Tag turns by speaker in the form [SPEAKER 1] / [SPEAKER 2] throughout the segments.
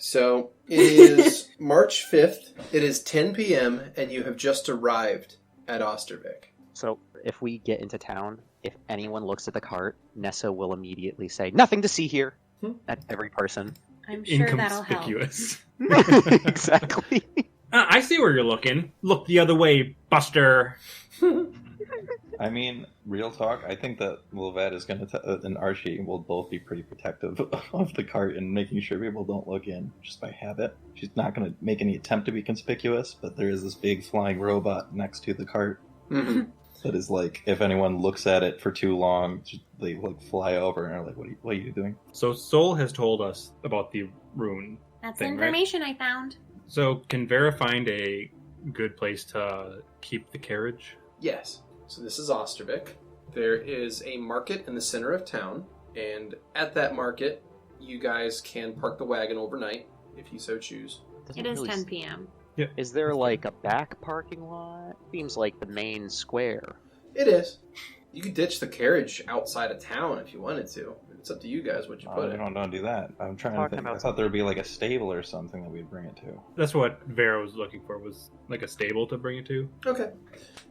[SPEAKER 1] So, it is March 5th, it is 10 p.m., and you have just arrived at Ostervik.
[SPEAKER 2] So, if we get into town, if anyone looks at the cart, Nessa will immediately say, "Nothing to see here," at every person.
[SPEAKER 3] I'm sure that'll help.
[SPEAKER 4] Inconspicuous.
[SPEAKER 2] Exactly.
[SPEAKER 4] I see where you're looking. Look the other way, Buster.
[SPEAKER 5] I mean, real talk, I think that Lovette is going to, and Archie will both be pretty protective of the cart and making sure people don't look in just by habit. She's not going to make any attempt to be conspicuous, but there is this big flying robot next to the cart that is like, if anyone looks at it for too long, they like fly over and are like, what are you doing?
[SPEAKER 4] So Sol has told us about the rune.
[SPEAKER 3] That's
[SPEAKER 4] thing,
[SPEAKER 3] information I found.
[SPEAKER 4] So can Vera find a good place to keep the carriage?
[SPEAKER 1] Yes. So this is Ostervik. There is a market in the center of town, and at that market, you guys can park the wagon overnight, if you so choose.
[SPEAKER 3] It is 10 p.m.
[SPEAKER 4] Yeah.
[SPEAKER 2] Is there like a back parking lot? Seems like the main square.
[SPEAKER 1] It is. You could ditch the carriage outside of town if you wanted to. It's up to you guys what you put
[SPEAKER 5] We
[SPEAKER 1] in.
[SPEAKER 5] don't do that. I'm trying to think. I thought there would be like a stable or something that we'd bring it to.
[SPEAKER 4] That's what Vera was looking for, was like a stable to bring it to.
[SPEAKER 1] Okay.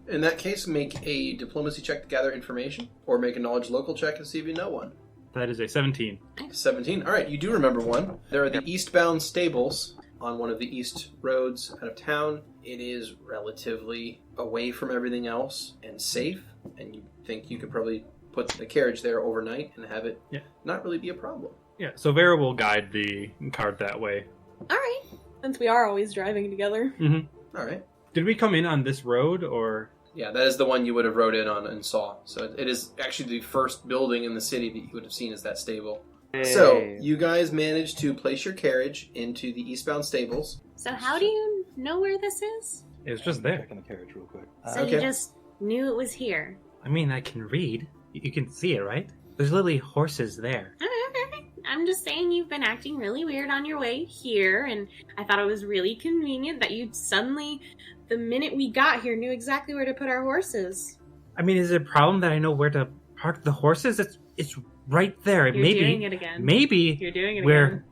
[SPEAKER 1] In that case, make a diplomacy check to gather information, or make a knowledge local check to see if you know one.
[SPEAKER 4] That is a 17.
[SPEAKER 1] 17. All right, you do remember one. There are the eastbound stables on one of the east roads out of town. It is relatively away from everything else and safe, and you think you could probably put the carriage there overnight and have it not really be a problem.
[SPEAKER 4] Yeah, so Vera will guide the cart that way.
[SPEAKER 3] All right. Since we are always driving together.
[SPEAKER 4] Mm-hmm.
[SPEAKER 1] All right.
[SPEAKER 4] Did we come in on this road, or...?
[SPEAKER 1] Yeah, that is the one you would have rode in on and saw. So it is actually the first building in the city that you would have seen as that stable.
[SPEAKER 2] Hey.
[SPEAKER 1] So, you guys managed to place your carriage into the eastbound stables.
[SPEAKER 3] So how do you know where this is?
[SPEAKER 4] It was just there.
[SPEAKER 5] Checking the carriage real quick.
[SPEAKER 3] So you just knew it was here.
[SPEAKER 4] I mean, I can read. You can see it, right? There's literally horses there.
[SPEAKER 3] Okay. I'm just saying you've been acting really weird on your way here, and I thought it was really convenient that you suddenly, the minute we got here, knew exactly where to put our horses.
[SPEAKER 4] I mean, is it a problem that I know where to park the horses? It's right there.
[SPEAKER 3] You're doing it again.
[SPEAKER 4] Maybe
[SPEAKER 3] You're doing it
[SPEAKER 4] where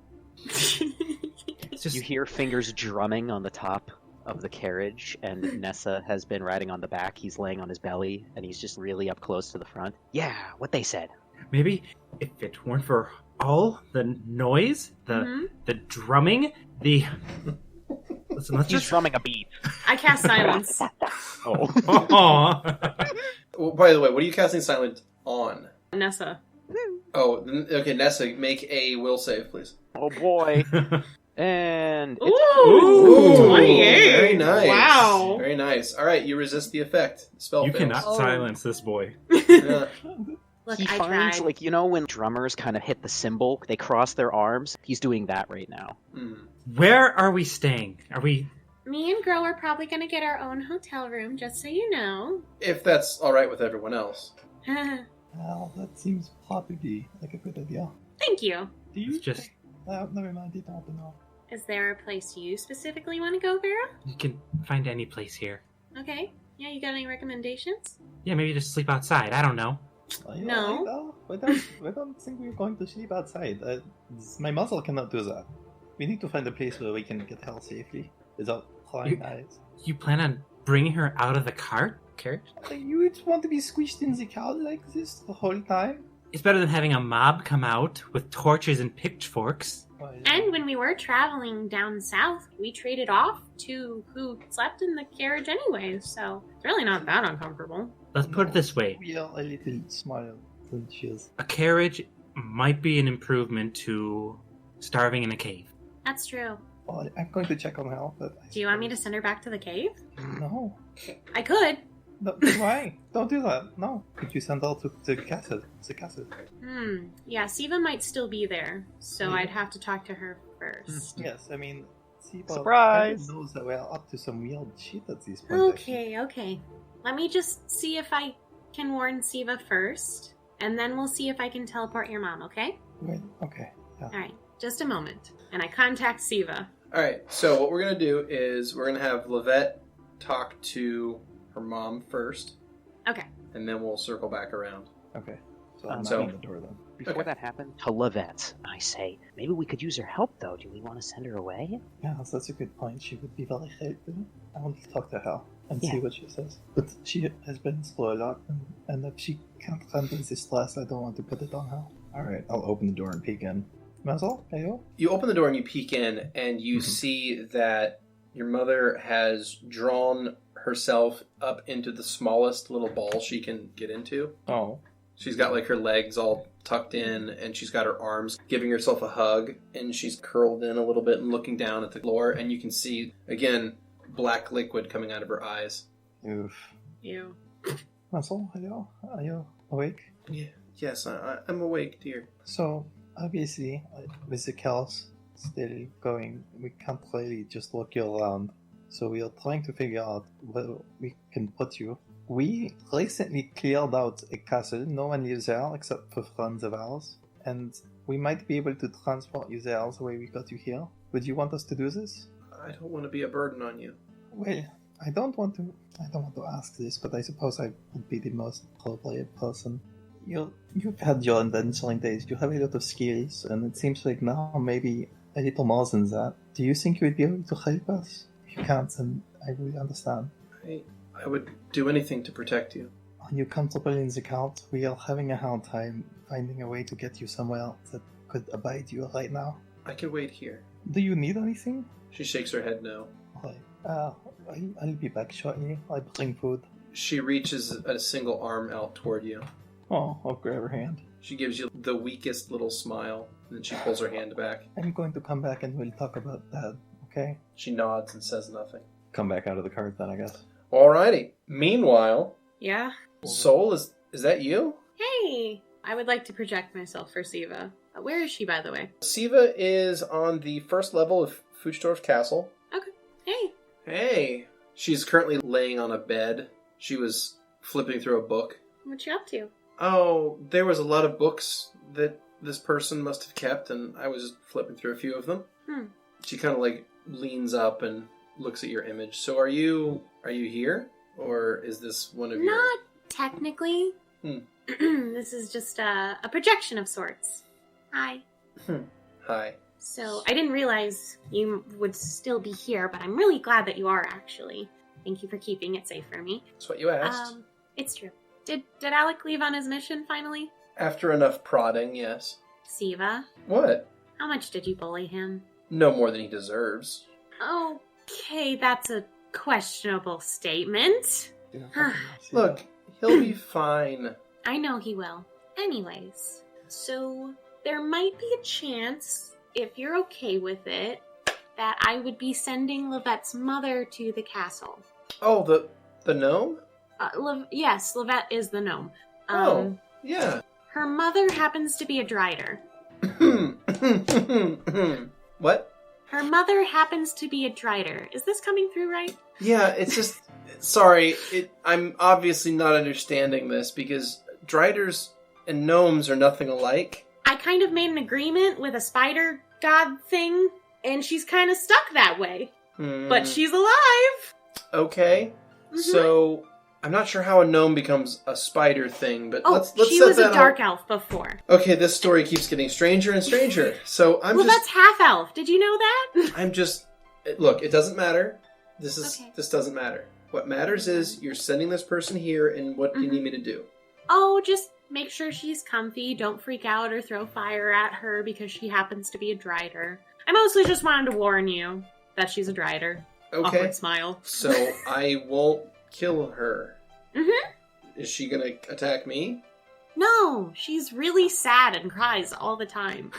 [SPEAKER 3] again.
[SPEAKER 4] it's just
[SPEAKER 2] You hear fingers drumming on the top of the carriage, and Nessa has been riding on the back. He's laying on his belly, and he's just really up close to the front. Yeah, what they said.
[SPEAKER 4] maybe if it weren't for all the noise, the drumming, the listen, let's
[SPEAKER 2] He's
[SPEAKER 4] just
[SPEAKER 2] drumming a beat.
[SPEAKER 3] I cast silence.
[SPEAKER 2] Oh.
[SPEAKER 1] Well, by the way, what are you casting silent on?
[SPEAKER 3] Nessa.
[SPEAKER 1] Oh, okay, Nessa, make a will save, please.
[SPEAKER 2] Oh boy. And it's
[SPEAKER 3] Ooh, 28.
[SPEAKER 1] Very nice.
[SPEAKER 3] Wow.
[SPEAKER 1] Very nice. All right, you resist the effect. Spell
[SPEAKER 4] You
[SPEAKER 1] fails.
[SPEAKER 4] cannot silence this boy.
[SPEAKER 1] Yeah.
[SPEAKER 3] Look,
[SPEAKER 2] he
[SPEAKER 3] I
[SPEAKER 2] finds,
[SPEAKER 3] tried.
[SPEAKER 2] like, you know when drummers kind of hit the cymbal, they cross their arms? He's doing that right now.
[SPEAKER 4] Where are we staying? Are we...
[SPEAKER 3] Me and Grow are probably going to get our own hotel room, just so you know.
[SPEAKER 1] If that's all right with everyone else.
[SPEAKER 5] Well, that seems probably like a good idea.
[SPEAKER 3] Thank you.
[SPEAKER 5] Do you?
[SPEAKER 4] It's just...
[SPEAKER 5] Never mind, you don't know.
[SPEAKER 3] Is there a place you specifically want to go, Vera?
[SPEAKER 4] You can find any place here.
[SPEAKER 3] Okay. Yeah, you got any recommendations?
[SPEAKER 4] Yeah, maybe just sleep outside. I don't know.
[SPEAKER 3] No.
[SPEAKER 5] I don't think we're going to sleep outside. My muscle cannot do that. We need to find a place where we can get her safely without prying eyes.
[SPEAKER 4] You plan on bringing her out of the carriage?
[SPEAKER 5] You would want to be squished in the car like this the whole time?
[SPEAKER 4] It's better than having a mob come out with torches and pitchforks.
[SPEAKER 3] And when we were traveling down south, we traded off to who slept in the carriage anyway, so it's really not that uncomfortable.
[SPEAKER 4] Let's put it this way.
[SPEAKER 5] We are a little smaller than she is.
[SPEAKER 4] A carriage might be an improvement to starving in a cave.
[SPEAKER 3] That's true.
[SPEAKER 5] Well, I'm going to check on her, but...
[SPEAKER 3] Do you want me to send her back to the cave?
[SPEAKER 5] No.
[SPEAKER 3] I could.
[SPEAKER 5] No, why? Don't do that. No. Could you send her to the castle?
[SPEAKER 3] Yeah, Siva might still be there, so I'd have to talk to her first.
[SPEAKER 5] Yes, I mean...
[SPEAKER 2] Surprise!
[SPEAKER 5] knows that we're up to some weird shit at this point.
[SPEAKER 3] Okay. Let me just see if I can warn Siva first, and then we'll see if I can teleport your mom, okay?
[SPEAKER 5] Right, okay. Yeah.
[SPEAKER 3] Alright, just a moment. And I contact Siva.
[SPEAKER 1] Alright, so what we're going to do is we're going to have Lovette talk to her mom first.
[SPEAKER 3] Okay.
[SPEAKER 1] And then we'll circle back around.
[SPEAKER 5] Okay. So I'm
[SPEAKER 1] So-
[SPEAKER 5] knocking the door then.
[SPEAKER 2] before
[SPEAKER 1] Okay.
[SPEAKER 2] that happened, to Lovette, I say, maybe we could use her help, though. Do we want to send her away?
[SPEAKER 5] Yeah, that's a good point. She would be very helpful. I want to talk to her and
[SPEAKER 2] Yeah.
[SPEAKER 5] see what she says. But she has been through a lot, and if she can't handle this stress, I don't want to put it on her. Alright, I'll open the door and peek in. Mazel, hello?
[SPEAKER 1] You open the door and you peek in, and you
[SPEAKER 5] Mhm.
[SPEAKER 1] see that your mother has drawn herself up into the smallest little ball she can get into.
[SPEAKER 5] Oh.
[SPEAKER 1] She's got like her legs all tucked in, and she's got her arms giving herself a hug, and she's curled in a little bit and looking down at the floor, and you can see, again, black liquid coming out of her eyes.
[SPEAKER 5] Oof.
[SPEAKER 3] Ew.
[SPEAKER 5] Mazel, hello? Are you awake?
[SPEAKER 1] Yeah. Yes, I'm awake, dear.
[SPEAKER 5] So, obviously, with the chaos still going, we can't really just walk you around. So we are trying to figure out where we can put you. We recently cleared out a castle. No one lives there except for friends of ours. And we might be able to transport you there the way we got you here. Would you want us to do this?
[SPEAKER 1] I don't want to be a burden on you.
[SPEAKER 5] Well, I don't want to ask this, but I suppose I would be the most appropriate person. You've had your adventuring days. You have a lot of skills, and it seems like now maybe a little more than that. Do you think you would be able to help us? If you can't, then I will understand.
[SPEAKER 1] I would do anything to protect you.
[SPEAKER 5] Are you comfortable in the cart? We are having a hard time finding a way to get you somewhere that could abide you right now.
[SPEAKER 1] I can wait here.
[SPEAKER 5] Do you need anything?
[SPEAKER 1] She shakes her head no.
[SPEAKER 5] Right. I'll be back shortly. I bring food.
[SPEAKER 1] She reaches a single arm out toward you.
[SPEAKER 5] Oh, I'll grab her hand.
[SPEAKER 1] She gives you the weakest little smile, and then she pulls her hand back.
[SPEAKER 5] I'm going to come back and we'll talk about that, okay?
[SPEAKER 1] She nods and says nothing.
[SPEAKER 5] Come back out of the cart then, I guess.
[SPEAKER 1] Alrighty. Meanwhile,
[SPEAKER 3] Yeah?
[SPEAKER 1] Soul, is that you?
[SPEAKER 3] Hey! I would like to project myself for Siva. Where is she, by the way?
[SPEAKER 1] Siva is on the first level of Fuchdorf Castle.
[SPEAKER 3] Hey!
[SPEAKER 1] Hey! She's currently laying on a bed. She was flipping through a book.
[SPEAKER 3] What you up to?
[SPEAKER 1] Oh, there was a lot of books that this person must have kept, and I was just flipping through a few of them. She kind of like leans up and looks at your image. So are you here? Or is this one of your...
[SPEAKER 3] Not technically. This is just a projection of sorts. Hi.
[SPEAKER 1] Hi.
[SPEAKER 3] So, I didn't realize you would still be here, but I'm really glad that you are, actually. Thank you for keeping it safe for me.
[SPEAKER 1] That's what you asked.
[SPEAKER 3] It's true. Did Alec leave on his mission, finally?
[SPEAKER 1] After enough prodding, yes.
[SPEAKER 3] Siva,
[SPEAKER 1] What?
[SPEAKER 3] how much did you bully him?
[SPEAKER 1] No more than he deserves.
[SPEAKER 3] Okay, that's a questionable statement.
[SPEAKER 1] Look, he'll be fine.
[SPEAKER 3] I know he will. Anyways, so there might be a chance, if you're okay with it, that I would be sending Lovette's mother to the castle.
[SPEAKER 1] Oh, the gnome?
[SPEAKER 3] Yes, Lovette is the gnome.
[SPEAKER 1] Yeah.
[SPEAKER 3] Her mother happens to be a Drider.
[SPEAKER 1] What?
[SPEAKER 3] Her mother happens to be a Drider. Is this coming through right?
[SPEAKER 1] Yeah, it's just... Sorry, I'm obviously not understanding this, because Driders and gnomes are nothing alike.
[SPEAKER 3] I kind of made an agreement with a spider god thing, and she's kind of stuck that way. But she's alive!
[SPEAKER 1] Okay.
[SPEAKER 3] Mhm.
[SPEAKER 1] So, I'm not sure how a gnome becomes a spider thing, but let's
[SPEAKER 3] she
[SPEAKER 1] set
[SPEAKER 3] was
[SPEAKER 1] that
[SPEAKER 3] a dark elf before.
[SPEAKER 1] Okay, this story keeps getting stranger and stranger. So
[SPEAKER 3] That's half elf. Did you know that?
[SPEAKER 1] Look, it doesn't matter. This doesn't matter. What matters is you're sending this person here, and what do you need me to do?
[SPEAKER 3] Oh, just make sure she's comfy. Don't freak out or throw fire at her because she happens to be a Drider. I mostly just wanted to warn you that she's a Drider.
[SPEAKER 1] Okay.
[SPEAKER 3] Awkward smile.
[SPEAKER 1] So I won't kill her.
[SPEAKER 3] Mm-hmm.
[SPEAKER 1] Is she gonna attack me?
[SPEAKER 3] No, she's really sad and cries all the time.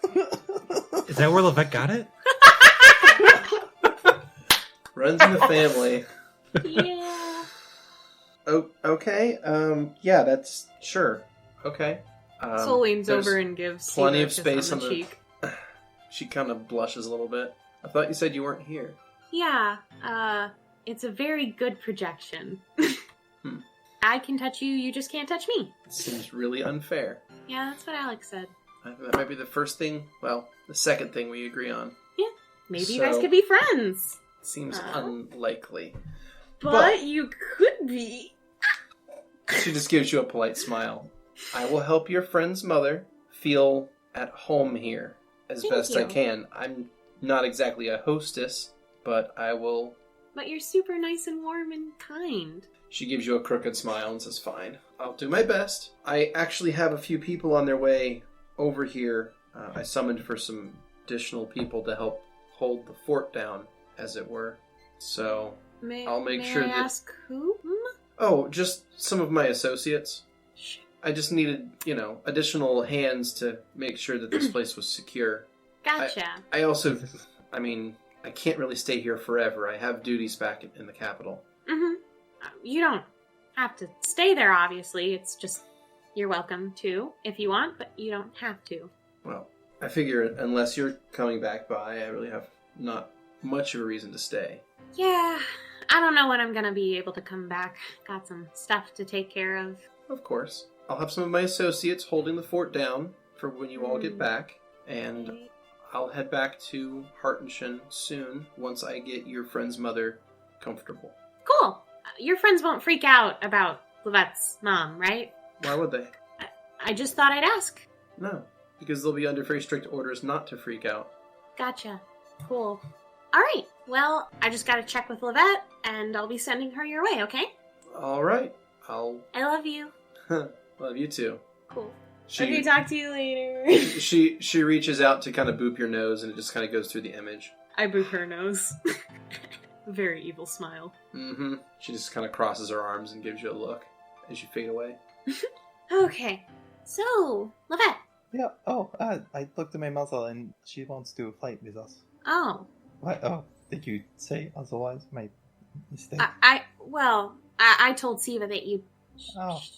[SPEAKER 4] Is that where Lovette got it?
[SPEAKER 1] Runs in the family.
[SPEAKER 3] Yeah.
[SPEAKER 1] Oh, okay. Yeah, that's sure. Okay.
[SPEAKER 3] Soul leans
[SPEAKER 1] there's
[SPEAKER 3] over and gives
[SPEAKER 1] plenty
[SPEAKER 3] Siva a
[SPEAKER 1] of
[SPEAKER 3] kiss
[SPEAKER 1] space
[SPEAKER 3] on the cheek.
[SPEAKER 1] She kind of blushes a little bit. I thought you said you weren't here.
[SPEAKER 3] Yeah, it's a very good projection. I can touch you, you just can't touch me.
[SPEAKER 1] Seems really unfair.
[SPEAKER 3] Yeah, that's what Alex said.
[SPEAKER 1] That might be the first thing, well, the second thing we agree on.
[SPEAKER 3] Yeah, maybe you guys
[SPEAKER 1] So-
[SPEAKER 3] could be friends.
[SPEAKER 1] Seems unlikely.
[SPEAKER 3] But you could be.
[SPEAKER 1] She just gives you a polite smile. I will help your friend's mother feel at home here as
[SPEAKER 3] Thank
[SPEAKER 1] best
[SPEAKER 3] you.
[SPEAKER 1] I can. I'm not exactly a hostess, but I will...
[SPEAKER 3] But you're super nice and warm and kind.
[SPEAKER 1] She gives you a crooked smile and says, fine. I'll do my best. I actually have a few people on their way over here. I summoned for some additional people to help hold the fort down, as it were. So I'll make sure
[SPEAKER 3] I
[SPEAKER 1] that...
[SPEAKER 3] ask whom?
[SPEAKER 1] Oh, just some of my associates. I just needed, additional hands to make sure that this place was secure.
[SPEAKER 3] Gotcha.
[SPEAKER 1] I also, I can't really stay here forever. I have duties back in the capital.
[SPEAKER 3] Mm-hmm. You don't have to stay there, obviously. It's just, you're welcome to, if you want, but you don't have to.
[SPEAKER 1] Well, I figure unless you're coming back by, I really have not much of a reason to stay.
[SPEAKER 3] Yeah, I don't know when I'm gonna be able to come back. Got some stuff to take care of.
[SPEAKER 1] Of course. I'll have some of my associates holding the fort down for when you all get back, and I'll head back to Hartenshin soon once I get your friend's mother comfortable.
[SPEAKER 3] Cool. Your friends won't freak out about Lovette's mom, right?
[SPEAKER 1] Why would they?
[SPEAKER 3] I just thought I'd ask.
[SPEAKER 1] No, because they'll be under very strict orders not to freak out.
[SPEAKER 3] Gotcha. Cool. Alright, well, I just gotta check with Lovette, and I'll be sending her your way, okay?
[SPEAKER 1] All right.
[SPEAKER 3] I love you.
[SPEAKER 1] Love you too.
[SPEAKER 3] Cool.
[SPEAKER 1] She,
[SPEAKER 3] Okay, talk to you later.
[SPEAKER 1] she reaches out to kind of boop your nose, and it just kind of goes through the image.
[SPEAKER 3] I boop her nose. Very evil smile.
[SPEAKER 1] Mm-hmm. She just kind of crosses her arms and gives you a look as you fade away.
[SPEAKER 3] Okay, so, Lovette.
[SPEAKER 5] Yeah, I talked to my mother and she wants to fight with us.
[SPEAKER 3] Oh.
[SPEAKER 5] What? Oh, did you say otherwise? My mistake.
[SPEAKER 3] I told Siva that you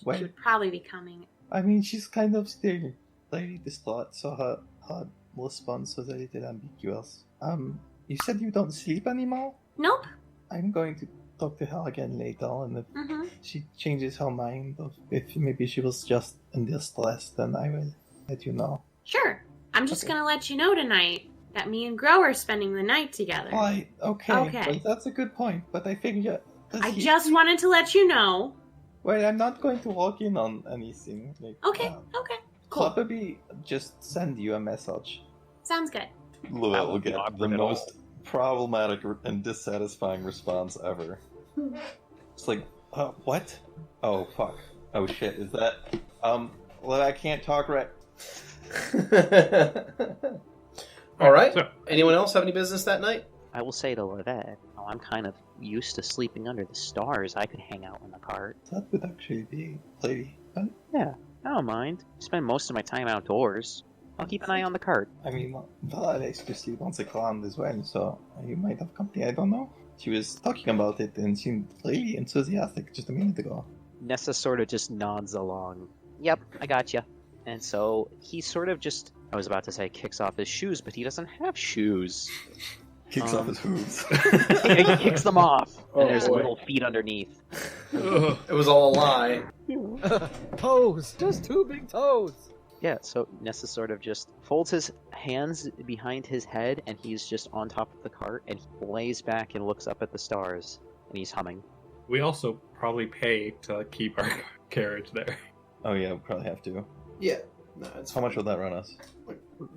[SPEAKER 5] wait.
[SPEAKER 3] should probably be coming.
[SPEAKER 5] I mean, she's kind of still very distraught, so her response was a little ambiguous. You said you don't sleep anymore?
[SPEAKER 3] Nope.
[SPEAKER 5] I'm going to talk to her again later, and if she changes her mind, or if maybe she was just in distress, then I will let you know.
[SPEAKER 3] Sure. I'm just gonna let you know tonight that me and Grow are spending the night together.
[SPEAKER 5] Right, okay.
[SPEAKER 3] Okay.
[SPEAKER 5] Well, that's a good point, but I figure...
[SPEAKER 3] I just wanted to let you know.
[SPEAKER 5] Well, I'm not going to walk in on anything.
[SPEAKER 3] Okay, cool.
[SPEAKER 5] Probably just send you a message.
[SPEAKER 3] Sounds good.
[SPEAKER 5] Lovette will get
[SPEAKER 2] awkward
[SPEAKER 5] the
[SPEAKER 2] at all.
[SPEAKER 5] most problematic and dissatisfying response ever. It's like, what? Oh, fuck. Oh, shit, is that... Well, I can't talk right...
[SPEAKER 1] All right.
[SPEAKER 4] So-
[SPEAKER 1] Anyone else have any business that night?
[SPEAKER 2] I will say to Lovette, I'm kind of used to sleeping under the stars. I could hang out in the cart.
[SPEAKER 5] That would actually be pretty fun.
[SPEAKER 2] Yeah, I don't mind. Spend most of my time outdoors. I'll keep an eye on the cart.
[SPEAKER 5] I mean, Vera likes to sleep once a round as well, so you might have company, I don't know. She was talking about it and seemed really enthusiastic just a minute ago.
[SPEAKER 2] Nessa sort of just nods along. Yep, I got you. And so he sort of just, I was about to say kicks off his shoes, but he doesn't have shoes.
[SPEAKER 5] Kicks off his hooves.
[SPEAKER 2] He kicks them off, and
[SPEAKER 1] Oh,
[SPEAKER 2] there's
[SPEAKER 1] boy.
[SPEAKER 2] little feet underneath.
[SPEAKER 1] It was all a lie.
[SPEAKER 6] Toes! Just two big toes!
[SPEAKER 2] Yeah, so Nessa sort of just folds his hands behind his head, and he's just on top of the cart, and he lays back and looks up at the stars, and he's humming.
[SPEAKER 4] We also probably pay to keep our carriage there.
[SPEAKER 5] Oh yeah, we'll probably have to.
[SPEAKER 1] Yeah. No, it's
[SPEAKER 5] How much will that run us?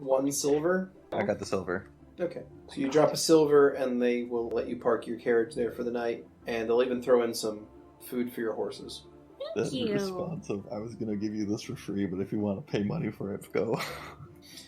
[SPEAKER 1] 1 silver.
[SPEAKER 5] I got the silver.
[SPEAKER 1] Okay. So you drop a silver, and they will let you park your carriage there for the night, and they'll even throw in some food for your horses.
[SPEAKER 5] That's
[SPEAKER 3] you.
[SPEAKER 5] responsive. I was gonna give you this for free, but if you want to pay money for it, go.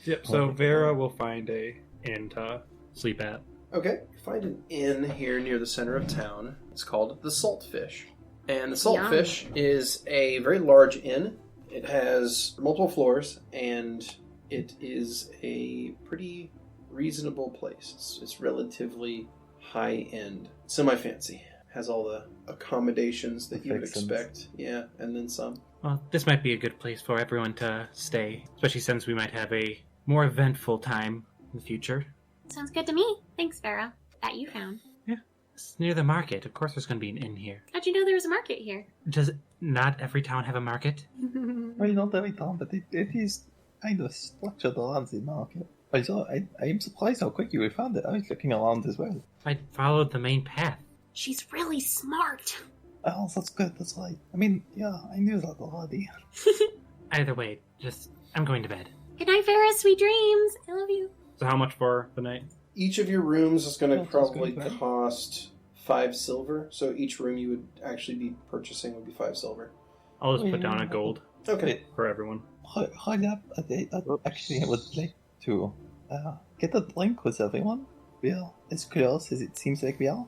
[SPEAKER 4] Yep, so Vera will find a inn to sleep at.
[SPEAKER 1] Okay. Find an inn here near the center of town. It's called the Saltfish. And the Saltfish is a very large inn. It has multiple floors, and it is a pretty reasonable place. It's relatively high-end, semi-fancy. Has all the accommodations that you would
[SPEAKER 5] Fixins.
[SPEAKER 1] expect. Yeah, and then some.
[SPEAKER 4] Well, this might be a good place for everyone to stay, especially since we might have a more eventful time in the future.
[SPEAKER 3] Sounds good to me. Thanks, Vera. That you found.
[SPEAKER 4] It's near the market. Of course there's going to be an inn here.
[SPEAKER 3] How'd you know there was a market here?
[SPEAKER 4] Does not every town have a market?
[SPEAKER 5] Well, not every town, but it is kind of structured around the market. Also, I'm surprised how quick you found it. I was looking around as well.
[SPEAKER 4] I followed the main path.
[SPEAKER 3] She's really smart.
[SPEAKER 5] Oh, that's good, that's right. I mean, yeah, I knew that already.
[SPEAKER 4] Either way, I'm going to bed.
[SPEAKER 3] Good night, Vera. Sweet dreams. I love you.
[SPEAKER 4] So how much for the night?
[SPEAKER 1] Each of your rooms is going to
[SPEAKER 5] That's
[SPEAKER 1] probably
[SPEAKER 5] good, man.
[SPEAKER 1] cost 5 silver. So each room you would actually be purchasing would be 5 silver.
[SPEAKER 4] I'll just put down a gold
[SPEAKER 1] Okay.
[SPEAKER 4] for everyone.
[SPEAKER 5] Hold up. Actually, I would like to get a drink with everyone. Well, as close as it seems like we are.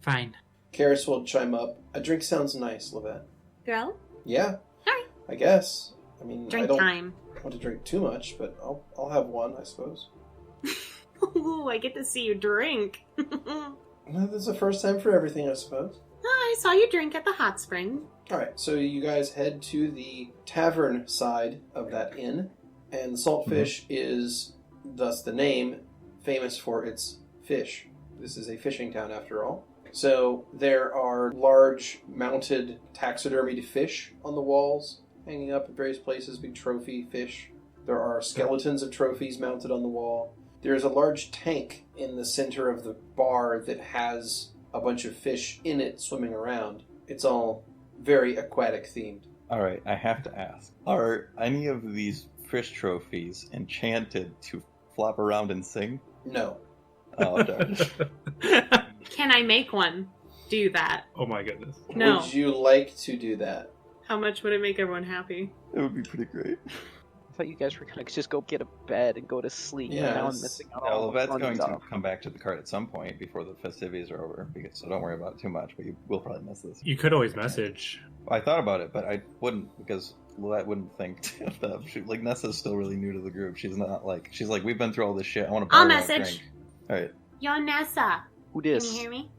[SPEAKER 4] Fine.
[SPEAKER 1] Karis will chime up. A drink sounds nice, Lovette.
[SPEAKER 3] Girl?
[SPEAKER 1] Yeah.
[SPEAKER 3] Alright.
[SPEAKER 1] I guess. I mean,
[SPEAKER 3] Drink
[SPEAKER 1] I don't
[SPEAKER 3] time.
[SPEAKER 1] want to drink too much, but I'll have one, I suppose.
[SPEAKER 3] Ooh, I get to see you drink.
[SPEAKER 1] Well, this is the first time for everything, I suppose.
[SPEAKER 3] I saw you drink at the hot spring.
[SPEAKER 1] Alright, so you guys head to the tavern side of that inn, and Saltfish is, thus the name, famous for its fish. This is a fishing town after all. So there are large mounted taxidermied fish on the walls, hanging up in various places, big trophy fish. There are skeletons of trophies mounted on the wall. There's a large tank in the center of the bar that has a bunch of fish in it swimming around. It's all very aquatic themed.
[SPEAKER 5] Alright, I have to ask. Are any of these fish trophies enchanted to flop around and sing?
[SPEAKER 1] No.
[SPEAKER 5] Oh, darn.
[SPEAKER 3] Can I make one do that?
[SPEAKER 4] Oh my goodness.
[SPEAKER 3] No.
[SPEAKER 1] Would you like to do that?
[SPEAKER 3] How much would it make everyone happy?
[SPEAKER 5] It would be pretty great.
[SPEAKER 2] I thought you guys were gonna just go get a bed and go to sleep.
[SPEAKER 1] Yeah,
[SPEAKER 2] and now I'm
[SPEAKER 1] it's-
[SPEAKER 2] missing out
[SPEAKER 5] Yeah,
[SPEAKER 2] on all the
[SPEAKER 5] Lovette's
[SPEAKER 2] fun
[SPEAKER 5] going to
[SPEAKER 2] stuff.
[SPEAKER 5] come back to the cart at some point before the festivities are over, so don't worry about it too much, but you will probably miss this.
[SPEAKER 4] You could always message.
[SPEAKER 5] I thought about it, but I wouldn't, because Lovette wouldn't think of that. Like, Nessa's still really new to the group. She's like, we've been through all this shit. I want to buy
[SPEAKER 3] I'll
[SPEAKER 5] her a
[SPEAKER 3] message.
[SPEAKER 5] drink. Alright.
[SPEAKER 3] Yo, Nessa.
[SPEAKER 2] Who
[SPEAKER 3] Can
[SPEAKER 2] dis?
[SPEAKER 3] you hear me?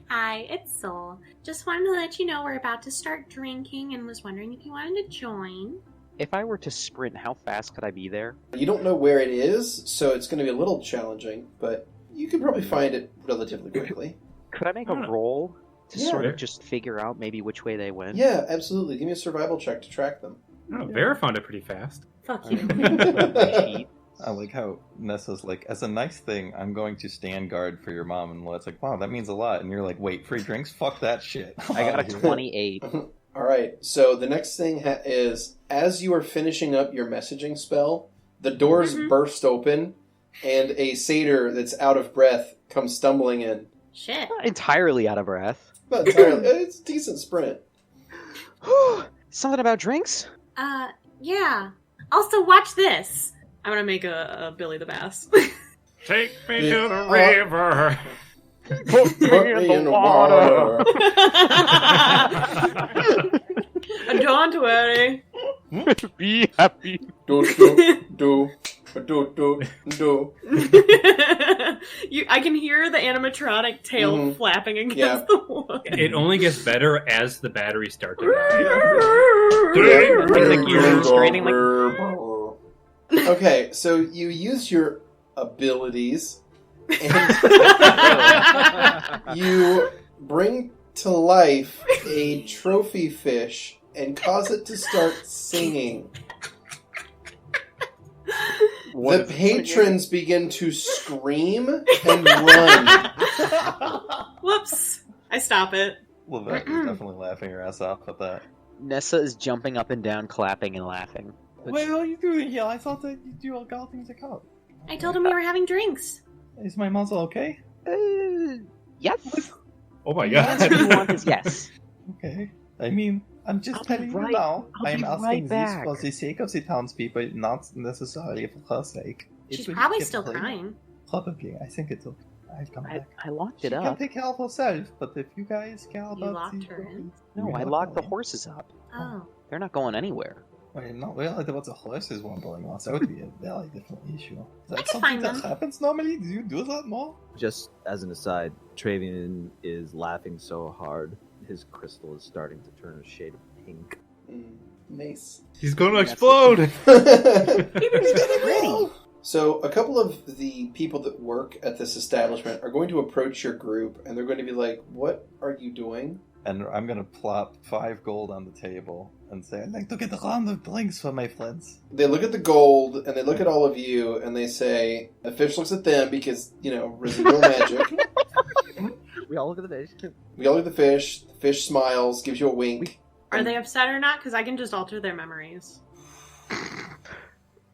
[SPEAKER 3] Hi, it's Soul. Just wanted to let you know we're about to start drinking and was wondering if you wanted to join.
[SPEAKER 2] If I were to sprint, how fast could I be there?
[SPEAKER 1] You don't know where it is, so it's going to be a little challenging, but you could probably find it relatively quickly.
[SPEAKER 2] Could I make a
[SPEAKER 4] I don't know.
[SPEAKER 2] roll to
[SPEAKER 1] Yeah.
[SPEAKER 2] sort of just figure out maybe which way they went?
[SPEAKER 1] Yeah, absolutely. Give me a survival check to track them.
[SPEAKER 4] Oh, Vera found it pretty fast.
[SPEAKER 3] Fuck you.
[SPEAKER 2] Cheat.
[SPEAKER 5] I like how Nessa's like, as a nice thing, I'm going to stand guard for your mom, and Lovette's like, wow, that means a lot. And you're like, wait, free drinks? Fuck that shit.
[SPEAKER 2] I got a 28.
[SPEAKER 1] All right, so the next thing is, as you are finishing up your messaging spell, the doors burst open, and a satyr that's out of breath comes stumbling in.
[SPEAKER 3] Shit.
[SPEAKER 2] Not entirely out of breath.
[SPEAKER 1] Not entirely. It's a decent sprint.
[SPEAKER 2] Something about drinks?
[SPEAKER 3] Yeah. Also, watch this. I'm gonna make a Billy the Bass.
[SPEAKER 4] Take me
[SPEAKER 1] Yeah.
[SPEAKER 4] to the river.
[SPEAKER 1] Put me in the water.
[SPEAKER 3] Don't worry.
[SPEAKER 2] Be happy.
[SPEAKER 1] Do.
[SPEAKER 3] I can hear the animatronic tail flapping against
[SPEAKER 1] Yeah.
[SPEAKER 3] the wall.
[SPEAKER 4] It only gets better as the batteries start to die.
[SPEAKER 2] Like the gears straining like...
[SPEAKER 1] Okay, so you use your abilities, and you bring to life a trophy fish and cause it to start singing. The patrons begin to scream and run.
[SPEAKER 3] Whoops. I stop it.
[SPEAKER 5] Lovette is definitely laughing her ass off at that.
[SPEAKER 2] Nessa is jumping up and down, clapping and laughing.
[SPEAKER 5] What are you doing here? I thought that you all got things to come.
[SPEAKER 3] I told him we were having drinks.
[SPEAKER 5] Is my muzzle okay?
[SPEAKER 2] Yes.
[SPEAKER 4] Oh my
[SPEAKER 2] The answer
[SPEAKER 4] god.
[SPEAKER 2] you want is yes.
[SPEAKER 5] Okay. I mean, I'm just
[SPEAKER 2] I'll be
[SPEAKER 5] telling
[SPEAKER 2] right-
[SPEAKER 5] you now.
[SPEAKER 2] I'll
[SPEAKER 5] I'm
[SPEAKER 2] be
[SPEAKER 5] asking
[SPEAKER 2] right
[SPEAKER 5] this
[SPEAKER 2] back.
[SPEAKER 5] for the sake of the townspeople, not necessarily for her sake.
[SPEAKER 3] She's
[SPEAKER 5] It will
[SPEAKER 3] probably
[SPEAKER 5] get
[SPEAKER 3] still
[SPEAKER 5] played.
[SPEAKER 3] crying.
[SPEAKER 5] Probably. I think it's okay. I'd come back.
[SPEAKER 2] I locked
[SPEAKER 5] She
[SPEAKER 2] it
[SPEAKER 5] can
[SPEAKER 2] up.
[SPEAKER 5] take care of herself, but if you guys care about
[SPEAKER 3] locked
[SPEAKER 5] the
[SPEAKER 3] her in?
[SPEAKER 2] No, I locked the horses up.
[SPEAKER 3] Oh.
[SPEAKER 2] They're not going anywhere.
[SPEAKER 5] I'm not realized about the horses wandering off. That would be a very different issue. Is that
[SPEAKER 3] I can
[SPEAKER 5] something
[SPEAKER 3] find
[SPEAKER 5] that
[SPEAKER 3] them.
[SPEAKER 5] happens normally? Do you do that more?
[SPEAKER 6] Just as an aside, Petravian is laughing so hard, his crystal is starting to turn a shade of pink.
[SPEAKER 1] Nice.
[SPEAKER 4] He's going to explode!
[SPEAKER 1] So a couple of the people that work at this establishment are going to approach your group, and they're going to be like, "What are you doing?"
[SPEAKER 5] And I'm gonna plop 5 gold on the table and say, I'd like to get a round of drinks for my friends.
[SPEAKER 1] They look at the gold, and they look at all of you, and they say, the fish looks at them because, residual magic.
[SPEAKER 6] We all look at the fish.
[SPEAKER 1] We all look at the fish smiles, gives you a wink.
[SPEAKER 3] Are they upset or not? Because I can just alter their memories.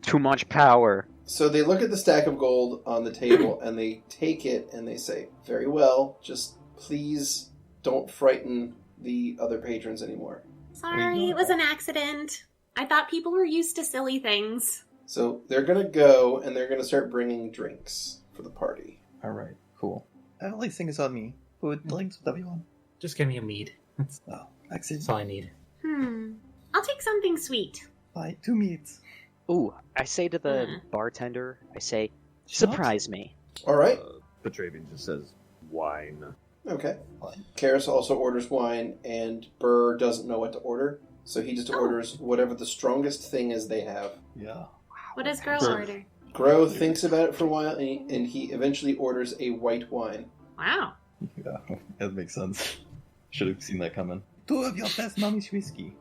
[SPEAKER 2] Too much power.
[SPEAKER 1] So they look at the stack of gold on the table, and they take it, and they say, very well, just please don't frighten the other patrons anymore.
[SPEAKER 3] Sorry, it was an accident. I thought people were used to silly things.
[SPEAKER 1] So they're going to go, and they're going to start bringing drinks for the party.
[SPEAKER 5] Alright, cool. All these things on me. Food, drinks, whatever you want.
[SPEAKER 4] Just give me a mead. That's
[SPEAKER 5] That's
[SPEAKER 4] all I need.
[SPEAKER 3] I'll take something sweet.
[SPEAKER 5] Bye, 2 meats.
[SPEAKER 2] Ooh, I say to the bartender, surprise me.
[SPEAKER 1] All right.
[SPEAKER 6] Petravian just says, wine.
[SPEAKER 1] Okay. Karis also orders wine, and Burr doesn't know what to order, so he just orders whatever the strongest thing is they have.
[SPEAKER 5] Yeah.
[SPEAKER 3] What does girl
[SPEAKER 5] Burr.
[SPEAKER 3] order?
[SPEAKER 1] Grow thinks about it for a while, and he eventually orders a white wine.
[SPEAKER 3] Wow.
[SPEAKER 5] Yeah, that makes sense. Should have seen that coming. 2 of your best mommy's whiskey.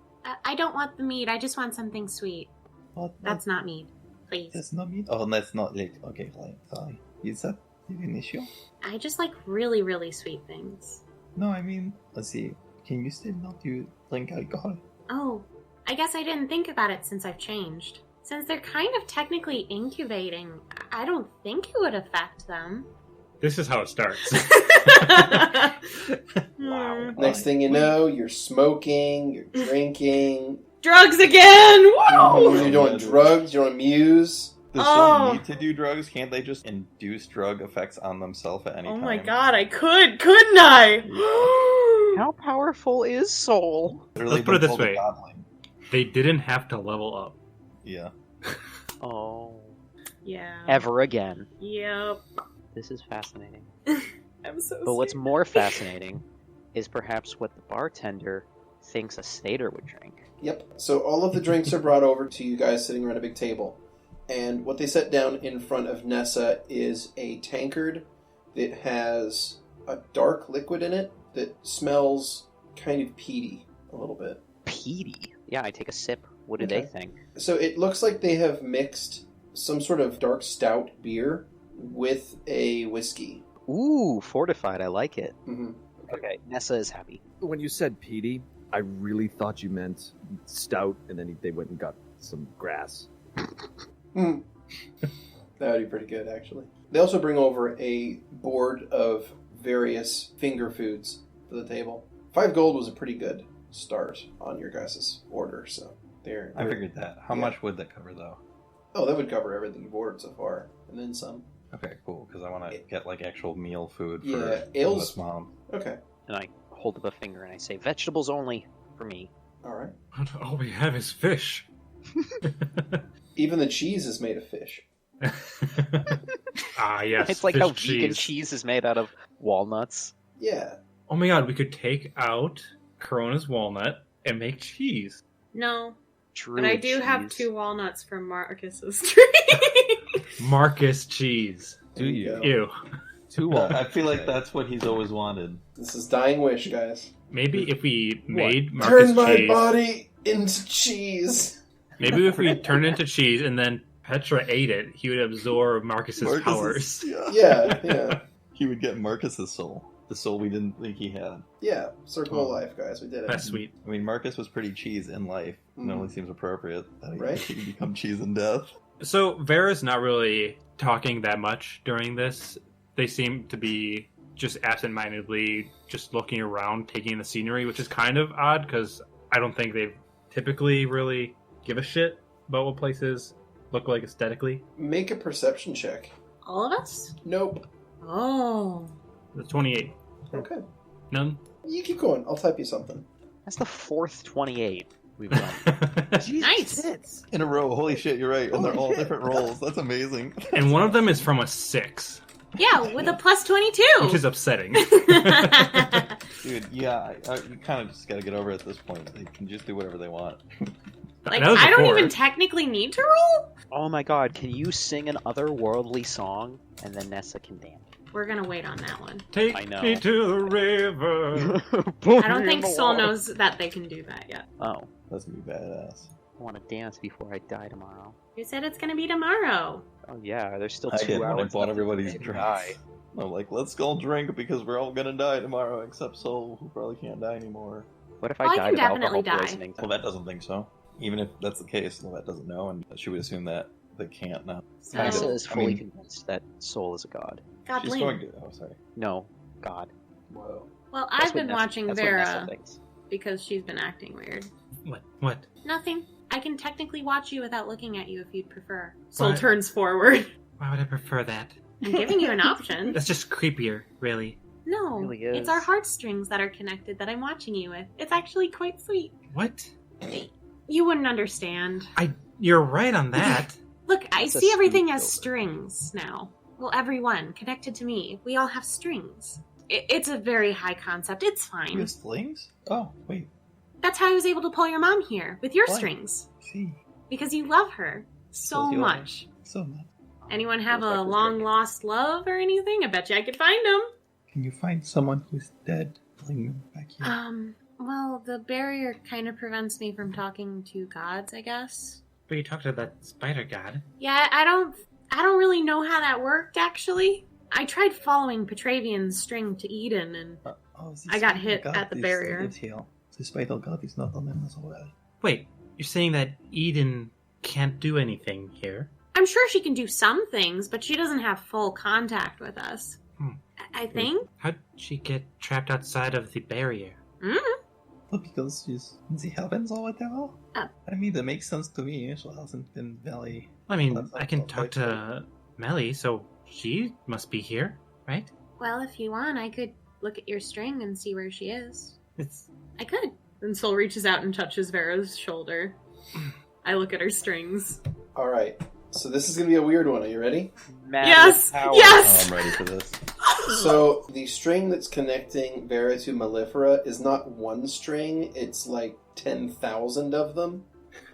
[SPEAKER 3] I don't want the mead. I just want something sweet.
[SPEAKER 5] What?
[SPEAKER 3] That's not mead. Please.
[SPEAKER 5] That's not meat? Oh, that's not late. Okay, fine. Sorry. Is that an issue?
[SPEAKER 3] I just like really, really sweet things.
[SPEAKER 5] No, I mean, let's see. Can you still not drink alcohol?
[SPEAKER 3] Oh, I guess I didn't think about it since I've changed. Since they're kind of technically incubating, I don't think it would affect them.
[SPEAKER 4] This is how it starts.
[SPEAKER 5] Wow.
[SPEAKER 1] Next thing you know, you're smoking, you're drinking.
[SPEAKER 3] Drugs again! Whoa!
[SPEAKER 1] You're doing drugs, you're on Muse.
[SPEAKER 5] Does
[SPEAKER 3] Oh.
[SPEAKER 5] someone need to do drugs? Can't they just induce drug effects on themselves at any time?
[SPEAKER 3] Oh my god, I couldn't I?
[SPEAKER 2] How powerful is Soul?
[SPEAKER 5] Literally
[SPEAKER 4] Let's put it
[SPEAKER 5] been
[SPEAKER 4] this
[SPEAKER 5] told a
[SPEAKER 4] way.
[SPEAKER 5] godling.
[SPEAKER 4] They didn't have to level up.
[SPEAKER 5] Yeah.
[SPEAKER 2] Oh.
[SPEAKER 3] Yeah.
[SPEAKER 2] Ever again.
[SPEAKER 3] Yep.
[SPEAKER 2] This is fascinating.
[SPEAKER 3] I'm so
[SPEAKER 2] But what's
[SPEAKER 3] scared.
[SPEAKER 2] more fascinating is perhaps what the bartender thinks a satyr would drink.
[SPEAKER 1] Yep. So all of the drinks are brought over to you guys sitting around a big table. And what they set down in front of Nessa is a tankard that has a dark liquid in it that smells kind of peaty a little bit.
[SPEAKER 2] Peaty. Yeah, I take a sip. What do
[SPEAKER 1] Okay.
[SPEAKER 2] they think?
[SPEAKER 1] So it looks like they have mixed some sort of dark stout beer with a whiskey.
[SPEAKER 2] Ooh, fortified. I like it.
[SPEAKER 1] Mm-hmm.
[SPEAKER 2] Okay, Nessa is happy.
[SPEAKER 6] When you said peaty, I really thought you meant stout, and then they went and got some grass.
[SPEAKER 1] That would be pretty good, actually. They also bring over a board of various finger foods for the table. 5 gold was a pretty good start on your guys' order, so they're
[SPEAKER 5] I figured that. How
[SPEAKER 1] Yeah.
[SPEAKER 5] much would that cover, though?
[SPEAKER 1] Oh, that would cover everything you've ordered so far, and then some.
[SPEAKER 5] Okay, cool. Because I want to get like actual meal food for
[SPEAKER 1] Yeah, ales-
[SPEAKER 5] this mom.
[SPEAKER 1] Okay,
[SPEAKER 2] And I hold up a finger and I say, vegetables only for me.
[SPEAKER 1] all right.
[SPEAKER 4] But all we have is fish.
[SPEAKER 1] Even the cheese is made of fish.
[SPEAKER 4] Ah, yes.
[SPEAKER 2] It's like
[SPEAKER 4] fish
[SPEAKER 2] how vegan cheese is made out of walnuts.
[SPEAKER 1] Yeah.
[SPEAKER 4] Oh my god, we could take out Corona's walnut and make cheese.
[SPEAKER 3] No,
[SPEAKER 2] Druid
[SPEAKER 3] but I do have
[SPEAKER 2] cheese.
[SPEAKER 3] 2 walnuts from Marcus's tree.
[SPEAKER 6] Marcus cheese.
[SPEAKER 1] There you go.
[SPEAKER 4] Ew.
[SPEAKER 6] 2 walnuts.
[SPEAKER 5] I feel like that's what he's always wanted.
[SPEAKER 1] This is dying wish, guys.
[SPEAKER 4] Maybe if we made
[SPEAKER 1] Turn
[SPEAKER 4] Marcus
[SPEAKER 1] my
[SPEAKER 4] cheese.
[SPEAKER 1] body into cheese.
[SPEAKER 4] Maybe if we turned it into cheese and then Petra ate it, he would absorb Marcus's powers.
[SPEAKER 1] Yeah, yeah.
[SPEAKER 5] He would get Marcus's soul. The soul we didn't think he had.
[SPEAKER 1] Yeah, circle of life, guys. We did it.
[SPEAKER 4] That's sweet.
[SPEAKER 5] I mean, Marcus was pretty cheese in life. It only seems appropriate that he,
[SPEAKER 1] Right.
[SPEAKER 5] he become cheese in death.
[SPEAKER 4] So Vera's not really talking that much during this. They seem to be just absentmindedly just looking around, taking the scenery, which is kind of odd because I don't think they typically really give a shit about what places look like aesthetically.
[SPEAKER 1] Make a perception check.
[SPEAKER 3] All of us?
[SPEAKER 1] Nope.
[SPEAKER 3] Oh.
[SPEAKER 4] The 28.
[SPEAKER 1] Okay.
[SPEAKER 4] None?
[SPEAKER 1] You keep going. I'll type you something.
[SPEAKER 2] That's the 4th 28 we've done.
[SPEAKER 3] Nice.
[SPEAKER 5] In a row. Holy shit, you're right. And they're all different rolls. That's amazing.
[SPEAKER 4] And one of them is from a 6,
[SPEAKER 3] Yeah, with a plus 22.
[SPEAKER 4] which is upsetting.
[SPEAKER 5] Dude, yeah, you kind of just gotta get over it at this point. They can just do whatever they want.
[SPEAKER 3] Like,
[SPEAKER 4] That was a
[SPEAKER 3] I don't
[SPEAKER 4] 4.
[SPEAKER 3] even technically need to roll?
[SPEAKER 2] Oh my god, can you sing an otherworldly song? And then Nessa can dance.
[SPEAKER 3] We're gonna wait on that one.
[SPEAKER 4] Take
[SPEAKER 2] I know.
[SPEAKER 4] me to the river.
[SPEAKER 3] I don't think Soul knows that they can do that yet.
[SPEAKER 2] Oh,
[SPEAKER 5] That's gonna be badass.
[SPEAKER 2] I want to dance before I die tomorrow.
[SPEAKER 3] You said it's gonna be tomorrow.
[SPEAKER 2] Oh yeah, there's still
[SPEAKER 5] I
[SPEAKER 2] 2
[SPEAKER 5] did when I
[SPEAKER 2] hours.
[SPEAKER 5] bought
[SPEAKER 2] left
[SPEAKER 5] everybody's
[SPEAKER 2] to
[SPEAKER 5] drinks.
[SPEAKER 2] die.
[SPEAKER 5] I'm like, let's go drink because we're all gonna die tomorrow, except Soul, who probably can't die anymore.
[SPEAKER 2] What if
[SPEAKER 3] Well,
[SPEAKER 2] I
[SPEAKER 3] I
[SPEAKER 2] died
[SPEAKER 3] can
[SPEAKER 2] of alcohol
[SPEAKER 3] definitely die.
[SPEAKER 2] poisoning?
[SPEAKER 5] Well, that doesn't think so. Even if that's the case, Lovette doesn't know, and she would assume that they can't now.
[SPEAKER 3] So,
[SPEAKER 2] Nessa is
[SPEAKER 5] I
[SPEAKER 2] fully
[SPEAKER 5] mean-
[SPEAKER 2] convinced that Soul is a god.
[SPEAKER 5] She's
[SPEAKER 3] Godling.
[SPEAKER 5] going to. Oh, sorry.
[SPEAKER 2] No, god.
[SPEAKER 1] Whoa.
[SPEAKER 3] Well,
[SPEAKER 2] That's
[SPEAKER 3] I've
[SPEAKER 2] what
[SPEAKER 3] been
[SPEAKER 2] Nessa-
[SPEAKER 3] watching
[SPEAKER 2] that's what Nessa
[SPEAKER 3] Vera
[SPEAKER 2] thinks.
[SPEAKER 3] because she's been acting weird.
[SPEAKER 4] What?
[SPEAKER 3] Nothing. I can technically watch you without looking at you if you'd prefer. Soul
[SPEAKER 4] What?
[SPEAKER 3] turns forward.
[SPEAKER 4] Why would I prefer that?
[SPEAKER 3] I'm giving you an option.
[SPEAKER 4] That's just creepier, really.
[SPEAKER 3] No,
[SPEAKER 2] It really
[SPEAKER 3] it's
[SPEAKER 2] is.
[SPEAKER 3] our heartstrings that are connected that I'm watching you with. It's actually quite sweet.
[SPEAKER 4] What?
[SPEAKER 3] You wouldn't understand.
[SPEAKER 4] You're right on that.
[SPEAKER 3] Look, I
[SPEAKER 2] That's a
[SPEAKER 3] see everything
[SPEAKER 2] sweet
[SPEAKER 3] as
[SPEAKER 2] builder.
[SPEAKER 3] strings now. Well, everyone connected to me. We all have strings. It's a very high concept. It's
[SPEAKER 5] She
[SPEAKER 3] fine.
[SPEAKER 5] has slings? Oh, wait.
[SPEAKER 3] That's how I was able to pull your mom here with your
[SPEAKER 5] Why?
[SPEAKER 3] strings.
[SPEAKER 5] See.
[SPEAKER 3] Because you love her so
[SPEAKER 5] Because you love her.
[SPEAKER 3] much.
[SPEAKER 5] So much.
[SPEAKER 3] Anyone have
[SPEAKER 2] Goes back
[SPEAKER 3] a
[SPEAKER 2] to
[SPEAKER 3] long
[SPEAKER 2] drink.
[SPEAKER 3] lost love or anything? I bet you I could find them.
[SPEAKER 5] Can you find someone who's dead? Bring them back here.
[SPEAKER 3] Well, the barrier kind of prevents me from talking to gods, I guess.
[SPEAKER 4] But you talked to that spider god.
[SPEAKER 3] Yeah, I don't really know how that worked, actually. I tried following Petravian's string to Eden, and I got hit at the barrier.
[SPEAKER 5] The spider god is not on them as well.
[SPEAKER 4] Wait, you're saying that Eden can't do anything here?
[SPEAKER 3] I'm sure she can do some things, but she doesn't have full contact with us. I think.
[SPEAKER 4] How'd she get trapped outside of the barrier?
[SPEAKER 5] Well, because she's in the heavens or whatever. I mean, that makes sense to me. She hasn't been very...
[SPEAKER 4] I mean,
[SPEAKER 5] That's
[SPEAKER 4] I can
[SPEAKER 5] not
[SPEAKER 4] talk to Melly, so she must be here, right?
[SPEAKER 3] Well, if you want, I could look at your string and see where she is.
[SPEAKER 4] It's
[SPEAKER 3] I could. And Soul reaches out and touches Vera's shoulder. I look at her strings.
[SPEAKER 1] All right. So this is going to be a weird one. Are you ready?
[SPEAKER 2] Man
[SPEAKER 3] Yes!
[SPEAKER 2] with power.
[SPEAKER 3] Yes!
[SPEAKER 5] Oh, I'm ready for this.
[SPEAKER 1] So the string that's connecting Vera to Mellifera is not one string. It's like 10,000 of them.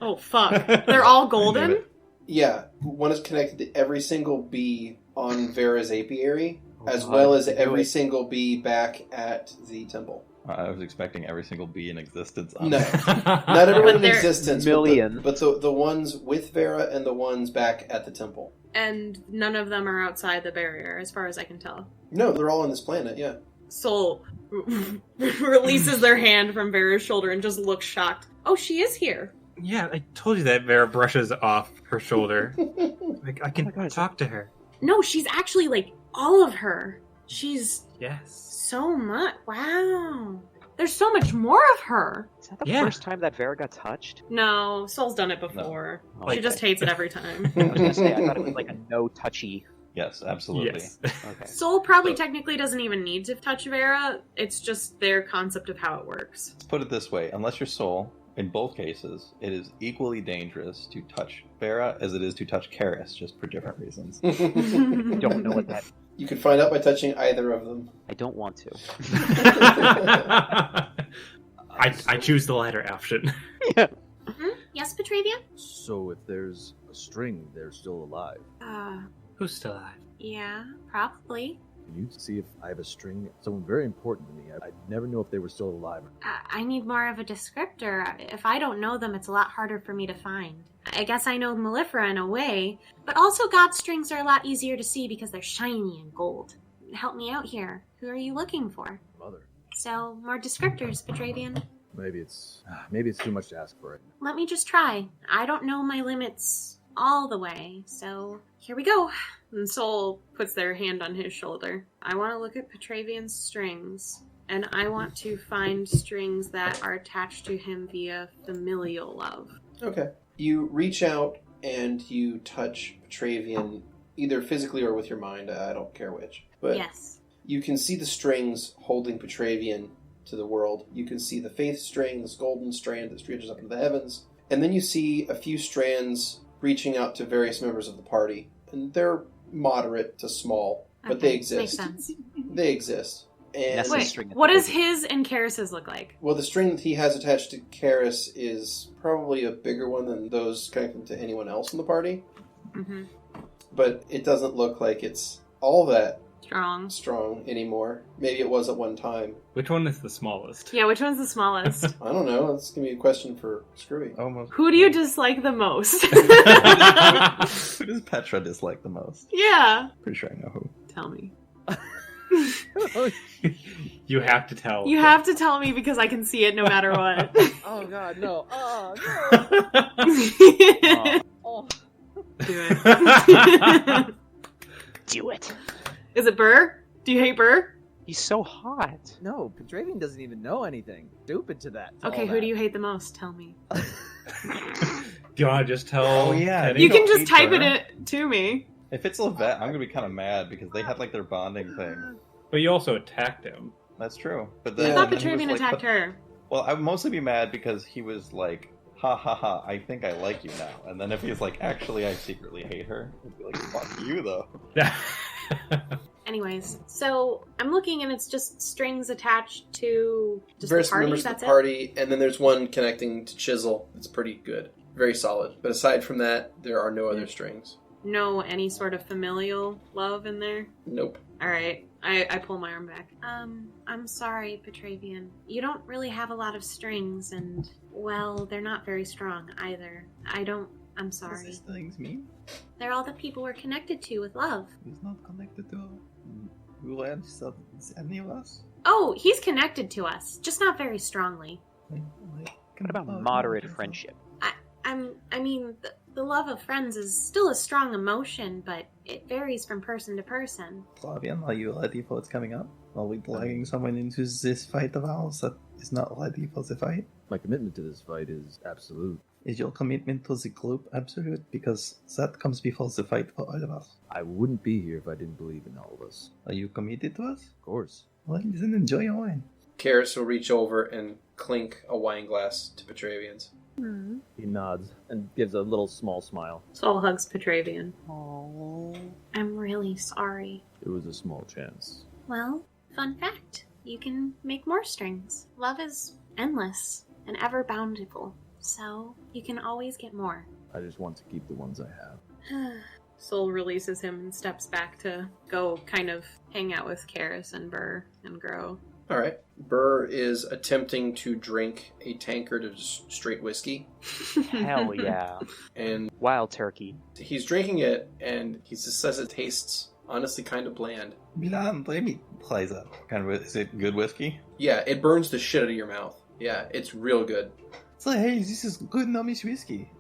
[SPEAKER 3] Oh, fuck. They're all
[SPEAKER 5] I knew
[SPEAKER 3] golden?
[SPEAKER 5] it.
[SPEAKER 1] Yeah. One is connected to every single bee on Vera's apiary, as
[SPEAKER 2] God,
[SPEAKER 1] well as
[SPEAKER 2] I knew
[SPEAKER 1] every
[SPEAKER 2] it.
[SPEAKER 1] single bee back at the temple.
[SPEAKER 5] I was expecting every single bee in existence.
[SPEAKER 1] No. Not everyone in
[SPEAKER 3] But they're-
[SPEAKER 1] existence,
[SPEAKER 2] Million.
[SPEAKER 1] but the ones with Vera and the ones back at the temple.
[SPEAKER 3] And none of them are outside the barrier, as far as I can tell.
[SPEAKER 1] No, they're all on this planet, yeah.
[SPEAKER 3] Soul releases their hand from Vera's shoulder and just looks shocked. Oh, she is here.
[SPEAKER 4] Yeah, I told you that. Vera brushes off her shoulder. Like, I can
[SPEAKER 2] Oh my God.
[SPEAKER 4] talk to her.
[SPEAKER 3] No, she's actually like all of her. She's
[SPEAKER 4] Yes.
[SPEAKER 3] so much. Wow. There's so much more of her.
[SPEAKER 2] Is that the
[SPEAKER 4] Yeah.
[SPEAKER 2] first time that Vera got touched?
[SPEAKER 3] No, Soul's done it before.
[SPEAKER 2] Oh,
[SPEAKER 3] She
[SPEAKER 2] okay.
[SPEAKER 3] just hates it every time.
[SPEAKER 2] I was gonna say, I thought it was like a no touchy.
[SPEAKER 5] Yes, absolutely.
[SPEAKER 4] Yes.
[SPEAKER 2] Okay.
[SPEAKER 3] Soul probably
[SPEAKER 5] So-
[SPEAKER 3] technically doesn't even need to touch Vera. It's just their concept of how it works.
[SPEAKER 5] Let's put it this way. Unless you're soul, in both cases, it is equally dangerous to touch Vera as it is to touch Karis, just for different reasons.
[SPEAKER 2] I don't know what that.
[SPEAKER 1] You can find out by touching either of them.
[SPEAKER 2] I don't want to.
[SPEAKER 4] I choose the latter option.
[SPEAKER 3] Yes, Petravian?
[SPEAKER 6] So if there's a string, they're still alive.
[SPEAKER 4] Who's still alive?
[SPEAKER 3] Yeah, probably.
[SPEAKER 6] Can you see if I have a string? Someone very important to me. I'd never know if they were still alive.
[SPEAKER 3] I need more of a descriptor. If I don't know them, it's a lot harder for me to find. I guess I know Mellifera in a way, but also god strings are a lot easier to see because they're shiny and gold. Help me out here. Who are you looking for?
[SPEAKER 6] Mother.
[SPEAKER 3] So, more descriptors, Petravian.
[SPEAKER 6] Maybe it's too much to ask for it.
[SPEAKER 3] Let me just try. I don't know my limits all the way, so here we go. And Soul puts their hand on his shoulder. I want to look at Petravian's strings, and I want to find strings that are attached to him via familial love.
[SPEAKER 1] Okay. You reach out and you touch Petravian, either physically or with your mind. I don't care which. But
[SPEAKER 3] Yes.
[SPEAKER 1] you can see the strings holding Petravian to the world. You can see the faith string, this golden strand that stretches up into the heavens. And then you see a few strands reaching out to various members of the party. And they're moderate to small, but they
[SPEAKER 3] Okay,
[SPEAKER 1] exist.
[SPEAKER 3] Makes sense.
[SPEAKER 1] They exist. And
[SPEAKER 2] That's
[SPEAKER 3] Wait,
[SPEAKER 2] string at
[SPEAKER 3] what
[SPEAKER 2] the
[SPEAKER 3] does
[SPEAKER 2] beginning.
[SPEAKER 3] his and Karis's look like?
[SPEAKER 1] well, the string that he has attached to Karis is probably a bigger one than those connected to anyone else in the party.
[SPEAKER 3] Mm-hmm.
[SPEAKER 1] But it doesn't look like it's all that
[SPEAKER 3] Strong.
[SPEAKER 1] strong anymore. Maybe it was at one time.
[SPEAKER 4] Which one is the smallest?
[SPEAKER 3] Yeah, which one's the smallest?
[SPEAKER 1] I don't know. That's going to be a question for Skrewy.
[SPEAKER 5] Almost.
[SPEAKER 3] Who do you dislike the most?
[SPEAKER 5] Who does Petra dislike the most?
[SPEAKER 3] Yeah.
[SPEAKER 5] Pretty sure I know who.
[SPEAKER 3] Tell me.
[SPEAKER 4] You have to tell.
[SPEAKER 3] You have to tell me because I can see it no matter what.
[SPEAKER 6] Oh god, no. Oh no. Oh.
[SPEAKER 3] Do it.
[SPEAKER 2] Do it.
[SPEAKER 3] Is it Burr? Do you hate Burr?
[SPEAKER 2] He's so hot.
[SPEAKER 6] No, Petravian doesn't even know anything. Stupid to that.
[SPEAKER 3] Okay, who do you hate the most? Tell me.
[SPEAKER 4] Do you want to just tell?
[SPEAKER 5] Oh, yeah.
[SPEAKER 4] Keni?
[SPEAKER 3] You can
[SPEAKER 5] don't
[SPEAKER 3] just
[SPEAKER 5] hate
[SPEAKER 3] type
[SPEAKER 5] Burr.
[SPEAKER 3] it to me.
[SPEAKER 5] If it's Lovette, I'm gonna be kind of mad because they had like their bonding thing.
[SPEAKER 4] But you also attacked him.
[SPEAKER 5] That's true. But
[SPEAKER 3] I
[SPEAKER 5] then
[SPEAKER 3] thought
[SPEAKER 5] he was
[SPEAKER 3] Petravian
[SPEAKER 5] like,
[SPEAKER 3] attacked her.
[SPEAKER 5] Well, I would mostly be mad because he was like, ha ha ha, I think I like you now. And then if he's like, actually, I secretly hate her, I'd be like, fuck you though.
[SPEAKER 3] Anyways, so I'm looking and it's just strings attached to just
[SPEAKER 1] Various
[SPEAKER 3] the party.
[SPEAKER 1] members of
[SPEAKER 3] That's
[SPEAKER 1] the party, and then there's one connecting to Chisel. It's pretty good. Very solid. But aside from that, there are no other strings.
[SPEAKER 3] it. No any sort of familial love in there.
[SPEAKER 1] Nope.
[SPEAKER 3] All right. I pull my arm back. I'm sorry, Petravian. You don't really have a lot of strings, and, well, they're not very strong either. I'm
[SPEAKER 5] What does
[SPEAKER 3] sorry.
[SPEAKER 5] these things mean?
[SPEAKER 3] They're all the people we're connected to with love.
[SPEAKER 5] He's not connected to who else? Any of us?
[SPEAKER 3] Oh, he's connected to us, just not very strongly.
[SPEAKER 2] What about moderate friendship?
[SPEAKER 3] I mean, the love of friends is still a strong emotion, but it varies from person to person.
[SPEAKER 5] Flavian, are you ready for what's coming up? Are we dragging someone into this fight of ours that is not ready for the fight?
[SPEAKER 6] My commitment to this fight is absolute.
[SPEAKER 5] Is your commitment to the group absolute? Because that comes before the fight for all of us.
[SPEAKER 6] I wouldn't be here if I didn't believe in all of us.
[SPEAKER 5] Are you committed to us?
[SPEAKER 6] Of course.
[SPEAKER 5] Well, then enjoy your wine.
[SPEAKER 1] Karis will reach over and clink a wine glass to Petravian's.
[SPEAKER 6] He nods and gives a little small smile.
[SPEAKER 3] Soul hugs Petravian.
[SPEAKER 2] Oh.
[SPEAKER 3] I'm really sorry.
[SPEAKER 6] It was a small chance.
[SPEAKER 3] Well, fun fact. You can make more strings. Love is endless and ever bountiful. So, you can always get more.
[SPEAKER 6] I just want to keep the ones I have.
[SPEAKER 3] Soul releases him and steps back to go kind of hang out with Karis and Burr and Grow.
[SPEAKER 1] Alright. Burr is attempting to drink a tankard of straight whiskey.
[SPEAKER 2] Hell yeah.
[SPEAKER 1] And
[SPEAKER 2] Wild turkey.
[SPEAKER 1] he's drinking it, and he just says it tastes honestly kind of bland.
[SPEAKER 5] Milan, let me try that. Is it good whiskey?
[SPEAKER 1] Yeah, it burns the shit out of your mouth. Yeah, it's real good.
[SPEAKER 5] So hey, this is good Gnomish whiskey.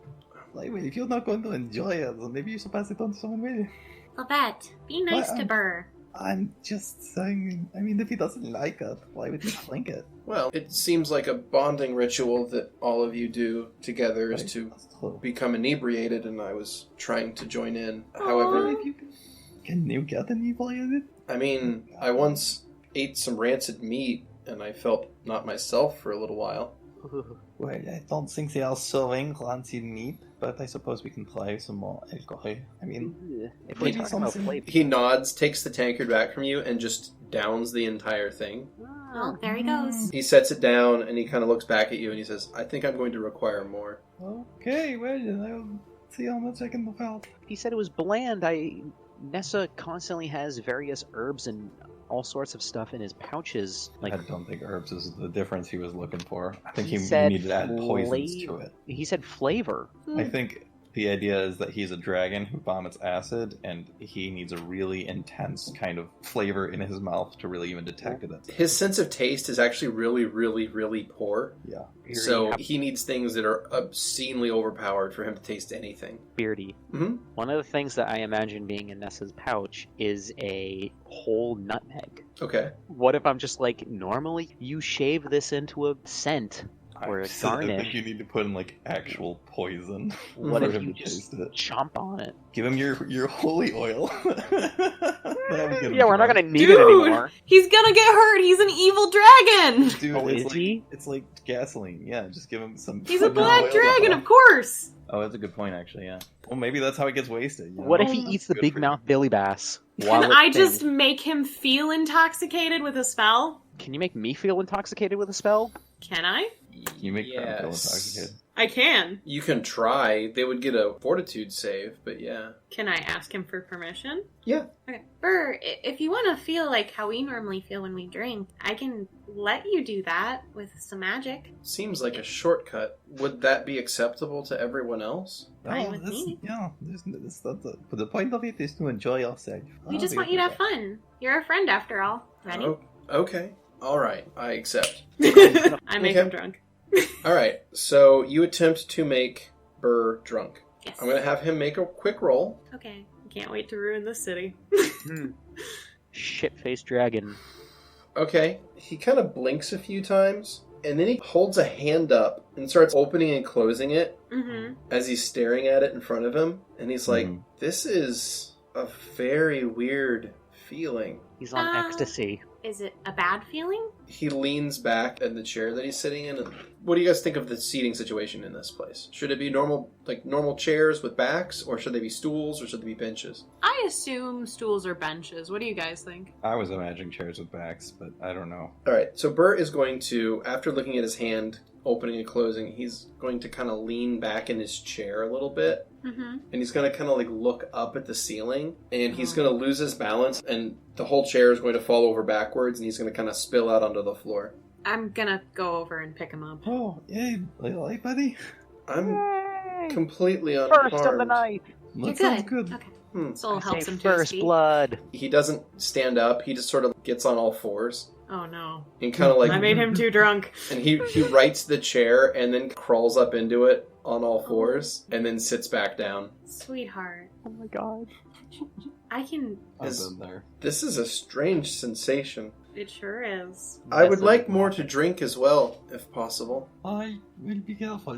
[SPEAKER 5] Like, well, if you're not going to enjoy it, then maybe you should pass it on to someone with you.
[SPEAKER 3] Lovette, be nice
[SPEAKER 5] Well,
[SPEAKER 3] to Burr.
[SPEAKER 5] I'm just saying, I mean, if he doesn't like it, why would he drink it?
[SPEAKER 1] Well, it seems like a bonding ritual that all of you do together is
[SPEAKER 5] Right,
[SPEAKER 1] to
[SPEAKER 5] that's true.
[SPEAKER 1] become inebriated, and I was trying to join in. However,
[SPEAKER 5] If you can you get inebriated?
[SPEAKER 1] I mean, I once ate some rancid meat, and I felt not myself for a little while.
[SPEAKER 5] Well, I don't think they are serving rancid meat, but I suppose we can try some more alcohol. I mean,
[SPEAKER 2] If we're
[SPEAKER 5] maybe
[SPEAKER 2] talking about
[SPEAKER 5] something-
[SPEAKER 2] flavor.
[SPEAKER 1] He nods, takes the tankard back from you, and just downs the entire thing.
[SPEAKER 3] Oh, there he goes.
[SPEAKER 1] He sets it down, and he kind of looks back at you, and he says, I think I'm going to require more.
[SPEAKER 5] okay, well, then I'll see how much I can look out.
[SPEAKER 2] He said it was bland. Nessa constantly has various herbs and all sorts of stuff in his pouches. Like
[SPEAKER 5] I don't think herbs is the difference he was looking for. I think he
[SPEAKER 2] said
[SPEAKER 5] needed to add poisons to it.
[SPEAKER 2] He said flavor.
[SPEAKER 5] I think the idea is that he's a dragon who vomits acid, and he needs a really intense kind of flavor in his mouth to really even detect it.
[SPEAKER 1] His sense of taste is actually really, really, really poor.
[SPEAKER 5] Yeah.
[SPEAKER 1] So he needs things that are obscenely overpowered for him to taste anything.
[SPEAKER 2] Beardy.
[SPEAKER 1] Mm-hmm.
[SPEAKER 2] One of the things that I imagine being in Nessa's pouch is a whole nutmeg.
[SPEAKER 1] Okay.
[SPEAKER 2] What if I'm just like, normally you shave this into a scent or a
[SPEAKER 5] I
[SPEAKER 2] garnish.
[SPEAKER 5] think you need to put in like actual poison
[SPEAKER 2] What
[SPEAKER 5] for
[SPEAKER 2] if
[SPEAKER 5] him
[SPEAKER 2] you
[SPEAKER 5] to
[SPEAKER 2] just
[SPEAKER 5] taste it.
[SPEAKER 2] chomp on it?
[SPEAKER 5] Give him your holy oil.
[SPEAKER 2] Yeah, we're not gonna need it anymore.
[SPEAKER 3] He's gonna get hurt. He's an evil dragon.
[SPEAKER 5] Dude,
[SPEAKER 2] Oh,
[SPEAKER 5] it's
[SPEAKER 2] is
[SPEAKER 5] like,
[SPEAKER 2] he?
[SPEAKER 5] It's like gasoline. Yeah, just give him some.
[SPEAKER 3] He's a
[SPEAKER 5] fucking
[SPEAKER 3] black
[SPEAKER 5] oil.
[SPEAKER 3] dragon, of course.
[SPEAKER 5] Oh, that's a good point, actually. Yeah. Well, maybe that's how he gets wasted. You know?
[SPEAKER 2] What if he
[SPEAKER 3] Oh,
[SPEAKER 2] eats the
[SPEAKER 5] good
[SPEAKER 2] big
[SPEAKER 5] for
[SPEAKER 2] mouth Billy Bass?
[SPEAKER 3] Can
[SPEAKER 2] while it
[SPEAKER 3] I just
[SPEAKER 2] things?
[SPEAKER 3] make him feel intoxicated with a spell?
[SPEAKER 2] Can you make me feel intoxicated with a spell?
[SPEAKER 3] Can I?
[SPEAKER 5] You make them feel
[SPEAKER 1] Yes.
[SPEAKER 5] intoxicated.
[SPEAKER 3] I can.
[SPEAKER 1] You can try. They would get a fortitude save, but yeah.
[SPEAKER 3] Can I ask him for permission?
[SPEAKER 1] Yeah.
[SPEAKER 3] Okay. Burr, if you want to feel like how we normally feel when we drink, I can let you do that with some magic.
[SPEAKER 1] Seems like a shortcut. Would that be acceptable to everyone else?
[SPEAKER 3] Fine with me.
[SPEAKER 5] Yeah, that's not the point of it is to enjoy yourself.
[SPEAKER 3] We just want you to have fun. You're a friend after all. Ready?
[SPEAKER 1] Oh, okay. All right. I accept.
[SPEAKER 3] I make
[SPEAKER 1] Okay.
[SPEAKER 3] him drunk.
[SPEAKER 1] All right. So you attempt to make Burr drunk.
[SPEAKER 3] Yes.
[SPEAKER 1] I'm going to have him make a quick roll.
[SPEAKER 3] Okay. Can't wait to ruin this city.
[SPEAKER 2] Shit-faced dragon.
[SPEAKER 1] Okay. He kind of blinks a few times, and then he holds a hand up and starts opening and closing it
[SPEAKER 3] Mm-hmm.
[SPEAKER 1] as he's staring at it in front of him. And he's like,
[SPEAKER 5] Mhm.
[SPEAKER 1] this is a very weird feeling.
[SPEAKER 2] He's on ecstasy.
[SPEAKER 3] Is it a bad feeling?
[SPEAKER 1] He leans back in the chair that he's sitting in. And what do you guys think of the seating situation in this place? Should it be normal chairs with backs, or should they be stools, or should they be benches?
[SPEAKER 3] I assume stools or benches. What do you guys think?
[SPEAKER 5] I was imagining chairs with backs, but I don't know.
[SPEAKER 1] All right, so Bert is going to, after looking at his hand opening and closing, he's going to kind of lean back in his chair a little bit,
[SPEAKER 3] Mm-hmm.
[SPEAKER 1] and he's going to kind of like look up at the ceiling, and he's going to lose his balance, and the whole chair is going to fall over backwards, and he's going to kind of spill out onto the floor.
[SPEAKER 3] I'm gonna go over and pick him up.
[SPEAKER 5] Oh, yay, hey, buddy.
[SPEAKER 1] I'm completely unharmed.
[SPEAKER 2] First of the night.
[SPEAKER 3] You're
[SPEAKER 5] That sounds
[SPEAKER 3] good.
[SPEAKER 5] good.
[SPEAKER 3] Okay. Soul helps him to his
[SPEAKER 2] First
[SPEAKER 3] feet.
[SPEAKER 2] blood.
[SPEAKER 1] He doesn't stand up. He just sort of gets on all fours
[SPEAKER 3] Oh no.
[SPEAKER 1] and kind of like,
[SPEAKER 3] I made him too drunk.
[SPEAKER 1] and he rights the chair and then crawls up into it on all fours and then sits back down.
[SPEAKER 3] Sweetheart.
[SPEAKER 2] Oh my god.
[SPEAKER 3] I can...
[SPEAKER 5] I've been there.
[SPEAKER 1] This is a strange sensation.
[SPEAKER 3] It sure is.
[SPEAKER 1] I would
[SPEAKER 2] Yes,
[SPEAKER 1] like more to drink as well, if possible.
[SPEAKER 5] I will be careful.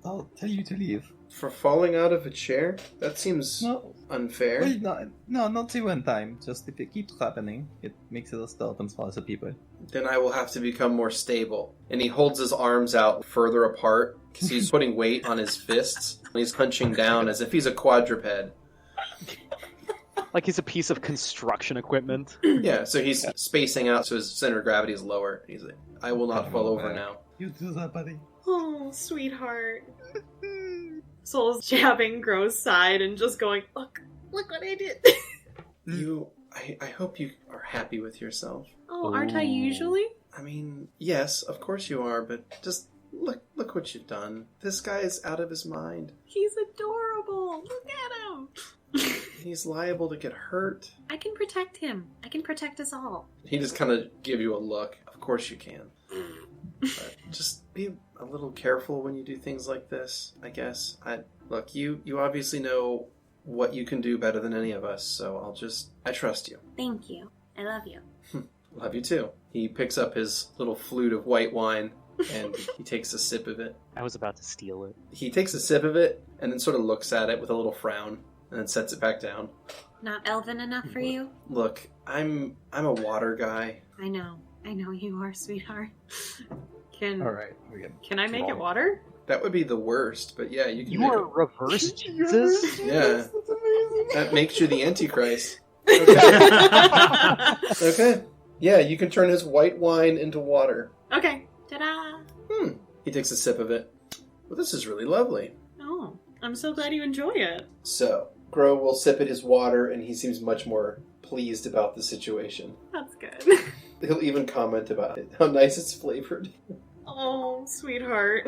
[SPEAKER 5] I'll tell you to leave.
[SPEAKER 1] For falling out of a chair? That seems
[SPEAKER 5] No,
[SPEAKER 1] unfair.
[SPEAKER 5] wait, no, not the one time. Just if it keeps happening, it makes it a stubborn for other people.
[SPEAKER 1] Then I will have to become more stable. And he holds his arms out further apart because he's putting weight on his fists. And he's hunching down as if he's a quadruped.
[SPEAKER 2] Like he's a piece of construction equipment.
[SPEAKER 1] Yeah, so he's spacing out so his center of gravity is lower. He's like, I will not fall over now.
[SPEAKER 5] You do that, buddy.
[SPEAKER 3] Oh, sweetheart. Soul's jabbing Gro's side and just going, look what I did.
[SPEAKER 1] I hope you are happy with yourself.
[SPEAKER 3] Oh, aren't I usually?
[SPEAKER 1] I mean, yes, of course you are, but just look what you've done. This guy is out of his mind.
[SPEAKER 3] He's adorable. Look at him.
[SPEAKER 1] He's liable to get hurt.
[SPEAKER 3] I can protect him. I can protect us all.
[SPEAKER 1] He just kind of give you a look. Of course you can. But just be a little careful when you do things like this, I guess. Look, you obviously know what you can do better than any of us, so I trust you.
[SPEAKER 3] Thank you. I love you.
[SPEAKER 1] Love you too. He picks up his little flute of white wine and he takes a sip of it.
[SPEAKER 2] I was about to steal it.
[SPEAKER 1] He takes a sip of it and then sort of looks at it with a little frown and then sets it back down.
[SPEAKER 3] Not elven enough for you?
[SPEAKER 1] Look, I'm a water guy.
[SPEAKER 3] I know you are, sweetheart. Can
[SPEAKER 5] Alright,
[SPEAKER 3] can I make it water?
[SPEAKER 1] That would be the worst, but yeah, you can
[SPEAKER 2] You
[SPEAKER 1] make
[SPEAKER 2] are
[SPEAKER 1] it.
[SPEAKER 2] reverse Jesus?
[SPEAKER 1] Yeah.
[SPEAKER 5] That's amazing.
[SPEAKER 1] That makes you the Antichrist. Okay. Okay. Yeah, you can turn his white wine into water.
[SPEAKER 3] Okay. Ta-da!
[SPEAKER 1] He takes a sip of it. Well, this is really lovely.
[SPEAKER 3] Oh, I'm so glad you enjoy it.
[SPEAKER 1] So, Gro will sip at his water, and he seems much more pleased about the situation.
[SPEAKER 3] That's good.
[SPEAKER 1] He'll even comment about it, how nice it's flavored.
[SPEAKER 3] Oh, sweetheart.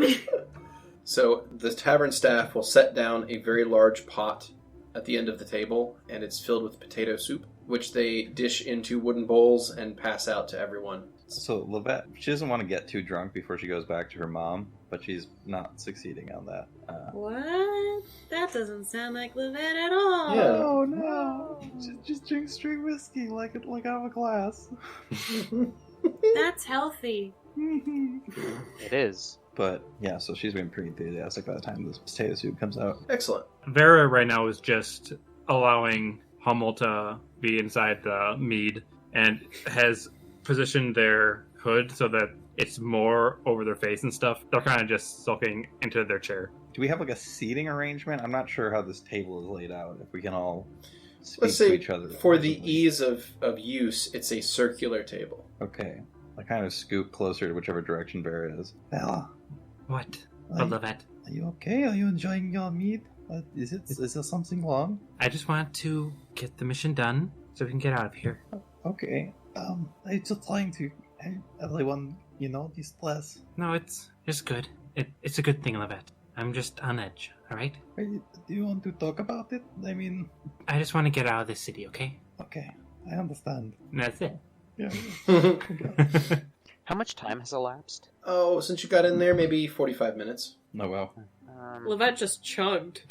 [SPEAKER 1] So, the tavern staff will set down a very large pot at the end of the table, and it's filled with potato soup, which they dish into wooden bowls and pass out to everyone.
[SPEAKER 5] So, Lovette, she doesn't want to get too drunk before she goes back to her mom, but she's not succeeding on that.
[SPEAKER 3] What? That doesn't sound like Lovette at all.
[SPEAKER 1] Yeah.
[SPEAKER 5] Oh no! Just drink straight whiskey like out of a glass.
[SPEAKER 3] That's healthy.
[SPEAKER 2] It is.
[SPEAKER 5] But yeah, so she's been pretty enthusiastic by the time this potato soup comes out.
[SPEAKER 1] Excellent.
[SPEAKER 4] Vera right now is just allowing Hummel to be inside the mead and has positioned their hood so that it's more over their face and stuff. They're kind of just sulking into their chair.
[SPEAKER 5] Do we have like a seating arrangement? I'm not sure how this table is laid out. If we can all speak
[SPEAKER 1] Let's
[SPEAKER 5] to
[SPEAKER 1] say,
[SPEAKER 5] each other.
[SPEAKER 1] for the
[SPEAKER 5] effectively.
[SPEAKER 1] ease of use, it's a circular table.
[SPEAKER 5] Okay. I kind of scoop closer to whichever direction Vera is. Bella,
[SPEAKER 4] What? Lovette.
[SPEAKER 5] Are you okay? Are you enjoying your meat? Is there something wrong?
[SPEAKER 4] I just want to get the mission done so we can get out of here.
[SPEAKER 5] Okay. I'm just trying to help everyone, distress.
[SPEAKER 4] No, it's good. It's a good thing, Lovette. I'm just on edge, alright?
[SPEAKER 5] Do you want to talk about it? I mean...
[SPEAKER 4] I just want to get out of this city, okay?
[SPEAKER 5] Okay, I understand.
[SPEAKER 4] And that's it.
[SPEAKER 5] Yeah.
[SPEAKER 2] How much time has elapsed?
[SPEAKER 1] Oh, since you got in there, maybe 45 minutes.
[SPEAKER 5] Oh, wow.
[SPEAKER 3] Lovette just chugged.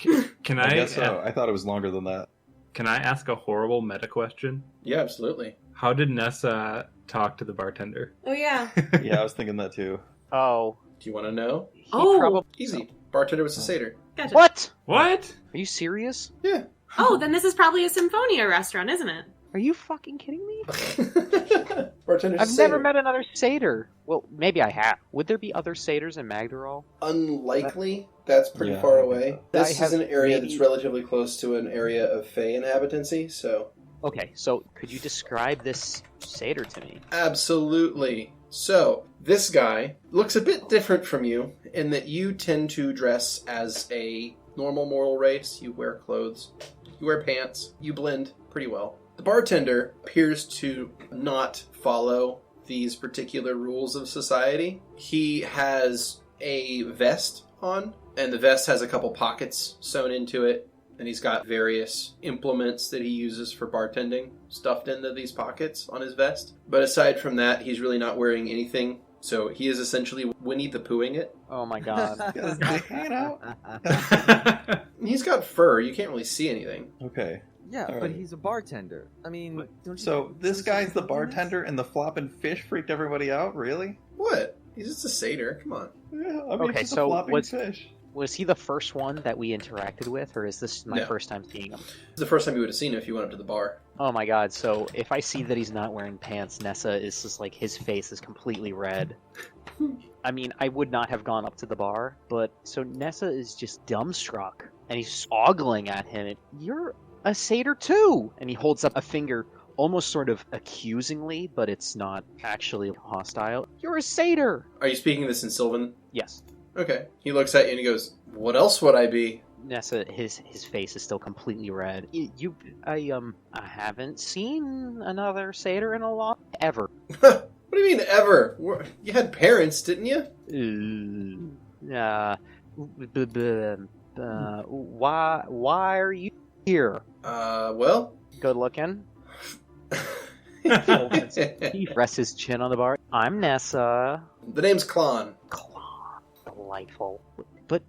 [SPEAKER 4] Can
[SPEAKER 5] I
[SPEAKER 4] I
[SPEAKER 5] guess so. I thought it was longer than that.
[SPEAKER 4] Can I ask a horrible meta question?
[SPEAKER 1] Yeah, absolutely.
[SPEAKER 4] How did Nessa talk to the bartender?
[SPEAKER 3] Oh, yeah.
[SPEAKER 5] Yeah, I was thinking that too.
[SPEAKER 2] Oh.
[SPEAKER 1] Do you want to know?
[SPEAKER 2] He
[SPEAKER 3] Oh.
[SPEAKER 2] probably...
[SPEAKER 1] Easy. Bartender was a satyr.
[SPEAKER 3] Gotcha.
[SPEAKER 2] What?
[SPEAKER 4] What?
[SPEAKER 2] Are you serious?
[SPEAKER 1] Yeah.
[SPEAKER 3] Oh, then this is probably a Symphonia restaurant, isn't it?
[SPEAKER 2] Are you fucking kidding me?
[SPEAKER 1] Bartender's a
[SPEAKER 2] I've
[SPEAKER 1] satyr.
[SPEAKER 2] never met another satyr. Well, maybe I have. Would there be other satyrs in Magdaral?
[SPEAKER 1] Unlikely. That's pretty
[SPEAKER 5] Yeah,
[SPEAKER 1] far
[SPEAKER 5] I think
[SPEAKER 1] away.
[SPEAKER 5] so.
[SPEAKER 1] This
[SPEAKER 2] I
[SPEAKER 1] is
[SPEAKER 2] have
[SPEAKER 1] an area
[SPEAKER 2] maybe-
[SPEAKER 1] that's relatively close to an area of Fey inhabitancy, so...
[SPEAKER 2] Okay, so could you describe this satyr to me?
[SPEAKER 1] Absolutely. So, this guy looks a bit different from you in that you tend to dress as a normal mortal race. You wear clothes, you wear pants, you blend pretty well. The bartender appears to not follow these particular rules of society. He has a vest on, and the vest has a couple pockets sewn into it. And he's got various implements that he uses for bartending stuffed into these pockets on his vest. But aside from that, he's really not wearing anything. So he is essentially Winnie the Poohing it.
[SPEAKER 2] Oh my god.
[SPEAKER 5] Hanging out.
[SPEAKER 1] He's got fur. You can't really see anything.
[SPEAKER 5] Okay.
[SPEAKER 6] Yeah,
[SPEAKER 5] All
[SPEAKER 6] but
[SPEAKER 5] right.
[SPEAKER 6] he's a bartender. I mean, don't you
[SPEAKER 5] So this guy's the
[SPEAKER 6] something
[SPEAKER 5] bartender and the flopping fish freaked everybody out? Really?
[SPEAKER 1] What? He's just a satyr. Come on.
[SPEAKER 5] Yeah, I mean,
[SPEAKER 2] Okay,
[SPEAKER 5] just a
[SPEAKER 2] so
[SPEAKER 5] flopping
[SPEAKER 2] what's-
[SPEAKER 5] fish.
[SPEAKER 2] Was he the first one that we interacted with, or is this my
[SPEAKER 1] No.
[SPEAKER 2] first time seeing him?
[SPEAKER 1] It's the first time you would have seen him if you went up to the bar.
[SPEAKER 2] Oh my god, so if I see that he's not wearing pants, Nessa is just like, his face is completely red. I mean, I would not have gone up to the bar, but so Nessa is just dumbstruck, and he's ogling at him. And, you're a satyr too! And he holds up a finger almost sort of accusingly, but it's not actually hostile. You're a satyr!
[SPEAKER 1] Are you speaking this in Sylvan?
[SPEAKER 2] Yes.
[SPEAKER 1] Okay. He looks at you and he goes, "What else would I be?"
[SPEAKER 2] Nessa, his face is still completely red. I haven't seen another satyr in a long ever.
[SPEAKER 1] What do you mean, ever? You had parents, didn't you?
[SPEAKER 2] Why are you here?
[SPEAKER 1] Well...
[SPEAKER 2] Good looking. He rests his chin on the bar. I'm Nessa.
[SPEAKER 1] The name's Klon.
[SPEAKER 2] Delightful. But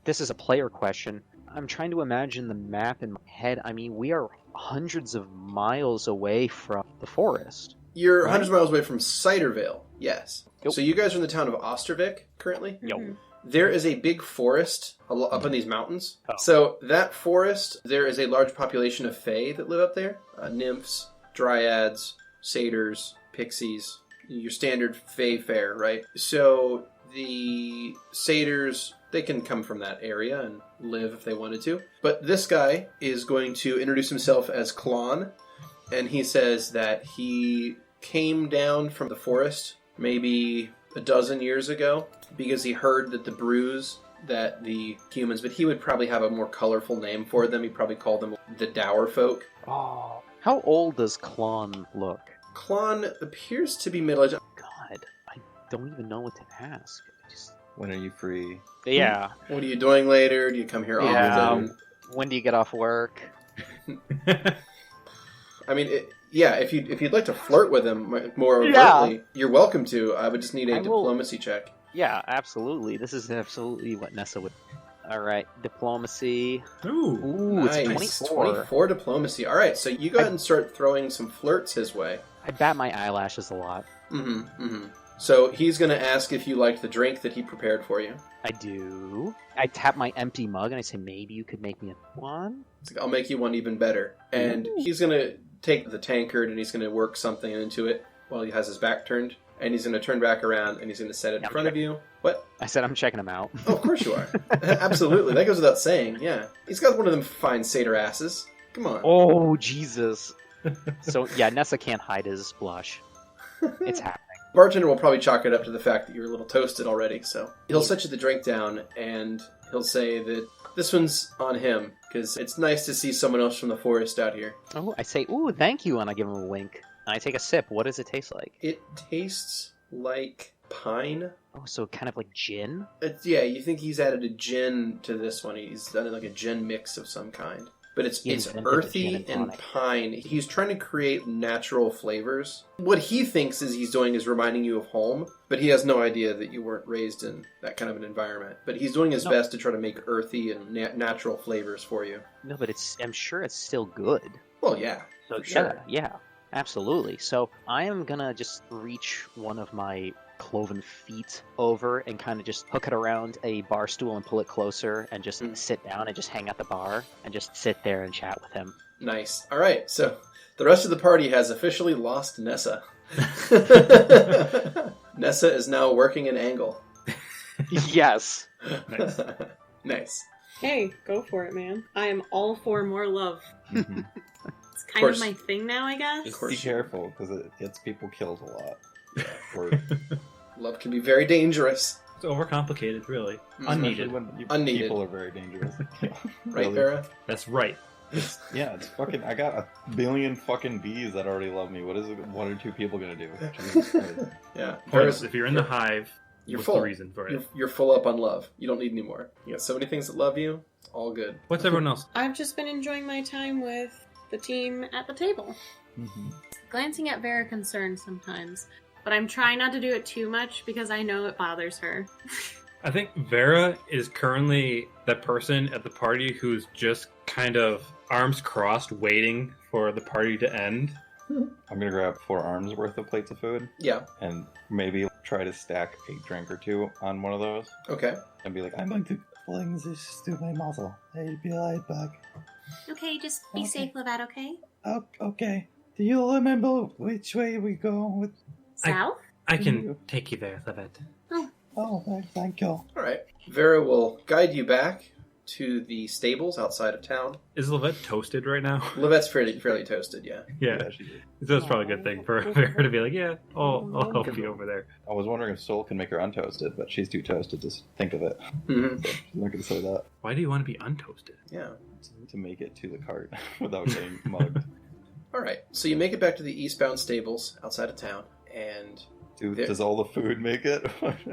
[SPEAKER 2] this is a player question. I'm trying to imagine the map in my head. I mean, we are hundreds of miles away from the forest.
[SPEAKER 1] You're
[SPEAKER 2] Right.
[SPEAKER 1] hundreds of miles away from Cidervale, yes.
[SPEAKER 2] Yep.
[SPEAKER 1] So you guys are in the town of Ostervik currently?
[SPEAKER 2] Yo.
[SPEAKER 3] Mhm.
[SPEAKER 1] There is a big forest up in these mountains.
[SPEAKER 2] Oh.
[SPEAKER 1] So that forest, there is a large population of fae that live up there. Nymphs, dryads, satyrs, pixies. Your standard fae fare, right? So the satyrs, they can come from that area and live if they wanted to. But this guy is going to introduce himself as Klon. And he says that he came down from the forest maybe a dozen years ago because he heard that the brews that the humans, but he would probably have a more colorful name for them. He'd probably call them the Dour Folk.
[SPEAKER 2] Oh. How old does Klon look?
[SPEAKER 1] Klon appears to be middle-aged.
[SPEAKER 2] God, I don't even know what to ask. Just...
[SPEAKER 5] When are you free?
[SPEAKER 2] Yeah.
[SPEAKER 1] What are you doing later? Do you come here
[SPEAKER 2] Yeah.
[SPEAKER 1] often?
[SPEAKER 2] When do you get off work?
[SPEAKER 1] I mean, if you'd like to flirt with him more
[SPEAKER 2] Yeah.
[SPEAKER 1] overtly, you're welcome to. I would just need a
[SPEAKER 2] I will-
[SPEAKER 1] diplomacy check.
[SPEAKER 2] Yeah, absolutely. This is absolutely what Nessa would. All right, diplomacy.
[SPEAKER 4] Ooh.
[SPEAKER 2] Ooh, it's
[SPEAKER 1] Nice.
[SPEAKER 2] 24.
[SPEAKER 1] 24 diplomacy. All right, so you go ahead and start throwing some flirts his way.
[SPEAKER 2] I bat my eyelashes a lot.
[SPEAKER 1] So he's going to ask if you liked the drink that he prepared for you.
[SPEAKER 2] I do. I tap my empty mug and I say, maybe you could make me one?
[SPEAKER 1] It's like, I'll make you one even better. And he's going to take the tankard and he's going to work something into it while he has his back turned. And he's going to turn back around and he's going to set it in
[SPEAKER 2] Yeah,
[SPEAKER 1] front of you. What?
[SPEAKER 2] I said, I'm checking them out.
[SPEAKER 1] Oh, of course you are. Absolutely. That goes without saying, yeah. He's got one of them fine satyr asses. Come on.
[SPEAKER 2] Oh, Jesus. So, yeah, Nessa can't hide his blush. It's happening.
[SPEAKER 1] Bartender will probably chalk it up to the fact that you're a little toasted already, so he'll set you the drink down, and he'll say that this one's on him, because it's nice to see someone else from the forest out here.
[SPEAKER 2] Oh, I say, ooh, thank you, and I give him a wink. And I take a sip. What does it taste like?
[SPEAKER 1] It tastes like pine.
[SPEAKER 2] Oh, so kind of like gin?
[SPEAKER 1] Yeah, you think he's added a gin to this one. He's done like a gin mix of some kind. But it's
[SPEAKER 2] Invented the
[SPEAKER 1] earthy
[SPEAKER 2] gin and
[SPEAKER 1] and
[SPEAKER 2] tonic.
[SPEAKER 1] pine. He's trying to create natural flavors. What he thinks is he's doing is reminding you of home, but he has no idea that you weren't raised in that kind of an environment. But he's doing his best to try to make earthy and natural flavors for you.
[SPEAKER 2] No, but I'm sure it's still good.
[SPEAKER 1] Well, yeah,
[SPEAKER 2] So
[SPEAKER 1] for sure.
[SPEAKER 2] yeah, absolutely. So I am gonna just reach one of my cloven feet over and kind of just hook it around a bar stool and pull it closer and just sit down and just hang at the bar and just sit there and chat with him.
[SPEAKER 1] Nice. All right, so the rest of the party has officially lost Nessa. Nessa is now working an angle.
[SPEAKER 2] Yes.
[SPEAKER 4] Nice.
[SPEAKER 1] Nice.
[SPEAKER 3] Hey, go for it, man. I am all for more love.
[SPEAKER 5] Mhm.
[SPEAKER 3] It's kind of
[SPEAKER 1] course.
[SPEAKER 3] my thing now, I guess.
[SPEAKER 5] Just
[SPEAKER 1] course.
[SPEAKER 5] be careful, because it gets people killed a lot. Or
[SPEAKER 1] Love can be very dangerous.
[SPEAKER 4] It's overcomplicated, really.
[SPEAKER 1] Mhm.
[SPEAKER 4] Unneeded.
[SPEAKER 5] especially when
[SPEAKER 1] Unneeded.
[SPEAKER 5] people are very dangerous.
[SPEAKER 1] Right,
[SPEAKER 5] Really.
[SPEAKER 1] Vera?
[SPEAKER 4] That's right.
[SPEAKER 5] Yeah, it's fucking. I got a billion fucking bees that already love me. What is one or two people gonna do? Jesus Christ.
[SPEAKER 1] Yeah.
[SPEAKER 4] Pointless. If you're in the hive,
[SPEAKER 1] You're
[SPEAKER 4] what's
[SPEAKER 1] full.
[SPEAKER 4] the reason for it?
[SPEAKER 1] You're full up on love. You don't need any more. You got so many things that love you. It's all good.
[SPEAKER 4] What's everyone else?
[SPEAKER 3] I've just been enjoying my time with the team at the table.
[SPEAKER 5] Mhm.
[SPEAKER 3] Glancing at Vera concerns sometimes, but I'm trying not to do it too much because I know it bothers her.
[SPEAKER 4] I think Vera is currently the person at the party who's just kind of arms crossed, waiting for the party to end.
[SPEAKER 5] I'm gonna grab 4 arms worth of plates of food
[SPEAKER 1] Yeah.
[SPEAKER 5] and maybe try to stack a drink or two on one of those
[SPEAKER 1] Okay.
[SPEAKER 5] and be like, I'm going to fling this to my muzzle. I'll be right back.
[SPEAKER 3] Okay, just be
[SPEAKER 5] Okay.
[SPEAKER 3] safe, Lovette, okay?
[SPEAKER 5] Oh, okay. Do you remember which way we go with?
[SPEAKER 3] South?
[SPEAKER 4] I can
[SPEAKER 5] You.
[SPEAKER 4] take you there, Lovette.
[SPEAKER 5] Oh, thank you.
[SPEAKER 1] All right. Vera will guide you back to the stables outside of town.
[SPEAKER 4] Is Lovette toasted right now?
[SPEAKER 1] Livette's fairly toasted, yeah.
[SPEAKER 4] Yeah.
[SPEAKER 5] she did.
[SPEAKER 4] So that's probably a good thing for Vera to be like, yeah, I'll help you over there.
[SPEAKER 5] I was wondering if Soul can make her untoasted, but she's too toasted to think of it.
[SPEAKER 1] Mm-hmm.
[SPEAKER 5] So she's not gonna say that.
[SPEAKER 4] Why do you want to be untoasted?
[SPEAKER 1] Yeah.
[SPEAKER 5] To make it to the cart without getting mugged.
[SPEAKER 1] All right. So you make it back to the eastbound stables outside of town, and
[SPEAKER 5] Dude,
[SPEAKER 1] There-
[SPEAKER 5] does all the food make it?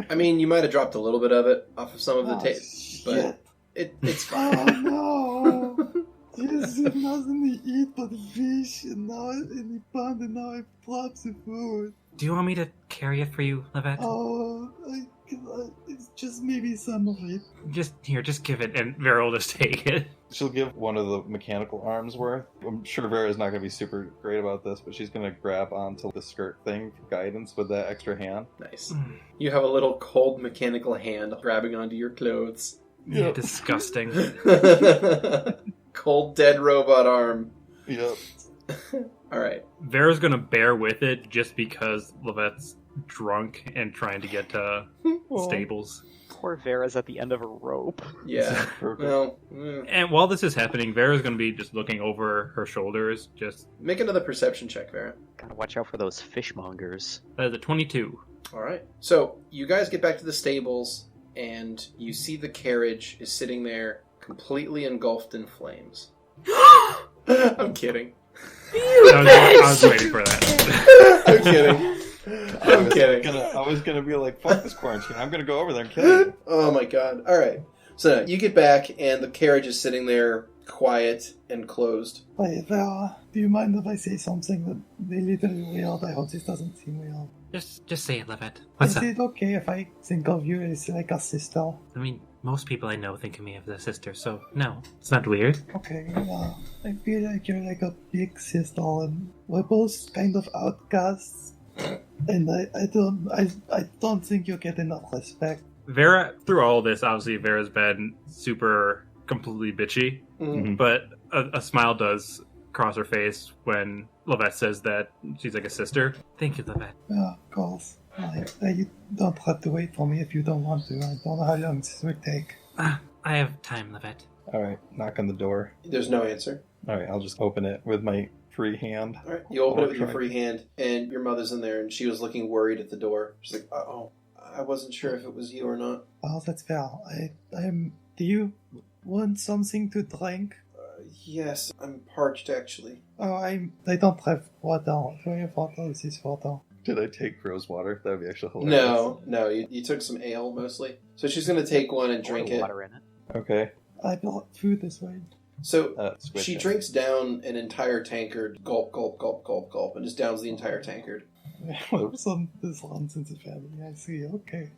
[SPEAKER 1] I mean, you might have dropped a little bit of it off of some of the tape, but
[SPEAKER 5] shit.
[SPEAKER 1] it's
[SPEAKER 5] Oh
[SPEAKER 1] fine.
[SPEAKER 5] no! There's nothing to eat but fish, and now in the pond, and now I dropped the food.
[SPEAKER 4] Do you want me to carry it for you, Lovette?
[SPEAKER 5] Oh, it's just maybe some of it.
[SPEAKER 4] Just give it, and Vera will just take it.
[SPEAKER 5] She'll give one of the mechanical arms worth. I'm sure Vera's not going to be super great about this, but she's going to grab onto the skirt thing for guidance with that extra hand.
[SPEAKER 1] Nice. You have a little cold mechanical hand grabbing onto your clothes.
[SPEAKER 4] Yeah,
[SPEAKER 5] Yep.
[SPEAKER 4] disgusting.
[SPEAKER 1] Cold dead robot arm.
[SPEAKER 5] Yep.
[SPEAKER 1] All right.
[SPEAKER 4] Vera's gonna bear with it just because Lovette's drunk and trying to get to stables.
[SPEAKER 2] Poor Vera's at the end of a rope.
[SPEAKER 1] Yeah.
[SPEAKER 5] Perfect.
[SPEAKER 1] Well,
[SPEAKER 4] And while this is happening, Vera's gonna be just looking over her shoulders. Just
[SPEAKER 1] make another perception check, Vera.
[SPEAKER 2] Gotta watch out for those fishmongers.
[SPEAKER 4] that is a 22.
[SPEAKER 1] All right. So you guys get back to the stables, and you see the carriage is sitting there, completely engulfed in flames. I'm kidding.
[SPEAKER 4] I was waiting for that.
[SPEAKER 1] I'm kidding. I'm kidding.
[SPEAKER 5] I was gonna be like, fuck this quarantine. I'm gonna go over there and kill you.
[SPEAKER 1] Oh my god. All right. So you get back, and the carriage is sitting there, quiet and closed.
[SPEAKER 5] Hey, Vera, do you mind if I say something that may be a little weird? I hope this doesn't seem weird.
[SPEAKER 4] Just say it, Lovette. What's
[SPEAKER 5] Is
[SPEAKER 4] up?
[SPEAKER 5] it okay if I think of you as like a sister?
[SPEAKER 4] I mean, most people I know think of me as a sister, so no, it's not weird.
[SPEAKER 5] Okay, I feel like you're like a big sister, and we're both kind of outcasts. And I don't think you get enough respect.
[SPEAKER 4] Vera, through all this, obviously Vera's been super completely bitchy,
[SPEAKER 1] Mm.
[SPEAKER 4] but a smile does cross her face when Lovette says that she's like a sister. Thank you, Lovette.
[SPEAKER 5] Yeah, of course. You don't have to wait for me if you don't want to. I don't know how long this would take.
[SPEAKER 4] I have time, Lovette.
[SPEAKER 5] Alright, knock on the door.
[SPEAKER 1] There's no answer.
[SPEAKER 5] Alright, I'll just open it with my free hand.
[SPEAKER 1] All right, you open it with your
[SPEAKER 5] Try-
[SPEAKER 1] free hand, and your mother's in there, and she was looking worried at the door. She's like, "Oh, I wasn't sure if it was you or not."
[SPEAKER 7] Oh, that's fair. I'm. Do you want something to drink?
[SPEAKER 1] Yes, I'm parched actually.
[SPEAKER 7] Oh, I don't have water. Do you have water? This is water.
[SPEAKER 5] Did I take rose water? That would be actually hilarious.
[SPEAKER 1] No, you took some ale mostly. So she's gonna take one and drink it.
[SPEAKER 2] Water in it.
[SPEAKER 5] Okay.
[SPEAKER 7] I brought food this way.
[SPEAKER 1] So
[SPEAKER 5] Switch
[SPEAKER 1] she
[SPEAKER 5] it.
[SPEAKER 1] drinks down an entire tankard, gulp, gulp, gulp, gulp, gulp, and just downs the entire tankard.
[SPEAKER 7] This runs into family. I see. Okay.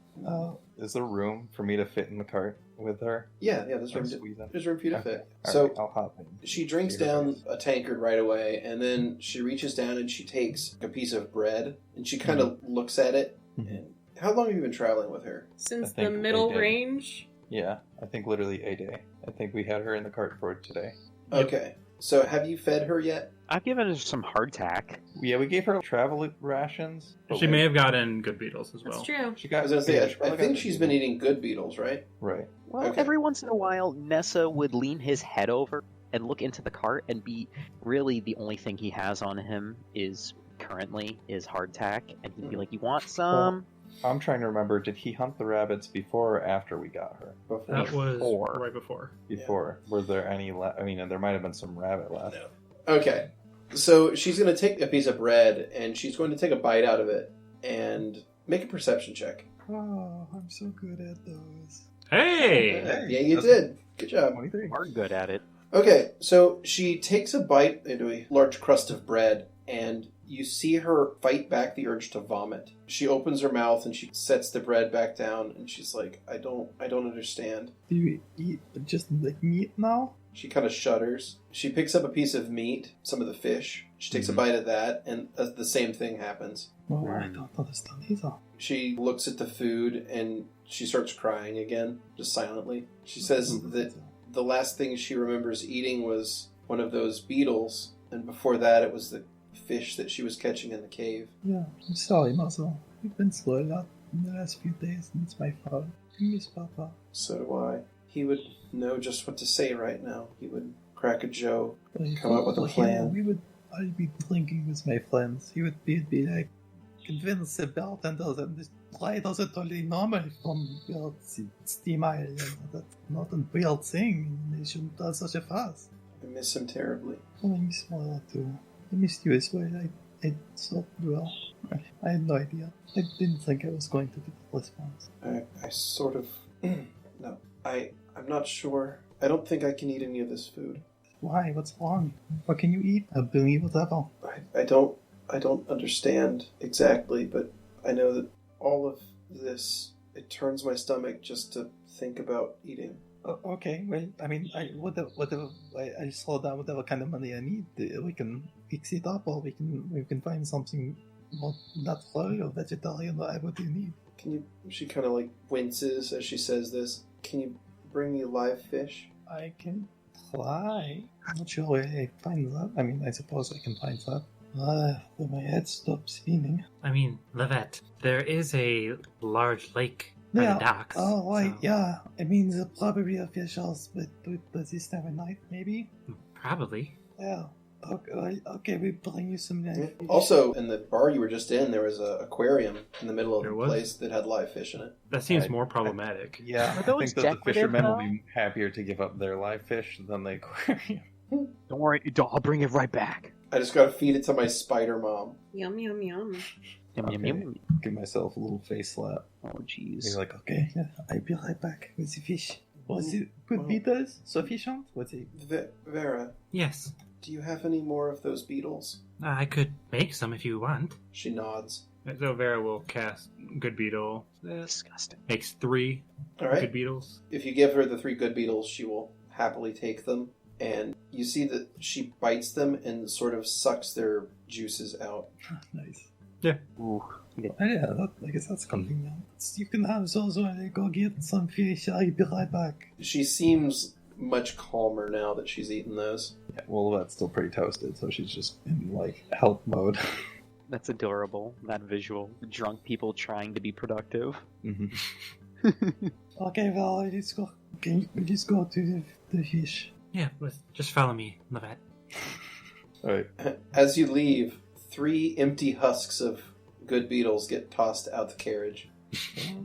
[SPEAKER 5] Is there room for me to fit in the cart with her?
[SPEAKER 1] Yeah, there's room.
[SPEAKER 5] Squeeze in?
[SPEAKER 1] There's room for you to
[SPEAKER 5] Okay.
[SPEAKER 1] fit.
[SPEAKER 5] All
[SPEAKER 1] So
[SPEAKER 5] right, I'll hop in.
[SPEAKER 1] she drinks down a tankard right away, and then she reaches down and she takes a piece of bread, and she kind of looks at it.
[SPEAKER 5] Mhm.
[SPEAKER 1] And how long have you been traveling with her?
[SPEAKER 3] Since
[SPEAKER 5] I
[SPEAKER 3] the
[SPEAKER 5] think
[SPEAKER 3] middle
[SPEAKER 5] they did.
[SPEAKER 3] range.
[SPEAKER 5] Yeah, I think literally a day. I think we had her in the cart for today.
[SPEAKER 1] Okay. So have you fed her yet?
[SPEAKER 2] I've given her some hardtack.
[SPEAKER 5] Yeah, we gave her travel rations. but
[SPEAKER 4] She
[SPEAKER 5] we-
[SPEAKER 4] may have gotten good beetles as
[SPEAKER 3] That's
[SPEAKER 4] well.
[SPEAKER 3] true.
[SPEAKER 5] She
[SPEAKER 1] I
[SPEAKER 5] got.
[SPEAKER 1] was gonna say,
[SPEAKER 5] yeah,
[SPEAKER 1] I
[SPEAKER 5] she probably
[SPEAKER 1] think
[SPEAKER 5] got
[SPEAKER 1] she's
[SPEAKER 5] the-
[SPEAKER 1] been eating good beetles, right?
[SPEAKER 5] Right.
[SPEAKER 2] Well,
[SPEAKER 1] Okay.
[SPEAKER 2] every once in a while, Nessa would lean his head over and look into the cart and be really the only thing he has on him is hardtack, and he'd be like, "You want some?"
[SPEAKER 5] I'm trying to remember. Did he hunt the rabbits before or after we got her?
[SPEAKER 1] Before.
[SPEAKER 4] That was
[SPEAKER 2] Before.
[SPEAKER 4] right before.
[SPEAKER 5] Before. Were there any? I mean, there might have been some rabbit left.
[SPEAKER 1] No. Okay. So she's going to take a piece of bread and she's going to take a bite out of it and make a perception check.
[SPEAKER 7] Oh, I'm so good at those.
[SPEAKER 4] Hey!
[SPEAKER 1] Yeah, you
[SPEAKER 5] that's-
[SPEAKER 1] did. Good job.
[SPEAKER 5] 23.
[SPEAKER 2] Are good at it.
[SPEAKER 1] Okay, so she takes a bite into a large crust of bread and you see her fight back the urge to vomit. She opens her mouth and she sets the bread back down and she's like, I don't understand.
[SPEAKER 7] Do you eat just like meat now?
[SPEAKER 1] She kind of shudders. She picks up a piece of meat, some of the fish. She takes a bite of that, and the same thing happens.
[SPEAKER 7] No, I don't understand either.
[SPEAKER 1] She looks at the food, and she starts crying again, just silently. She says that the last thing she remembers eating was one of those beetles, and before that it was the fish that she was catching in the cave.
[SPEAKER 7] Yeah, I'm sorry, Mother. We've been slow a lot in the last few days, and it's my fault. I miss Papa.
[SPEAKER 1] So do I. He would know just what to say right now. He would crack a joke.
[SPEAKER 7] I
[SPEAKER 1] Come up with a
[SPEAKER 7] thought
[SPEAKER 1] plan.
[SPEAKER 7] I'd be drinking with my friends. He'd be like, convince the bartender that this ride is totally normal from your steam island. That's not a real thing. They shouldn't do such a fuss.
[SPEAKER 1] I miss him terribly.
[SPEAKER 7] Oh, I miss Mother too. I missed you as well. I thought, well, I had no idea. I didn't think I was going to get a response.
[SPEAKER 1] I sort of... No. I'm not sure. I don't think I can eat any of this food.
[SPEAKER 7] Why? What's wrong? What can you eat? I believe whatever.
[SPEAKER 1] I don't understand exactly, but I know that all of this, it turns my stomach just to think about eating.
[SPEAKER 7] Okay, well, I mean, I slow down whatever kind of money I need. We can fix it up, or we can find something more natural or vegetarian, whatever you need.
[SPEAKER 1] Can you... She kind of like winces as she says this. Can you bring me live fish?
[SPEAKER 7] I can try. I'm not sure where I find that. I mean, I suppose I can find that. When my head stops spinning.
[SPEAKER 4] I mean, Lovette, there is a large lake by the docks.
[SPEAKER 7] Oh, right,
[SPEAKER 4] so-
[SPEAKER 7] yeah. I mean, the probably officials, but this time of night, maybe?
[SPEAKER 4] Probably.
[SPEAKER 7] Yeah. Okay, we bring you some live fish.
[SPEAKER 1] Also, in the bar you were just in, there was an aquarium in the middle of
[SPEAKER 4] There
[SPEAKER 1] the
[SPEAKER 4] was?
[SPEAKER 1] place that had live fish in it.
[SPEAKER 4] That seems
[SPEAKER 5] I-
[SPEAKER 4] more problematic.
[SPEAKER 5] Yeah,
[SPEAKER 2] Are
[SPEAKER 5] I
[SPEAKER 2] those
[SPEAKER 5] think that the
[SPEAKER 2] decorative,
[SPEAKER 5] fishermen will
[SPEAKER 2] though?
[SPEAKER 5] be happier to give up their live fish than the aquarium.
[SPEAKER 2] Don't worry, I'll bring it right back.
[SPEAKER 1] I just gotta feed it to my spider mom.
[SPEAKER 3] Yum, yum, yum.
[SPEAKER 2] Yum, yum,
[SPEAKER 5] Okay.
[SPEAKER 2] yum.
[SPEAKER 5] Give myself a little face slap.
[SPEAKER 2] Oh, jeez.
[SPEAKER 5] You're like,
[SPEAKER 7] Okay, I'll be right back with the fish. Was it good beetles? Sufficient? What's it?
[SPEAKER 1] Vera,
[SPEAKER 4] Yes.
[SPEAKER 1] do you have any more of those beetles?
[SPEAKER 4] I could make some if you want.
[SPEAKER 1] She nods.
[SPEAKER 4] So Vera will cast Good Beetle.
[SPEAKER 2] Disgusting.
[SPEAKER 4] Makes 3
[SPEAKER 1] All right.
[SPEAKER 4] Good Beetles.
[SPEAKER 1] If you give her the 3 good beetles, she will happily take them. And you see that she bites them and sort of sucks their juices out.
[SPEAKER 7] Nice.
[SPEAKER 2] Ooh.
[SPEAKER 7] I guess that's convenient. You can have those when I go get some fish. I'll be right back.
[SPEAKER 1] She seems much calmer now that she's eaten those.
[SPEAKER 5] yeah, well, that's still pretty toasted, so she's just in, like, health mode.
[SPEAKER 2] That's adorable, that visual. Drunk people trying to be productive.
[SPEAKER 5] Mhm.
[SPEAKER 7] Okay, well, let's go. Can you just go to the fish?
[SPEAKER 4] Yeah, just follow me, Lovette.
[SPEAKER 5] All right.
[SPEAKER 1] As you leave, 3 empty husks of good beetles get tossed out the carriage.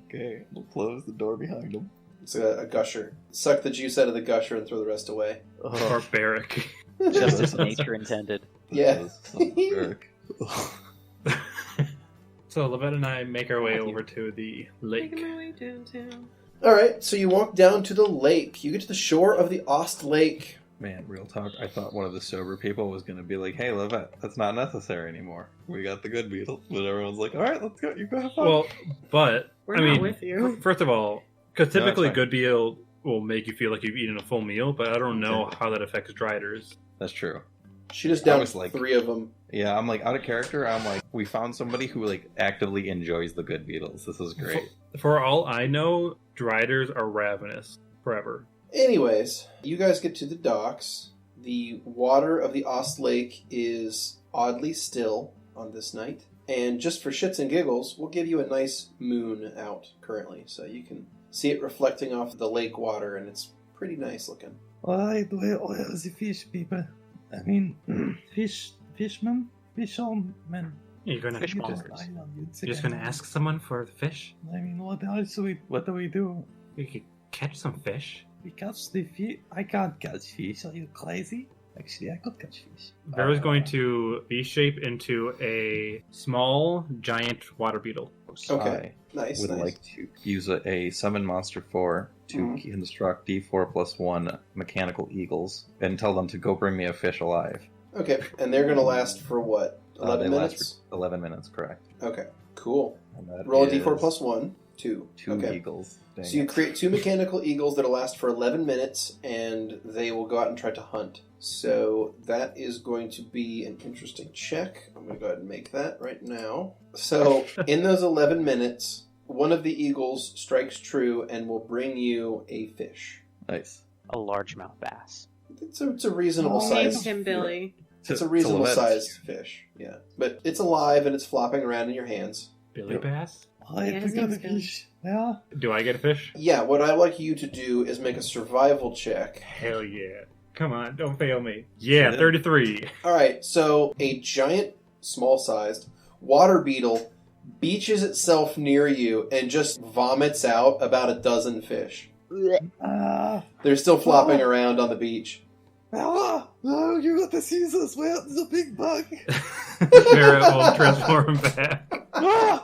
[SPEAKER 5] Okay, we'll close the door behind him.
[SPEAKER 1] It's a gusher. Suck the juice out of the gusher and throw the rest away.
[SPEAKER 4] Barbaric.
[SPEAKER 2] Just as nature intended.
[SPEAKER 1] Yeah.
[SPEAKER 4] So Lovette and I make our way over to the lake.
[SPEAKER 3] Making my way downtown.
[SPEAKER 1] Alright, so you walk down to the lake. You get to the shore of the Ost Lake.
[SPEAKER 5] Man, real talk, I thought one of the sober people was going to be like, hey, Lovette, that's not necessary anymore. We got the good beetles. But everyone's like, alright, let's go. You go have fun.
[SPEAKER 4] Well, but,
[SPEAKER 3] We're
[SPEAKER 4] I
[SPEAKER 3] not
[SPEAKER 4] mean,
[SPEAKER 3] with you.
[SPEAKER 4] first of all, because
[SPEAKER 5] No,
[SPEAKER 4] typically
[SPEAKER 5] it's fine.
[SPEAKER 4] good beetle will make you feel like you've eaten a full meal, but I don't know how that affects driders.
[SPEAKER 5] That's true.
[SPEAKER 1] She just
[SPEAKER 5] I
[SPEAKER 1] downed
[SPEAKER 5] was like-
[SPEAKER 1] 3 of them.
[SPEAKER 5] Yeah, I'm like, out of character, I'm like, we found somebody who like actively enjoys the good beetles. This is great.
[SPEAKER 4] For all I know, driders are ravenous forever.
[SPEAKER 1] Anyways, you guys get to the docks. The water of the Ost Lake is oddly still on this night. And just for shits and giggles, we'll give you a nice moon out currently. So you can see it reflecting off the lake water, and it's pretty nice looking.
[SPEAKER 7] Why do I oil the fish people? I mean, fishmen? Fishermen.
[SPEAKER 4] You're gonna,
[SPEAKER 2] Fish
[SPEAKER 7] You
[SPEAKER 2] mongers.
[SPEAKER 7] just lie on you.
[SPEAKER 4] you're just gonna ask someone for the fish?
[SPEAKER 7] I mean, what else what do we do?
[SPEAKER 4] We could catch some fish.
[SPEAKER 7] We catch the fish? I can't catch fish. Are you crazy? Actually, I could catch fish.
[SPEAKER 4] Vera's going to V-shape into a small, giant water beetle.
[SPEAKER 1] Okay,
[SPEAKER 5] I
[SPEAKER 1] nice.
[SPEAKER 5] would
[SPEAKER 1] nice.
[SPEAKER 5] like to use a summon monster 4 to
[SPEAKER 1] Mhm.
[SPEAKER 5] construct D4+1 mechanical eagles and tell them to go bring me a fish alive.
[SPEAKER 1] Okay, and they're going to last for what? 11
[SPEAKER 5] They
[SPEAKER 1] minutes?
[SPEAKER 5] last for 11 minutes, correct.
[SPEAKER 1] Okay, cool.
[SPEAKER 5] And that
[SPEAKER 1] Roll a
[SPEAKER 5] is
[SPEAKER 1] d4 plus 1. 2.
[SPEAKER 5] 2
[SPEAKER 1] Okay.
[SPEAKER 5] eagles. Dang
[SPEAKER 1] So you
[SPEAKER 5] it.
[SPEAKER 1] create 2 mechanical eagles that'll last for 11 minutes, and they will go out and try to hunt. So that is going to be an interesting check. I'm going to go ahead and make that right now. So in those 11 minutes, one of the eagles strikes true and will bring you a fish.
[SPEAKER 5] Nice.
[SPEAKER 2] A largemouth bass.
[SPEAKER 1] It's a reasonable
[SPEAKER 7] Oh,
[SPEAKER 3] Named
[SPEAKER 1] size.
[SPEAKER 3] him Billy.
[SPEAKER 1] It's a reasonable
[SPEAKER 5] Lovette.
[SPEAKER 1] sized fish. Yeah, but it's alive and it's flopping around in your hands.
[SPEAKER 4] Billy
[SPEAKER 5] Yep.
[SPEAKER 4] bass?
[SPEAKER 7] Alright,
[SPEAKER 3] Yeah,
[SPEAKER 7] we
[SPEAKER 3] his
[SPEAKER 7] got a
[SPEAKER 3] name's Billy.
[SPEAKER 7] fish. Yeah?
[SPEAKER 4] Do I get a fish?
[SPEAKER 1] Yeah, what I'd like you to do is make a survival check.
[SPEAKER 4] Hell yeah. Come on, don't fail me. Yeah,
[SPEAKER 5] Yeah.
[SPEAKER 4] 33.
[SPEAKER 1] Alright, so a giant, small-sized water beetle beaches itself near you and just vomits out about a dozen fish.
[SPEAKER 7] Ah,
[SPEAKER 1] They're still flopping around on the beach.
[SPEAKER 7] Vera! No, you got the scissors. Where's the big bug?
[SPEAKER 4] Vera will transform back,
[SPEAKER 7] Ah!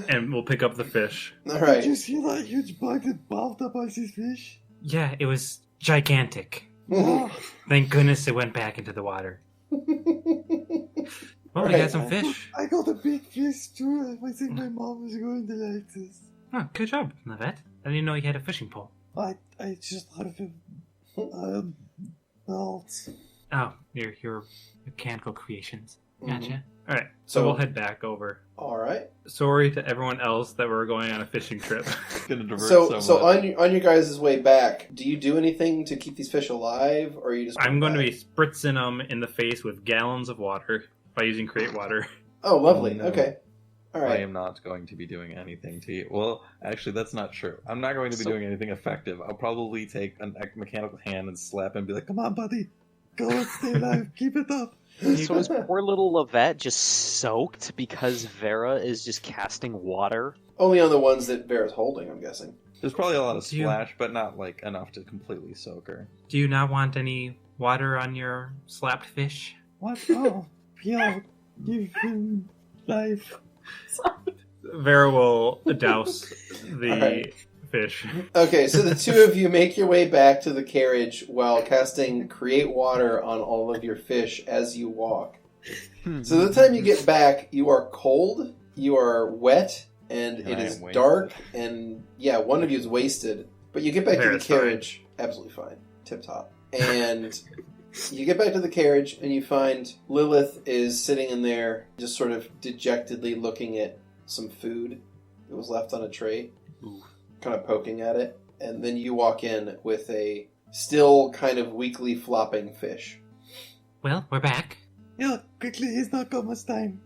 [SPEAKER 4] and we'll pick up the fish.
[SPEAKER 7] Did you
[SPEAKER 1] Alright.
[SPEAKER 7] see that huge bug that bobbed up on this fish?
[SPEAKER 4] Yeah, it was gigantic.
[SPEAKER 7] Ah,
[SPEAKER 4] Thank goodness it went back into the water. Well, we
[SPEAKER 1] Right.
[SPEAKER 4] got some fish.
[SPEAKER 7] I got a big fish too. I think my mom is going to like this.
[SPEAKER 4] Oh, good job, Lovette. I didn't know you had a fishing pole.
[SPEAKER 7] I just thought of it. Belt.
[SPEAKER 4] Oh, your mechanical creations. Gotcha.
[SPEAKER 1] Mhm.
[SPEAKER 4] All right,
[SPEAKER 1] So-
[SPEAKER 4] so we'll head back over.
[SPEAKER 1] Alright.
[SPEAKER 4] Sorry to everyone else that we're going on a fishing trip.
[SPEAKER 5] Gonna divert
[SPEAKER 1] So
[SPEAKER 5] somewhat.
[SPEAKER 1] on your guys' way back, do you do anything to keep these fish alive, or are you just...
[SPEAKER 4] I'm going to be spritzing them in the face with gallons of water by using Create Water.
[SPEAKER 1] Oh, lovely.
[SPEAKER 5] No.
[SPEAKER 1] Okay.
[SPEAKER 5] I
[SPEAKER 1] Alright.
[SPEAKER 5] am not going to be doing anything to you. Well, actually, that's not true. I'm not going to be
[SPEAKER 2] So-
[SPEAKER 5] doing anything effective. I'll probably take a mechanical hand and slap him and be like,
[SPEAKER 7] Come on, buddy. Go and stay alive. Keep it up.
[SPEAKER 2] So is poor little Lovette just soaked because Vera is just casting water?
[SPEAKER 1] Only on the ones that Vera's holding, I'm guessing.
[SPEAKER 5] There's probably a lot of
[SPEAKER 4] Do you-
[SPEAKER 5] splash, but not like enough to completely soak her.
[SPEAKER 4] Do you not want any water on your slapped fish?
[SPEAKER 7] What? Oh, Pierre, give him life.
[SPEAKER 4] Vera will douse the
[SPEAKER 1] Alright.
[SPEAKER 4] fish.
[SPEAKER 1] Okay, so the two of you make your way back to the carriage while casting Create Water on all of your fish as you walk. So the time you get back, you are cold, you are wet, and
[SPEAKER 5] And
[SPEAKER 1] it
[SPEAKER 5] I
[SPEAKER 1] is
[SPEAKER 5] am wasted.
[SPEAKER 1] dark, and yeah, one of you is wasted. But you get back to the
[SPEAKER 4] Vera's fine.
[SPEAKER 1] carriage, absolutely fine, tip top. And you get back to the carriage, and you find Lilith is sitting in there, just sort of dejectedly looking at some food that was left on a tray, kind of poking at it. And then you walk in with a still kind of weakly flopping fish.
[SPEAKER 4] Well, we're back.
[SPEAKER 7] Yeah, quickly, he's not got much time.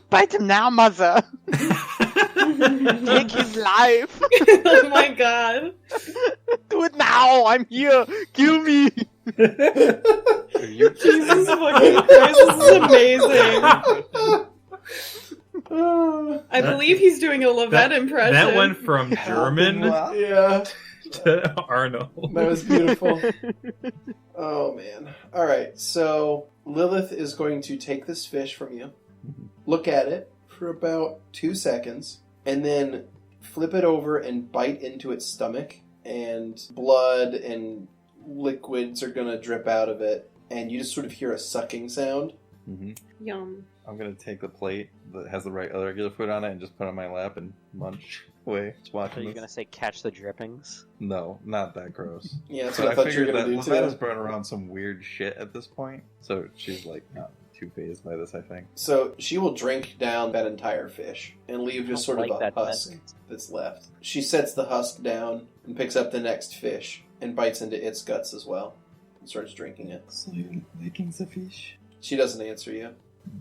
[SPEAKER 2] Bite him now, mother! Take his life!
[SPEAKER 3] Oh my god.
[SPEAKER 2] Do do it now! I'm here! Kill me!
[SPEAKER 3] Jesus fucking Christ, this is amazing. I believe he's doing a Lovette impression.
[SPEAKER 4] That went from German
[SPEAKER 1] Yeah,
[SPEAKER 4] to Arnold.
[SPEAKER 1] that was beautiful. Oh, man. All right, so Lilith is going to take this fish from you, look at it for about 2 seconds, and then flip it over and bite into its stomach, and blood and liquids are going to drip out of it, and you just sort of hear a sucking sound.
[SPEAKER 5] Mm-hmm.
[SPEAKER 3] Yum.
[SPEAKER 5] I'm gonna take the plate that has the regular food on it and just put it on my lap and munch away. Just
[SPEAKER 2] Are
[SPEAKER 5] watching
[SPEAKER 2] you
[SPEAKER 5] this.
[SPEAKER 2] gonna say catch the drippings?
[SPEAKER 5] No, not that gross.
[SPEAKER 1] Yeah, that's
[SPEAKER 5] But
[SPEAKER 1] what I thought you were
[SPEAKER 5] figured
[SPEAKER 1] going
[SPEAKER 5] that
[SPEAKER 1] to do,
[SPEAKER 5] Lovette
[SPEAKER 1] too.
[SPEAKER 5] has brought around some weird shit at this point, so she's like not too phased by this, I think.
[SPEAKER 1] So she will drink down that entire fish and leave just sort of
[SPEAKER 2] Like
[SPEAKER 1] a
[SPEAKER 2] that
[SPEAKER 1] husk
[SPEAKER 2] sentence.
[SPEAKER 1] that's left. She sets the husk down and picks up the next fish and bites into its guts as well and starts drinking it.
[SPEAKER 7] So you're licking the fish.
[SPEAKER 1] She doesn't answer you.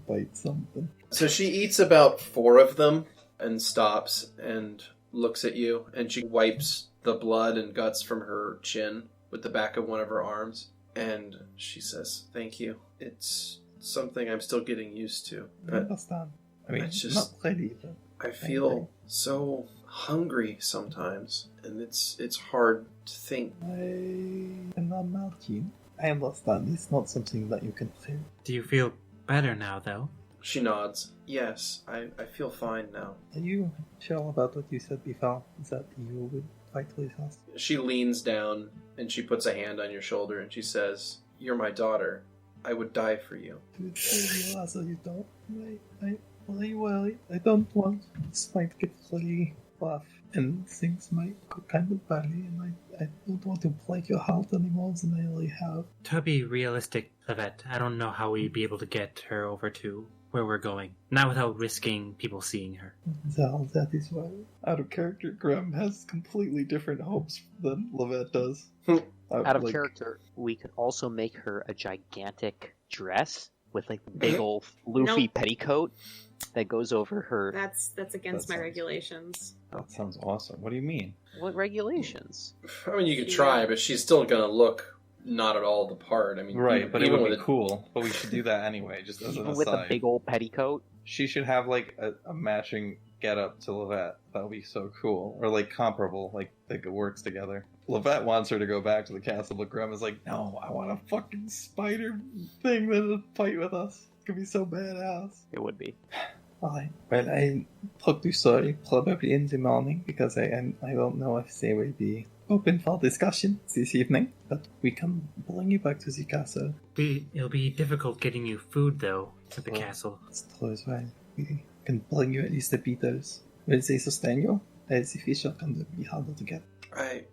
[SPEAKER 7] Bite something.
[SPEAKER 1] So she eats about 4 of them and stops and looks at you, and she wipes the blood and guts from her chin with the back of one of her arms, and she says, "Thank you. It's something I'm still getting used to,
[SPEAKER 7] I
[SPEAKER 1] but
[SPEAKER 7] understand. I mean,
[SPEAKER 1] It's just-
[SPEAKER 7] not really, but
[SPEAKER 1] I feel so hungry sometimes, and it's hard to think."
[SPEAKER 7] I am not Martin. I understand. It's not something that you can feel.
[SPEAKER 4] Do you feel better now, though?
[SPEAKER 1] She nods. Yes, I feel fine now.
[SPEAKER 7] Are you sure about what you said before? That you would fight with us?
[SPEAKER 1] She leans down and she puts a hand on your shoulder and she says, "You're my daughter. I would die for you."
[SPEAKER 7] You rather you don't. I worry. I don't want this might get really rough and things might go kind of badly, and I don't want to break your heart any more than I already have.
[SPEAKER 4] To be realistic, Lovette, I don't know how we'd be able to get her over to where we're going. Not without risking people seeing her.
[SPEAKER 7] That is why. Out of character, Grem has completely different hopes than Lovette does.
[SPEAKER 2] Out of character, we could also make her a gigantic dress with like the big old floofy
[SPEAKER 3] Nope.
[SPEAKER 2] petticoat that goes over her.
[SPEAKER 3] That's against
[SPEAKER 5] That
[SPEAKER 3] my
[SPEAKER 5] sounds-
[SPEAKER 3] regulations.
[SPEAKER 5] That sounds awesome. What do you mean?
[SPEAKER 2] What regulations?
[SPEAKER 1] I mean, you could try, but she's still gonna look not at all the part. I mean,
[SPEAKER 5] Right, but it
[SPEAKER 1] even
[SPEAKER 5] would be
[SPEAKER 1] with
[SPEAKER 5] cool. But we should do that anyway, just as an
[SPEAKER 2] Even with a
[SPEAKER 5] aside.
[SPEAKER 2] big old petticoat?
[SPEAKER 5] She should have like a matching getup to Lovette. That would be so cool. Or like comparable, like they works together. Lovette wants her to go back to the castle, but Grem is like, no, I want a fucking spider thing that'll fight with us. It's gonna be so badass.
[SPEAKER 2] It would be.
[SPEAKER 7] Alright, well, I talk to Sorry probably in the morning because I don't know if they will be open for discussion this evening, but we can bring you back to the castle.
[SPEAKER 4] It'll be difficult getting you food, though, at the
[SPEAKER 5] Well,
[SPEAKER 4] castle.
[SPEAKER 7] It's true as well. We can bring you at least the beetles. Will they sustain you? The fish are going to be harder to get.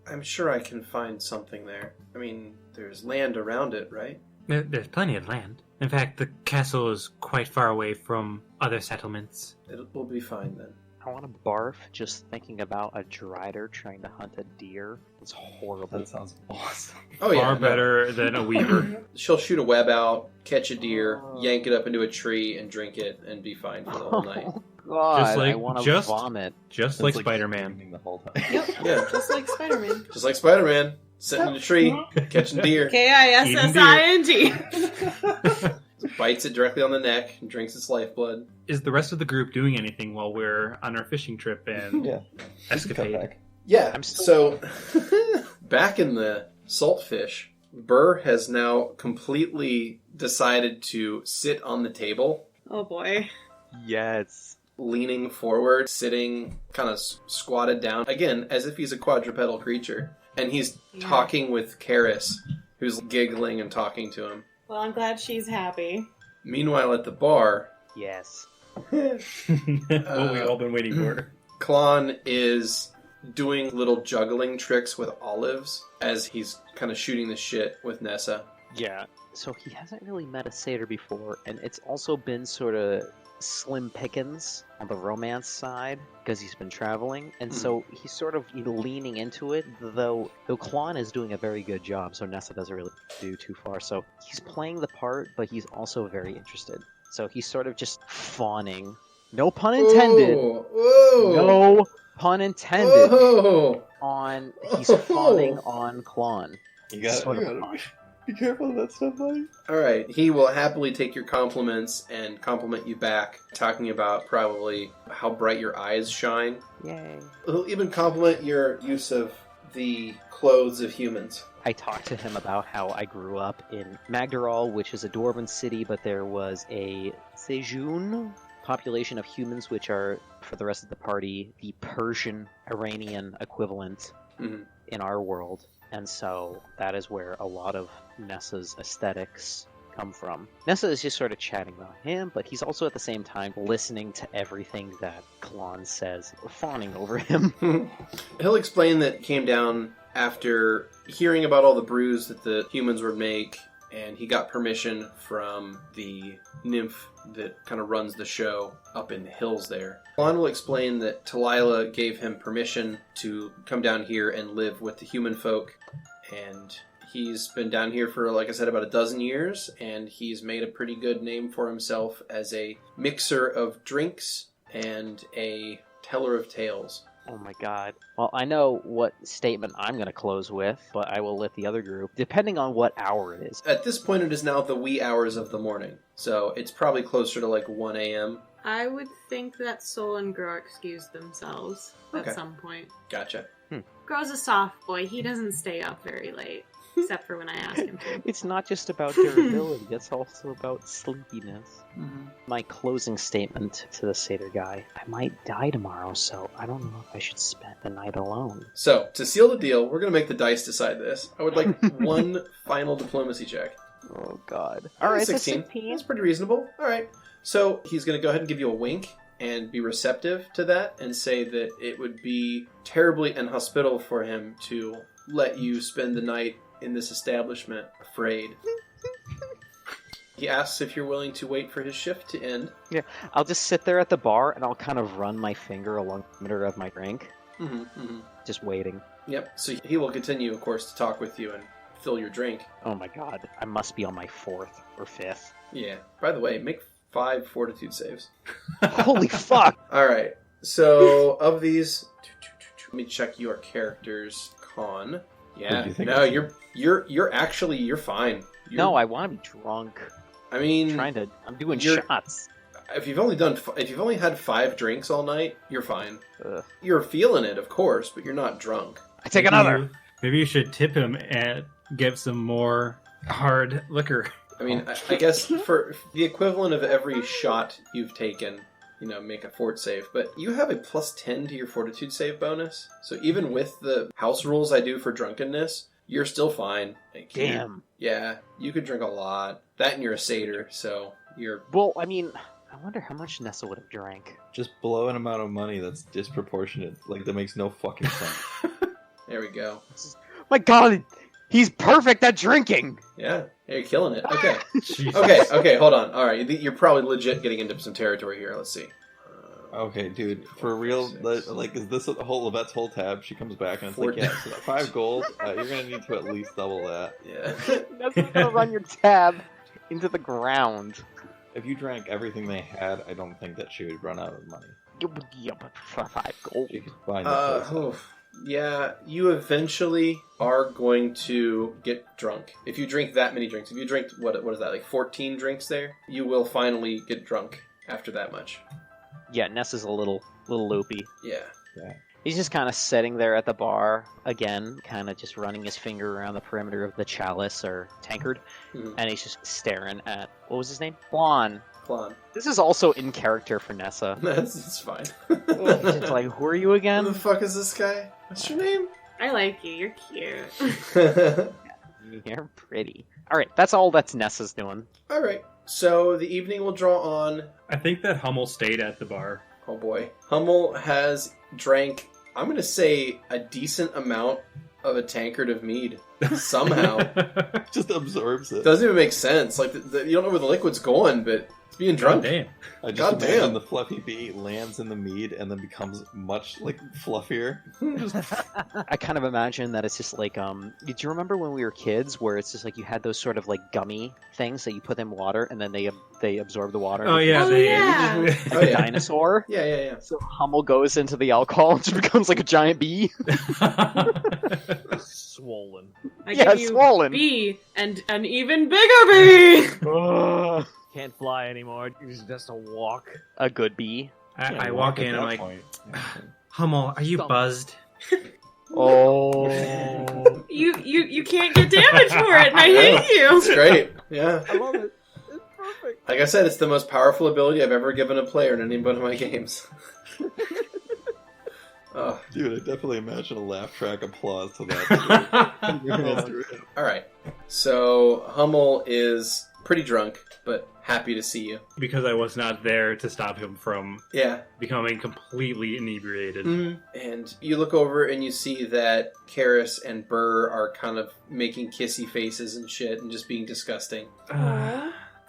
[SPEAKER 1] I'm sure I can find something there. I mean, there's land around it, right?
[SPEAKER 4] There's plenty of land. In fact, the castle is quite far away from other settlements.
[SPEAKER 1] It will be fine then.
[SPEAKER 2] I want to barf just thinking about a Drider trying to hunt a deer. It's horrible.
[SPEAKER 5] That sounds awesome.
[SPEAKER 1] Oh yeah,
[SPEAKER 4] Far
[SPEAKER 1] no.
[SPEAKER 4] better than a weaver.
[SPEAKER 1] She'll shoot a web out, catch a deer, yank it up into a tree, and drink it, and be fine for the whole night.
[SPEAKER 2] God,
[SPEAKER 4] Just like-
[SPEAKER 2] I want to
[SPEAKER 4] just-
[SPEAKER 2] vomit.
[SPEAKER 4] Just
[SPEAKER 5] It's
[SPEAKER 4] like Spider-Man.
[SPEAKER 5] screaming the whole time.
[SPEAKER 3] Yep.
[SPEAKER 1] Yeah.
[SPEAKER 3] Just like Spider-Man.
[SPEAKER 1] Just like Spider-Man, sitting in a tree, catching deer,
[SPEAKER 3] K-I-S-S-I-N-G.
[SPEAKER 1] bites it directly on the neck, and drinks its lifeblood.
[SPEAKER 4] Is the rest of the group doing anything while we're on our fishing trip and
[SPEAKER 5] Yeah.
[SPEAKER 4] escapade?
[SPEAKER 5] Cut back.
[SPEAKER 1] Yeah,
[SPEAKER 2] I'm
[SPEAKER 1] so back in the saltfish, Burr has now completely decided to sit on the table,
[SPEAKER 3] Oh boy.
[SPEAKER 2] Yes.
[SPEAKER 1] leaning forward, sitting kind of squatted down, again, as if he's a quadrupedal creature. And he's
[SPEAKER 3] Yeah.
[SPEAKER 1] talking with Karis, who's giggling and talking to him.
[SPEAKER 3] Well, I'm glad she's happy.
[SPEAKER 1] Meanwhile, at the bar,
[SPEAKER 2] Yes.
[SPEAKER 4] What we all been waiting for.
[SPEAKER 1] Klon is doing little juggling tricks with olives as he's kind of shooting the shit with Nessa.
[SPEAKER 2] Yeah. So he hasn't really met a satyr before, and it's also been sort of slim pickings on the romance side because he's been traveling, and so he's sort of leaning into it. Though Klon is doing a very good job, so Nessa doesn't really do too far. So he's playing the part, but he's also very interested. So he's sort of just fawning. No pun intended.
[SPEAKER 1] Whoa, whoa,
[SPEAKER 2] No pun intended.
[SPEAKER 1] whoa.
[SPEAKER 2] on. He's fawning on Klon.
[SPEAKER 5] You gotta be careful of that stuff, buddy.
[SPEAKER 1] Alright, he will happily take your compliments and compliment you back, talking about probably how bright your eyes shine.
[SPEAKER 2] Yay.
[SPEAKER 1] He'll even compliment your use of the clothes of humans.
[SPEAKER 2] I talked to him about how I grew up in Magdaral, which is a dwarven city, but there was a Sejun population of humans, which are, for the rest of the party, the Persian Iranian equivalent in our world. And so that is where a lot of Nessa's aesthetics come from. Nessa is just sort of chatting about him, but he's also at the same time listening to everything that Klon says, fawning over him.
[SPEAKER 1] He'll explain that he came down after hearing about all the brews that the humans would make, and he got permission from the nymph that kind of runs the show up in the hills there. Klon will explain that Talila gave him permission to come down here and live with the human folk, and he's been down here for, like I said, about 12 years, and he's made a pretty good name for himself as a mixer of drinks and a teller of tales.
[SPEAKER 2] Oh my god. Well, I know what statement I'm going to close with, but I will let the other group, depending on what hour it is.
[SPEAKER 1] At this point, it is now the wee hours of the morning, so it's probably closer to like 1 a.m.
[SPEAKER 3] I would think that Soul and Grow excused themselves
[SPEAKER 1] Okay.
[SPEAKER 3] at some point.
[SPEAKER 1] Gotcha.
[SPEAKER 3] Grow's a soft boy. He doesn't stay up very late, except for when I ask him to.
[SPEAKER 2] It's not just about durability, it's also about sleepiness. My closing statement to the satyr guy, I might die tomorrow, so I don't know if I should spend the night alone.
[SPEAKER 1] So, to seal the deal, we're going to make the dice decide this. I would like one final diplomacy check.
[SPEAKER 2] Oh god. Alright,
[SPEAKER 1] 16. That's pretty reasonable. Alright. So, he's going to go ahead and give you a wink and be receptive to that and say that it would be terribly inhospitable for him to let you spend the night in this establishment afraid. He asks if you're willing to wait for his shift to end.
[SPEAKER 2] Yeah, I'll just sit there at the bar and I'll kind of run my finger along the perimeter of my drink. Just waiting.
[SPEAKER 1] Yep, so he will continue, of course, to talk with you and fill your drink.
[SPEAKER 2] Oh my god, I must be on my 4th or 5th.
[SPEAKER 1] Yeah. By the way, make 5 fortitude saves.
[SPEAKER 2] Holy fuck!
[SPEAKER 1] Alright, so of these, let me check your character's con. Yeah,
[SPEAKER 5] What do you think
[SPEAKER 1] no,
[SPEAKER 5] of-
[SPEAKER 1] you're fine.
[SPEAKER 2] No, I want to be drunk.
[SPEAKER 1] I mean,
[SPEAKER 2] I'm doing
[SPEAKER 1] you're-
[SPEAKER 2] shots.
[SPEAKER 1] if you've only had 5 drinks all night, you're fine.
[SPEAKER 2] Ugh.
[SPEAKER 1] You're feeling it, of course, but you're not drunk.
[SPEAKER 2] I take another!
[SPEAKER 4] Maybe you should tip him and give some more hard liquor.
[SPEAKER 1] I mean, I guess for the equivalent of every shot you've taken, make a fort save. But you have a +10 to your fortitude save bonus. So even with the house rules I do for drunkenness, you're still fine.
[SPEAKER 2] Damn.
[SPEAKER 1] Yeah, you could drink a lot. That and you're a satyr, so you're...
[SPEAKER 2] Well, I mean, I wonder how much Nessa would have drank.
[SPEAKER 5] Just blow an amount of money that's disproportionate. Like, that makes no fucking sense.
[SPEAKER 1] There we go.
[SPEAKER 2] My god, he's perfect at drinking!
[SPEAKER 1] Yeah, you're killing it. Okay.
[SPEAKER 4] Jesus.
[SPEAKER 1] Okay, hold on. Alright, you're probably legit getting into some territory here. Let's see.
[SPEAKER 5] Okay, dude, for real, like, is this the whole Lovette's whole tab? She comes back and it's like,
[SPEAKER 1] 4
[SPEAKER 5] yeah, so 5 gold, you're gonna need to at least double that.
[SPEAKER 1] Yeah.
[SPEAKER 2] Nessa's gonna run your tab into the ground.
[SPEAKER 5] If you drank everything they had, I don't think that she would run out of money.
[SPEAKER 2] Yeah, but for 5 gold.
[SPEAKER 5] She could find the place.
[SPEAKER 1] Oof. Yeah, you eventually are going to get drunk. If you drink that many drinks, if you drink, what is that, like 14 drinks there? You will finally get drunk after that much.
[SPEAKER 2] Yeah, Nessa's a little loopy.
[SPEAKER 1] Yeah.
[SPEAKER 2] He's just kind of sitting there at the bar, again, kind of just running his finger around the perimeter of the chalice or tankard, and he's just staring at, what was his name? Klon. This is also in character for Nessa.
[SPEAKER 1] It's fine.
[SPEAKER 2] He's just like, who are you
[SPEAKER 1] Who
[SPEAKER 2] again?
[SPEAKER 1] the fuck is this guy? What's your name?
[SPEAKER 3] I like you. You're cute.
[SPEAKER 2] You're pretty. Alright, that's all that's Nessa's doing.
[SPEAKER 1] Alright, so the evening will draw on.
[SPEAKER 4] I think that Hummel stayed at the bar.
[SPEAKER 1] Oh boy. Hummel has drank, I'm going to say, a decent amount of a tankard of mead. somehow.
[SPEAKER 5] Just absorbs it.
[SPEAKER 1] Doesn't even make sense. Like, you don't know where the liquid's going, but it's being drunk.
[SPEAKER 4] God damn.
[SPEAKER 5] I just
[SPEAKER 1] God
[SPEAKER 5] imagine
[SPEAKER 1] damn.
[SPEAKER 5] the fluffy bee lands in the mead and then becomes much like fluffier.
[SPEAKER 2] I kind of imagine that it's just like, do you remember when we were kids where it's just like you had those sort of like gummy things that you put in water and then they absorb the water?
[SPEAKER 4] Oh yeah,
[SPEAKER 3] Oh,
[SPEAKER 4] they-
[SPEAKER 3] yeah.
[SPEAKER 2] Like
[SPEAKER 1] Oh,
[SPEAKER 2] a
[SPEAKER 1] yeah.
[SPEAKER 2] dinosaur?
[SPEAKER 1] Yeah.
[SPEAKER 2] So Hummel goes into the alcohol and just becomes like a giant bee.
[SPEAKER 6] Swollen.
[SPEAKER 3] I
[SPEAKER 2] Yeah,
[SPEAKER 3] give you
[SPEAKER 2] swollen.
[SPEAKER 3] bee and an even bigger bee.
[SPEAKER 6] Can't fly anymore. He's just a walk.
[SPEAKER 2] A good bee.
[SPEAKER 4] I walk in,
[SPEAKER 5] at
[SPEAKER 4] I'm
[SPEAKER 5] that
[SPEAKER 4] like,
[SPEAKER 5] point.
[SPEAKER 4] Hummel, are you buzzed?
[SPEAKER 2] Oh.
[SPEAKER 3] You can't get damage for it, and I hate
[SPEAKER 1] It's
[SPEAKER 3] you.
[SPEAKER 1] great. Yeah.
[SPEAKER 6] I love it. It's perfect.
[SPEAKER 1] Like I said, it's the most powerful ability I've ever given a player in any one of my games. Oh,
[SPEAKER 5] Dude, I definitely imagine a laugh track applause to that.
[SPEAKER 1] alright. So, Hummel is pretty drunk, but happy to see you.
[SPEAKER 4] Because I was not there to stop him from
[SPEAKER 1] Yeah.
[SPEAKER 4] becoming completely inebriated.
[SPEAKER 1] And you look over and you see that Karis and Burr are kind of making kissy faces and shit and just being disgusting.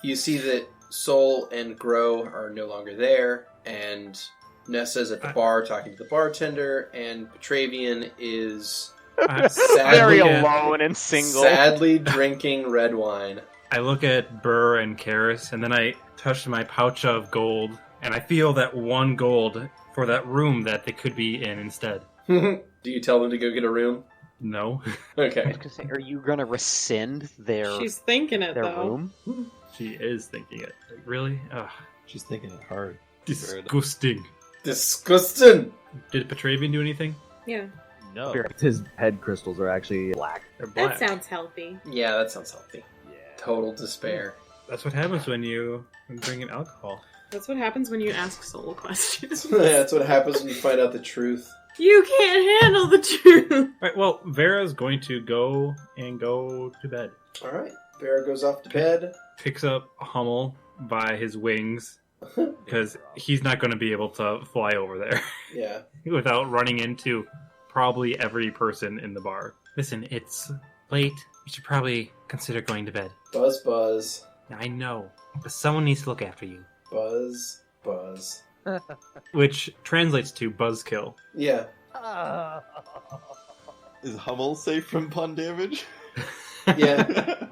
[SPEAKER 1] You see that Sol and Grow are no longer there, and Nessa's at the bar talking to the bartender, and Petravian is
[SPEAKER 4] I,
[SPEAKER 2] Very
[SPEAKER 1] sadly,
[SPEAKER 2] alone and single.
[SPEAKER 1] sadly drinking red wine.
[SPEAKER 4] I look at Burr and Karis, and then I touch my pouch of gold, and I feel that 1 gold for that room that they could be in instead.
[SPEAKER 1] Do you tell them to go get a room?
[SPEAKER 4] No.
[SPEAKER 2] I
[SPEAKER 1] Okay.
[SPEAKER 2] was gonna say, are you gonna rescind their
[SPEAKER 3] She's thinking it
[SPEAKER 2] their
[SPEAKER 3] though.
[SPEAKER 2] room?
[SPEAKER 4] She is thinking it. Like, really? Ugh.
[SPEAKER 5] She's thinking it hard.
[SPEAKER 4] Disgusting.
[SPEAKER 1] Disgusting!
[SPEAKER 4] Did Petravian do anything?
[SPEAKER 3] Yeah,
[SPEAKER 6] No.
[SPEAKER 2] Very-
[SPEAKER 6] His head crystals are actually black.
[SPEAKER 4] They're black.
[SPEAKER 3] that sounds healthy.
[SPEAKER 1] Yeah, that sounds healthy.
[SPEAKER 6] Yeah.
[SPEAKER 1] Total despair.
[SPEAKER 4] That's what happens when you bring in alcohol.
[SPEAKER 3] That's what happens when you ask soul questions.
[SPEAKER 1] Yeah, that's what happens when you find out the truth.
[SPEAKER 3] You can't handle the truth.
[SPEAKER 4] Right, well, Vera's going to go to bed.
[SPEAKER 1] Alright. Vera goes off to bed.
[SPEAKER 4] Picks up Hummel by his wings, because he's not going to be able to fly over there
[SPEAKER 1] Yeah.
[SPEAKER 4] without running into probably every person in the bar. Listen, it's late. You should probably consider going to bed.
[SPEAKER 1] Buzz, buzz.
[SPEAKER 4] I know, but someone needs to look after you.
[SPEAKER 1] Buzz, buzz.
[SPEAKER 4] Which translates to buzzkill.
[SPEAKER 1] Yeah.
[SPEAKER 5] Is Hummel safe from pun damage?
[SPEAKER 1] Yeah.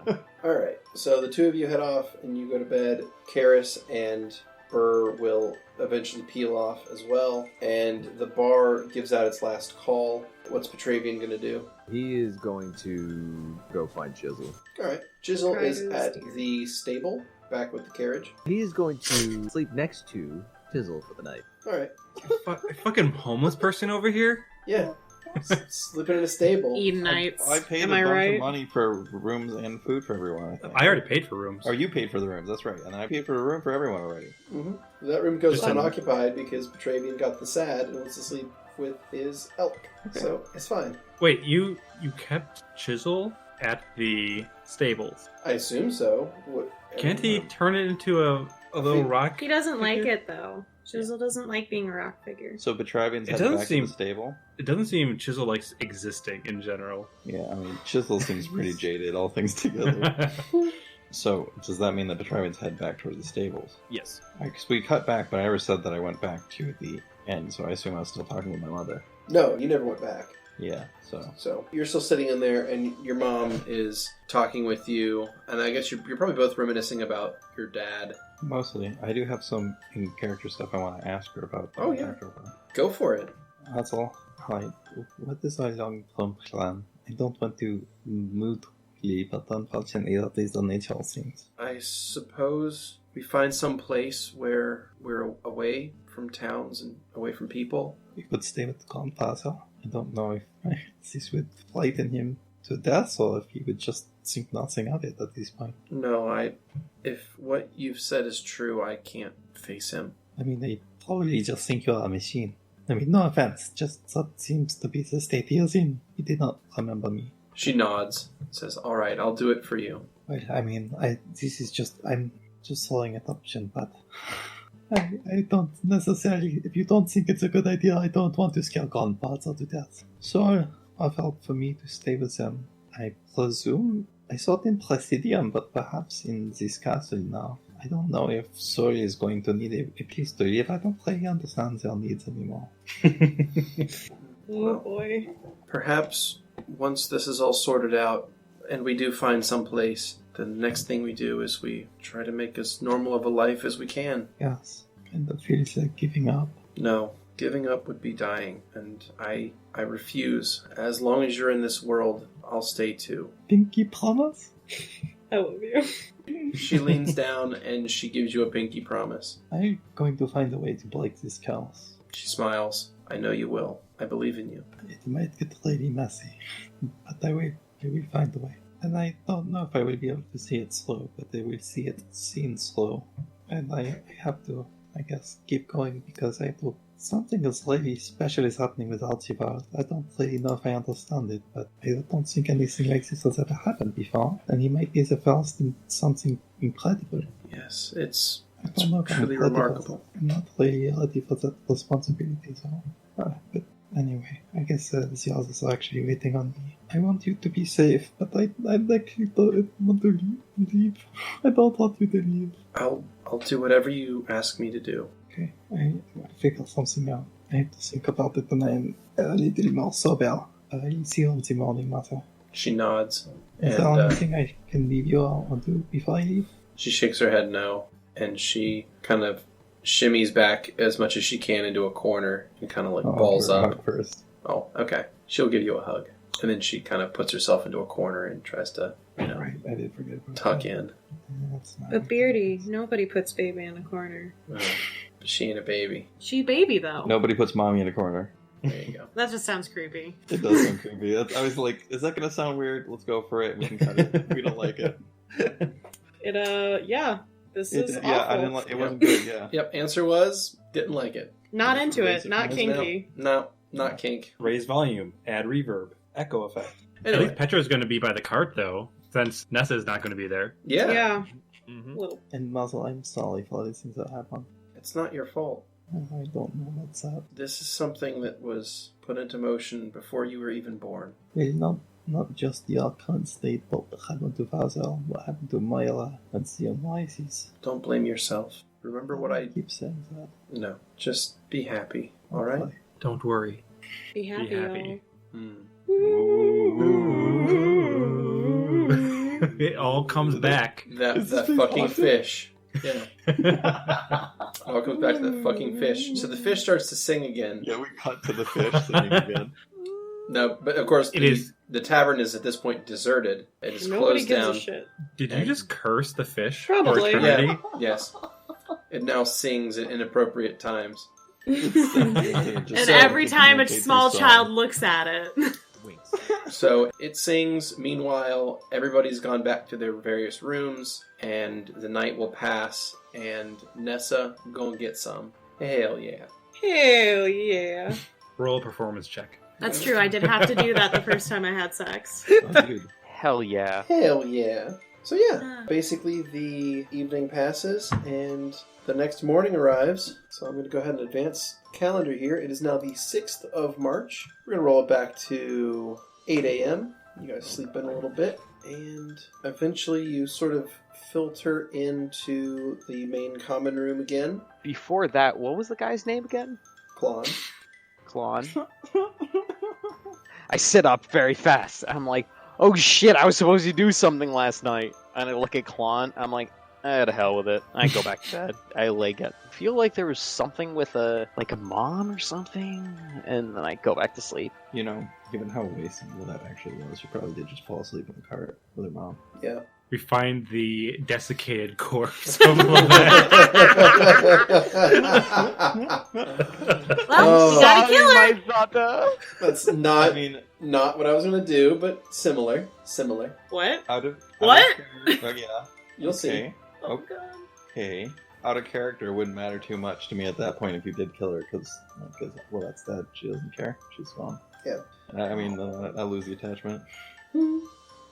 [SPEAKER 1] Alright. So the two of you head off and you go to bed. Karis and Burr will eventually peel off as well. And the bar gives out its last call. What's Petravian going to do?
[SPEAKER 6] He is going to go find Chisel.
[SPEAKER 1] Alright. Jizzle
[SPEAKER 3] Try
[SPEAKER 1] is
[SPEAKER 3] to
[SPEAKER 1] at
[SPEAKER 3] steer.
[SPEAKER 1] the stable, back with the carriage.
[SPEAKER 6] He is going to sleep next to Chisel for the night.
[SPEAKER 1] Alright.
[SPEAKER 4] A fucking homeless person over here?
[SPEAKER 1] Yeah. Sleeping in a stable.
[SPEAKER 3] Eat nights.
[SPEAKER 5] I paid
[SPEAKER 3] Am
[SPEAKER 5] a
[SPEAKER 3] I
[SPEAKER 5] bunch
[SPEAKER 3] right?
[SPEAKER 5] of money for rooms and food for everyone, I think.
[SPEAKER 4] I already paid for rooms.
[SPEAKER 5] Oh, you paid for the rooms, that's right. And then I paid for a room for everyone already.
[SPEAKER 1] hmm That room goes
[SPEAKER 4] Just an-
[SPEAKER 1] unoccupied because Petravian got the sad and wants to sleep with his elk.
[SPEAKER 5] Okay.
[SPEAKER 1] So it's fine.
[SPEAKER 4] Wait, you kept Chisel at the stables.
[SPEAKER 1] I assume so. What,
[SPEAKER 4] Can't he turn it into a little rock?
[SPEAKER 3] He doesn't like
[SPEAKER 4] figure?
[SPEAKER 3] it though. Chisel doesn't like being a rock figure.
[SPEAKER 5] So Petravian's
[SPEAKER 4] It
[SPEAKER 5] headed
[SPEAKER 4] doesn't
[SPEAKER 5] back
[SPEAKER 4] seem-
[SPEAKER 5] to the stable?
[SPEAKER 4] It doesn't seem Chisel likes existing in general.
[SPEAKER 5] Yeah, I mean, Chisel seems pretty jaded, all things together. So, does that mean that Petravian's head back towards the stables?
[SPEAKER 6] Yes.
[SPEAKER 5] Because we cut back, but I never said that I went back to the end, so I assume I was still talking with my mother.
[SPEAKER 1] No, you never went back.
[SPEAKER 5] Yeah, so...
[SPEAKER 1] So you're still sitting in there, and your mom is talking with you, and I guess you're probably both reminiscing about your dad.
[SPEAKER 5] Mostly. I do have some in-character stuff I want to ask her about.
[SPEAKER 1] Oh, yeah. Go for it.
[SPEAKER 5] That's all. Hi. What is our long-term plan? I don't want to move quickly, but unfortunately that is the nature of things.
[SPEAKER 1] I suppose we find some place where we're away from towns and away from people.
[SPEAKER 5] We could stay with Grandfather. I don't know if this would frighten him to death, or if he would just think nothing of it at this point.
[SPEAKER 1] No, if what you've said is true, I can't face him.
[SPEAKER 5] I mean, they probably just think you're a machine. I mean, no offense, just that seems to be the state he is in. He did not remember me.
[SPEAKER 1] She nods, says, "All right, I'll do it for you."
[SPEAKER 5] Well, I mean, I'm just throwing an option, but I don't necessarily, if you don't think it's a good idea, I don't want to scare Grandfather to death. So, I felt for me to stay with them.
[SPEAKER 7] I presume I thought in Presidium, but perhaps in this castle now. I don't know if Sori is going to need a place to live. I don't really understand their needs anymore.
[SPEAKER 3] Oh boy.
[SPEAKER 1] Perhaps once this is all sorted out and we do find some place, the next thing we do is we try to make as normal of a life as we can.
[SPEAKER 7] Yes, and it feels like giving up.
[SPEAKER 1] No, giving up would be dying, and I refuse. As long as you're in this world, I'll stay too.
[SPEAKER 7] Pinky promise?
[SPEAKER 3] I love you.
[SPEAKER 1] She leans down and she gives you a pinky promise.
[SPEAKER 7] I'm going to find a way to break this chaos.
[SPEAKER 1] She smiles. I know you will. I believe in you.
[SPEAKER 7] It might get really messy, but I will find a way. And I don't know if I will be able to see it through, but I will see it seen through. And I have to, I guess, keep going because I have to. Something is really special is happening with Archibald. I don't really know if I understand it, but I don't think anything like this has ever happened before. And he might be the first in something incredible.
[SPEAKER 1] Yes, it's
[SPEAKER 7] I don't know if I'm
[SPEAKER 1] truly
[SPEAKER 7] ready for
[SPEAKER 1] remarkable.
[SPEAKER 7] that. I'm not really ready for that responsibility, so. But anyway, I guess the others are actually waiting on me. I want you to be safe, but I actually don't want to leave. I don't want you to leave.
[SPEAKER 1] I'll do whatever you ask me to do.
[SPEAKER 7] Okay, I figure something out. I have to think about it when I'm a little more sober. I'll see you in the morning, Mother.
[SPEAKER 1] She nods.
[SPEAKER 7] Is there anything I can leave you or do before I leave?
[SPEAKER 1] She shakes her head no, and she kind of shimmies back as much as she can into a corner and kind of like balls
[SPEAKER 7] I'll
[SPEAKER 1] up.
[SPEAKER 7] hug first.
[SPEAKER 1] Oh, okay. She'll give you a hug. And then she kind of puts herself into a corner and tries to,
[SPEAKER 7] Right, I did forget about
[SPEAKER 1] tuck
[SPEAKER 7] that.
[SPEAKER 1] in.
[SPEAKER 7] Yeah, that's not
[SPEAKER 3] But Beardy, nobody puts baby in a corner.
[SPEAKER 1] But she ain't a baby.
[SPEAKER 3] She baby though.
[SPEAKER 5] Nobody puts mommy in a corner.
[SPEAKER 1] There you go.
[SPEAKER 3] That just sounds creepy.
[SPEAKER 5] It does sound creepy. I was like, is that going to sound weird? Let's go for it. We can cut it. We don't like it.
[SPEAKER 3] Yeah. This is awful.
[SPEAKER 5] I didn't like it. Wasn't good. Yeah.
[SPEAKER 1] Yep, answer was, didn't like it.
[SPEAKER 3] Not into it. Not
[SPEAKER 5] No.
[SPEAKER 3] kinky.
[SPEAKER 1] No, not kink.
[SPEAKER 4] Raise volume, add reverb, echo effect. I
[SPEAKER 1] Anyway,
[SPEAKER 4] think Petra's going to be by the cart, though, since Nessa's not going to be there.
[SPEAKER 1] yeah,
[SPEAKER 3] Yeah.
[SPEAKER 4] Mm-hmm.
[SPEAKER 3] Little.
[SPEAKER 7] And Muzzle, I'm sorry for these things that happened.
[SPEAKER 1] it's not your fault.
[SPEAKER 7] I don't know what's up.
[SPEAKER 1] This is something that was put into motion before you were even born.
[SPEAKER 7] Well, not just the current state, but what happened to Father, what happened to Myra, and the Noises.
[SPEAKER 1] Don't blame yourself. Remember what I...
[SPEAKER 7] keep saying that.
[SPEAKER 1] No, just be happy, alright?
[SPEAKER 7] Okay.
[SPEAKER 4] Don't worry.
[SPEAKER 3] Be happy.
[SPEAKER 4] happy.
[SPEAKER 1] Hmm.
[SPEAKER 4] It all comes back.
[SPEAKER 1] That fucking fish. Yeah. All comes back to that fucking fish. So the fish starts to sing again.
[SPEAKER 5] Yeah, we cut to the fish singing again.
[SPEAKER 1] No, but of course the tavern is at this point deserted. It is
[SPEAKER 3] Nobody
[SPEAKER 1] closed
[SPEAKER 3] gives
[SPEAKER 1] down.
[SPEAKER 3] a shit.
[SPEAKER 4] Did you just curse the fish?
[SPEAKER 3] Probably.
[SPEAKER 4] For eternity?
[SPEAKER 1] Yeah. Yes. It now sings at inappropriate times.
[SPEAKER 3] And
[SPEAKER 1] So-
[SPEAKER 3] every time a
[SPEAKER 5] Communicate
[SPEAKER 3] small
[SPEAKER 5] their
[SPEAKER 3] child
[SPEAKER 5] song.
[SPEAKER 3] looks at it.
[SPEAKER 6] Winks.
[SPEAKER 1] So it sings. Meanwhile, everybody's gone back to their various rooms, and the night will pass. And Nessa, go and get some. Hell yeah!
[SPEAKER 3] Hell yeah.
[SPEAKER 4] Roll a performance check.
[SPEAKER 3] That's true. I did have to do that the first time I had sex.
[SPEAKER 5] Oh, dude.
[SPEAKER 2] Hell yeah.
[SPEAKER 1] Hell yeah! So yeah, basically the evening passes, and the next morning arrives. So I'm going to go ahead and advance calendar here. It is now the 6th of March. We're going to roll it back to 8 a.m. You guys sleep in a little bit, and eventually you sort of filter into the main common room again.
[SPEAKER 2] Before that, what was the guy's name again?
[SPEAKER 1] Klon.
[SPEAKER 2] Klon. I sit up very fast. I'm like, oh shit, I was supposed to do something last night. And I look at Klon. I'm like, to hell with it. I go back to bed. I feel like there was something with a mom or something. And then I go back to sleep.
[SPEAKER 5] You know, given how wasteful that actually was, she probably did just fall asleep in the cart with her mom.
[SPEAKER 1] Yeah.
[SPEAKER 4] We find the desiccated corpse of Lovette.
[SPEAKER 3] Well, you gotta kill her.
[SPEAKER 1] That's
[SPEAKER 5] I
[SPEAKER 1] not
[SPEAKER 5] mean,
[SPEAKER 1] not what I was going to do, but similar. Similar.
[SPEAKER 3] What?
[SPEAKER 5] out of
[SPEAKER 3] What?
[SPEAKER 5] Oh yeah.
[SPEAKER 1] You'll see.
[SPEAKER 5] Okay.
[SPEAKER 3] Oh, God.
[SPEAKER 5] Okay. Out of character wouldn't matter too much to me at that point if you did kill her, because well, that's dead. She doesn't care. She's gone.
[SPEAKER 1] Yeah.
[SPEAKER 5] I mean, I lose the attachment.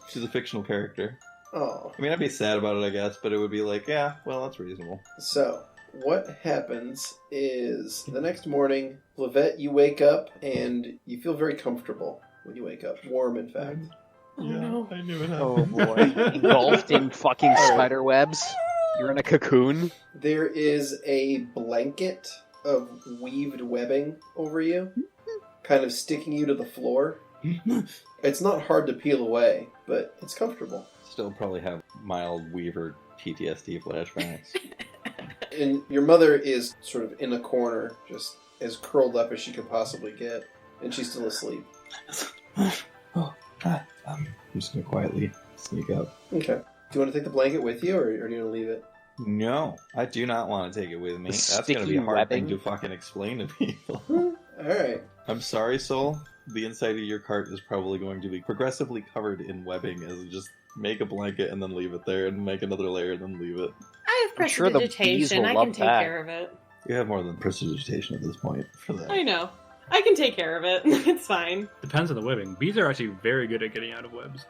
[SPEAKER 5] She's a fictional character.
[SPEAKER 1] Oh.
[SPEAKER 5] I mean, I'd be sad about it, I guess, but it would be like, yeah, well, that's reasonable.
[SPEAKER 1] So, what happens is the next morning, Lovette, you wake up and you feel very comfortable when you wake up. Warm, in fact.
[SPEAKER 3] no.
[SPEAKER 7] I knew it
[SPEAKER 2] Oh
[SPEAKER 7] happened.
[SPEAKER 2] boy. Engulfed in fucking spider webs. You're in a cocoon.
[SPEAKER 1] There is a blanket of weaved webbing over you, kind of sticking you to the floor. It's not hard to peel away, but it's comfortable.
[SPEAKER 5] Still probably have mild Weaver PTSD flashbacks.
[SPEAKER 1] And your mother is sort of in a corner, just as curled up as she could possibly get, and she's still asleep.
[SPEAKER 5] I'm just gonna quietly sneak up.
[SPEAKER 1] Okay. Do you want to take the blanket with you, or do you want to leave it?
[SPEAKER 5] No, I do not want to take it with me.
[SPEAKER 2] The
[SPEAKER 5] That's gonna be
[SPEAKER 2] sticky
[SPEAKER 5] a hard
[SPEAKER 2] webbing.
[SPEAKER 5] thing to fucking explain to people.
[SPEAKER 1] Alright.
[SPEAKER 5] I'm sorry, Soul. The inside of your cart is probably going to be progressively covered in webbing as you just make a blanket and then leave it there, and make another layer and then leave it.
[SPEAKER 3] I have
[SPEAKER 2] I'm sure the bees
[SPEAKER 3] prestidigitation.
[SPEAKER 2] will
[SPEAKER 3] I
[SPEAKER 2] love
[SPEAKER 3] can take
[SPEAKER 2] that.
[SPEAKER 3] care of it.
[SPEAKER 5] You have more than prestidigitation at this point for that.
[SPEAKER 3] I know. I can take care of it. It's fine.
[SPEAKER 4] Depends on the webbing. Bees are actually very good at getting out of webs.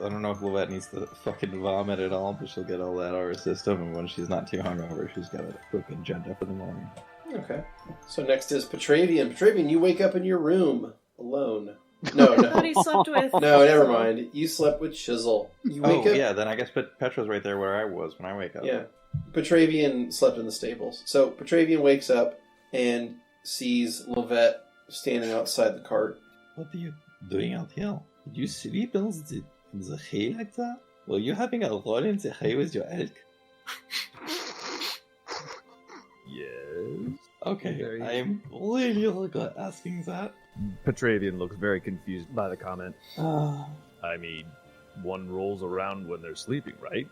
[SPEAKER 5] I don't know if Lovette needs to fucking vomit at all, but she'll get all that out of her system, and when she's not too hungover, she's got a quick agenda for the morning.
[SPEAKER 1] Okay. So next is Petravian. Petravian, you wake up in your room alone. No,
[SPEAKER 3] I thought
[SPEAKER 1] no.
[SPEAKER 3] he slept with.
[SPEAKER 1] No, never mind. You slept with Chisel. You wake
[SPEAKER 5] Oh,
[SPEAKER 1] up.
[SPEAKER 5] yeah, then I guess Petra's right there where I was when I wake up.
[SPEAKER 1] Yeah. Petravian slept in the stables. So Petravian wakes up and sees Lovette standing outside the cart.
[SPEAKER 5] What are you doing out here? Did you sleep in the hay like that? Were you having a roll in the hay with your elk?
[SPEAKER 6] Yes.
[SPEAKER 5] Okay,
[SPEAKER 6] Very-
[SPEAKER 5] I'm really regret asking that.
[SPEAKER 6] Petravian looks very confused by the comment.
[SPEAKER 5] Ah,
[SPEAKER 6] I mean, one rolls around when they're sleeping, right?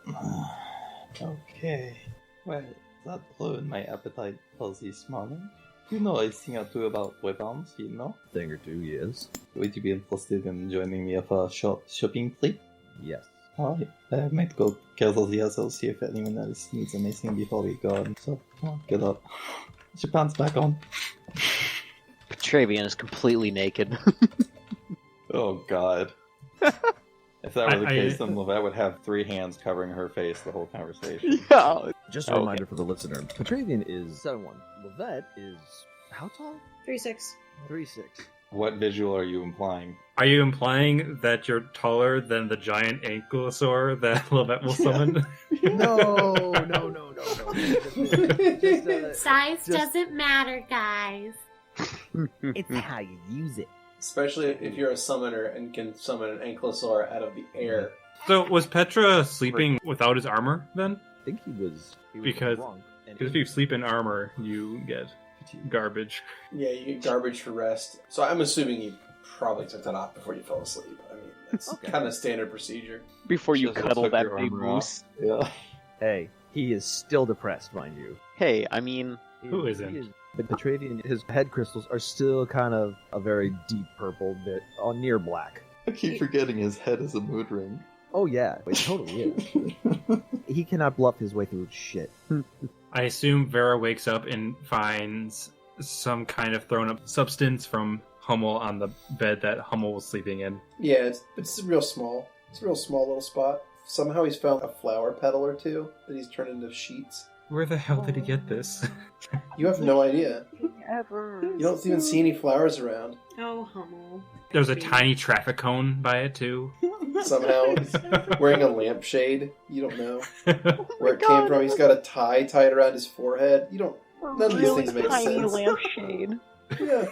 [SPEAKER 5] okay. Well, that ruined my appetite for this morning. You know a thing or two about weapons, you know?
[SPEAKER 6] Thing or two, yes.
[SPEAKER 5] Would you be interested in joining me for a short shopping trip?
[SPEAKER 6] Yes.
[SPEAKER 5] Alright, I might go gather the others, see if anyone else needs anything before we go on. So, come on, get up. Put your pants back on.
[SPEAKER 2] Petravian is completely naked.
[SPEAKER 5] Oh god. If that were the
[SPEAKER 4] I-
[SPEAKER 5] case, then Lovette would have 3 hands covering her face the whole conversation.
[SPEAKER 2] Yeah.
[SPEAKER 6] Just a
[SPEAKER 2] Okay.
[SPEAKER 6] reminder for the listener. Petravian is 7'1". Lovette is how tall?
[SPEAKER 3] 3'6".
[SPEAKER 6] 3'6".
[SPEAKER 5] What visual are you implying?
[SPEAKER 4] Are you implying that you're taller than the giant ankylosaur that Lovette will summon?
[SPEAKER 6] No.
[SPEAKER 3] Size
[SPEAKER 6] Just-
[SPEAKER 3] doesn't matter, guys.
[SPEAKER 6] It's how you use it.
[SPEAKER 1] Especially if you're a summoner and can summon an ankylosaur out of the air.
[SPEAKER 4] So was Petra sleeping without his armor then?
[SPEAKER 6] I think he was
[SPEAKER 4] Because-
[SPEAKER 6] drunk. And
[SPEAKER 4] Because if you sleep in armor, you get garbage.
[SPEAKER 1] Yeah, you get garbage for rest. So I'm assuming you probably took that off before you fell asleep. I mean, that's
[SPEAKER 6] Okay.
[SPEAKER 1] kind of standard procedure.
[SPEAKER 2] Before you
[SPEAKER 5] Just
[SPEAKER 2] cuddle
[SPEAKER 5] took
[SPEAKER 2] that
[SPEAKER 5] your
[SPEAKER 2] big
[SPEAKER 5] armor off.
[SPEAKER 2] moose.
[SPEAKER 5] Yeah.
[SPEAKER 6] Hey, he is still depressed, mind you.
[SPEAKER 2] Hey, I mean,
[SPEAKER 4] Who isn't?
[SPEAKER 6] He is- But Petravian, his head crystals are still kind of a very deep purple, bit near black.
[SPEAKER 5] I keep forgetting his head is a mood ring.
[SPEAKER 6] Oh yeah, it totally is. He cannot bluff his way through shit.
[SPEAKER 4] I assume Vera wakes up and finds some kind of thrown up substance from Hummel on the bed that Hummel was sleeping in.
[SPEAKER 1] Yeah, it's real small. It's a real small little spot. Somehow he's found a flower petal or two that he's turned into sheets.
[SPEAKER 4] Where the hell did he get this?
[SPEAKER 1] You have no idea.
[SPEAKER 2] ever.
[SPEAKER 1] You don't even see any flowers around.
[SPEAKER 3] Oh, Hummel.
[SPEAKER 4] There's a tiny traffic cone by it too.
[SPEAKER 1] Somehow he's wearing a lampshade. You don't know where it came from. He's got a tie tied around his forehead. You don't. None of these things make
[SPEAKER 2] tiny
[SPEAKER 1] sense.
[SPEAKER 2] lampshade.
[SPEAKER 1] Yeah.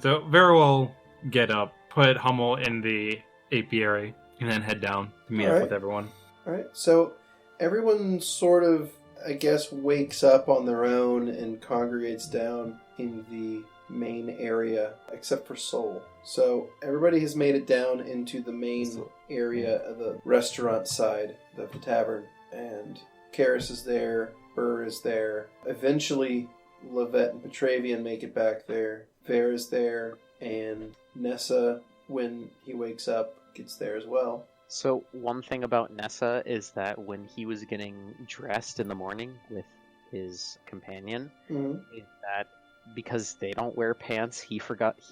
[SPEAKER 4] So Vera will get up, put Hummel in the apiary, and then head down to meet up
[SPEAKER 1] Alright.
[SPEAKER 4] with everyone.
[SPEAKER 1] All right. So everyone sort of, I guess, wakes up on their own and congregates down in the main area, except for Soul. So everybody has made it down into the main area of the restaurant side of the tavern, and Karis is there, Burr is there. Eventually, Lovette and Petravian make it back there. Vera's there, and Nessa, when he wakes up, gets there as well.
[SPEAKER 2] So one thing about Nessa is that when he was getting dressed in the morning with his companion,
[SPEAKER 1] Mm-hmm.
[SPEAKER 2] is that because they don't wear pants, he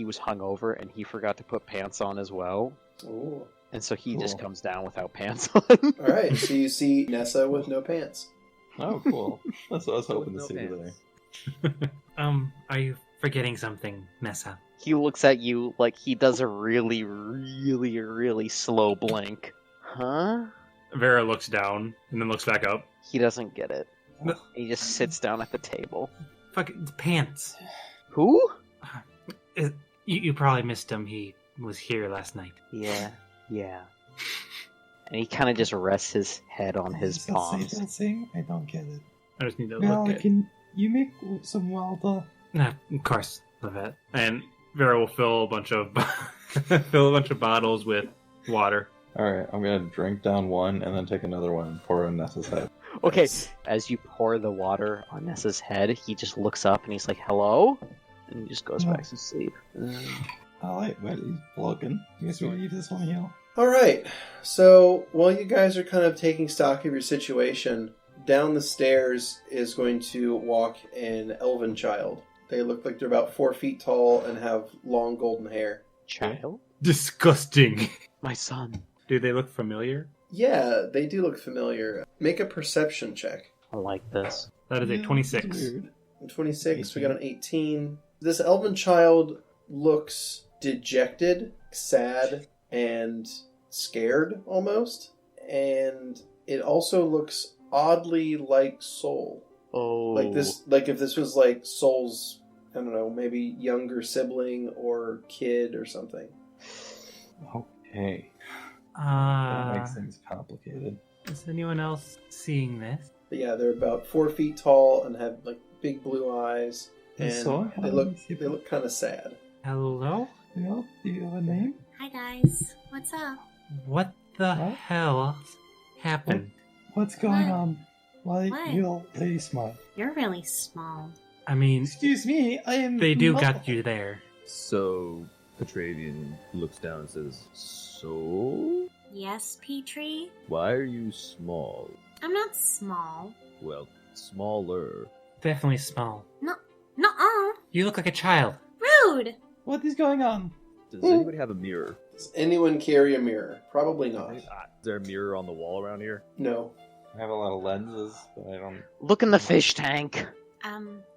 [SPEAKER 2] was hungover and he forgot to put pants on as well.
[SPEAKER 1] Ooh.
[SPEAKER 2] And so he just
[SPEAKER 5] Cool.
[SPEAKER 2] comes down without pants on.
[SPEAKER 1] All right, so you see Nessa with no pants.
[SPEAKER 5] Oh, cool. That's what I was hoping to
[SPEAKER 6] No
[SPEAKER 5] see
[SPEAKER 6] pants.
[SPEAKER 5] today.
[SPEAKER 4] Are you forgetting something, Nessa?
[SPEAKER 2] He looks at you like he does a really, really, really slow blink. Huh?
[SPEAKER 4] Vera looks down and then looks back up.
[SPEAKER 2] He doesn't get it.
[SPEAKER 4] No.
[SPEAKER 2] He just sits down at the table.
[SPEAKER 4] Fucking pants.
[SPEAKER 2] Who?
[SPEAKER 4] You probably missed him. He was here last night.
[SPEAKER 2] Yeah. And he kind of just rests his head on his
[SPEAKER 7] Is that
[SPEAKER 2] palms.
[SPEAKER 7] safe thing? I don't get it.
[SPEAKER 4] I just need to
[SPEAKER 7] Well,
[SPEAKER 4] look at.
[SPEAKER 7] can you make some water?
[SPEAKER 4] Nah, of course, Lovette. And Vera will fill a bunch of bottles with water.
[SPEAKER 5] Alright, I'm gonna drink down one and then take another one and pour on Nessa's head.
[SPEAKER 2] Okay, as you pour the water on Nessa's head, he just looks up and he's like, hello? And he just goes back to sleep.
[SPEAKER 7] Alright, well, he's broken. Guess we'll leave this one here.
[SPEAKER 1] Alright, so while you guys are kind of taking stock of your situation, down the stairs is going to walk an elven child. They look like they're about 4 feet tall and have long golden hair.
[SPEAKER 2] Child?
[SPEAKER 4] Disgusting.
[SPEAKER 2] My son.
[SPEAKER 4] Do they look familiar?
[SPEAKER 1] Yeah, they do look familiar. Make a perception check.
[SPEAKER 2] I like this.
[SPEAKER 4] That is a
[SPEAKER 7] Yeah,
[SPEAKER 4] 26.
[SPEAKER 7] that's weird.
[SPEAKER 1] 26, we got an 18. This elven child looks dejected, sad, and scared almost. And it also looks oddly like Soul.
[SPEAKER 2] Oh.
[SPEAKER 1] Like if this was like Soul's, I don't know, maybe younger sibling or kid or something.
[SPEAKER 5] Okay. That makes
[SPEAKER 4] Uh,
[SPEAKER 5] things complicated.
[SPEAKER 4] is anyone else seeing this?
[SPEAKER 1] But yeah, they're about 4 feet tall and have like big blue eyes. And
[SPEAKER 7] So,
[SPEAKER 1] they look kind of sad.
[SPEAKER 4] Hello?
[SPEAKER 7] Well, do you have a name?
[SPEAKER 3] Hi guys, what's up?
[SPEAKER 4] What the
[SPEAKER 7] Huh?
[SPEAKER 4] hell happened?
[SPEAKER 7] What's going
[SPEAKER 3] What?
[SPEAKER 7] on? Why
[SPEAKER 3] What?
[SPEAKER 7] you're very smart.
[SPEAKER 3] You're really small.
[SPEAKER 4] I mean,
[SPEAKER 7] Excuse me, I am.
[SPEAKER 4] they do
[SPEAKER 7] not-
[SPEAKER 4] got you there.
[SPEAKER 6] So, Petravian looks down and says, so?
[SPEAKER 3] Yes, Petrie?
[SPEAKER 6] Why are you small?
[SPEAKER 3] I'm not small.
[SPEAKER 6] Well, smaller.
[SPEAKER 4] Definitely small.
[SPEAKER 3] Nuh-uh.
[SPEAKER 4] You look like a child.
[SPEAKER 3] Rude!
[SPEAKER 7] What is going on?
[SPEAKER 6] Does anybody have a mirror?
[SPEAKER 1] Does anyone carry a mirror? Probably not.
[SPEAKER 6] Is there a mirror on the wall around here?
[SPEAKER 1] No.
[SPEAKER 5] I have a lot of lenses, but I don't.
[SPEAKER 2] Look in the fish tank.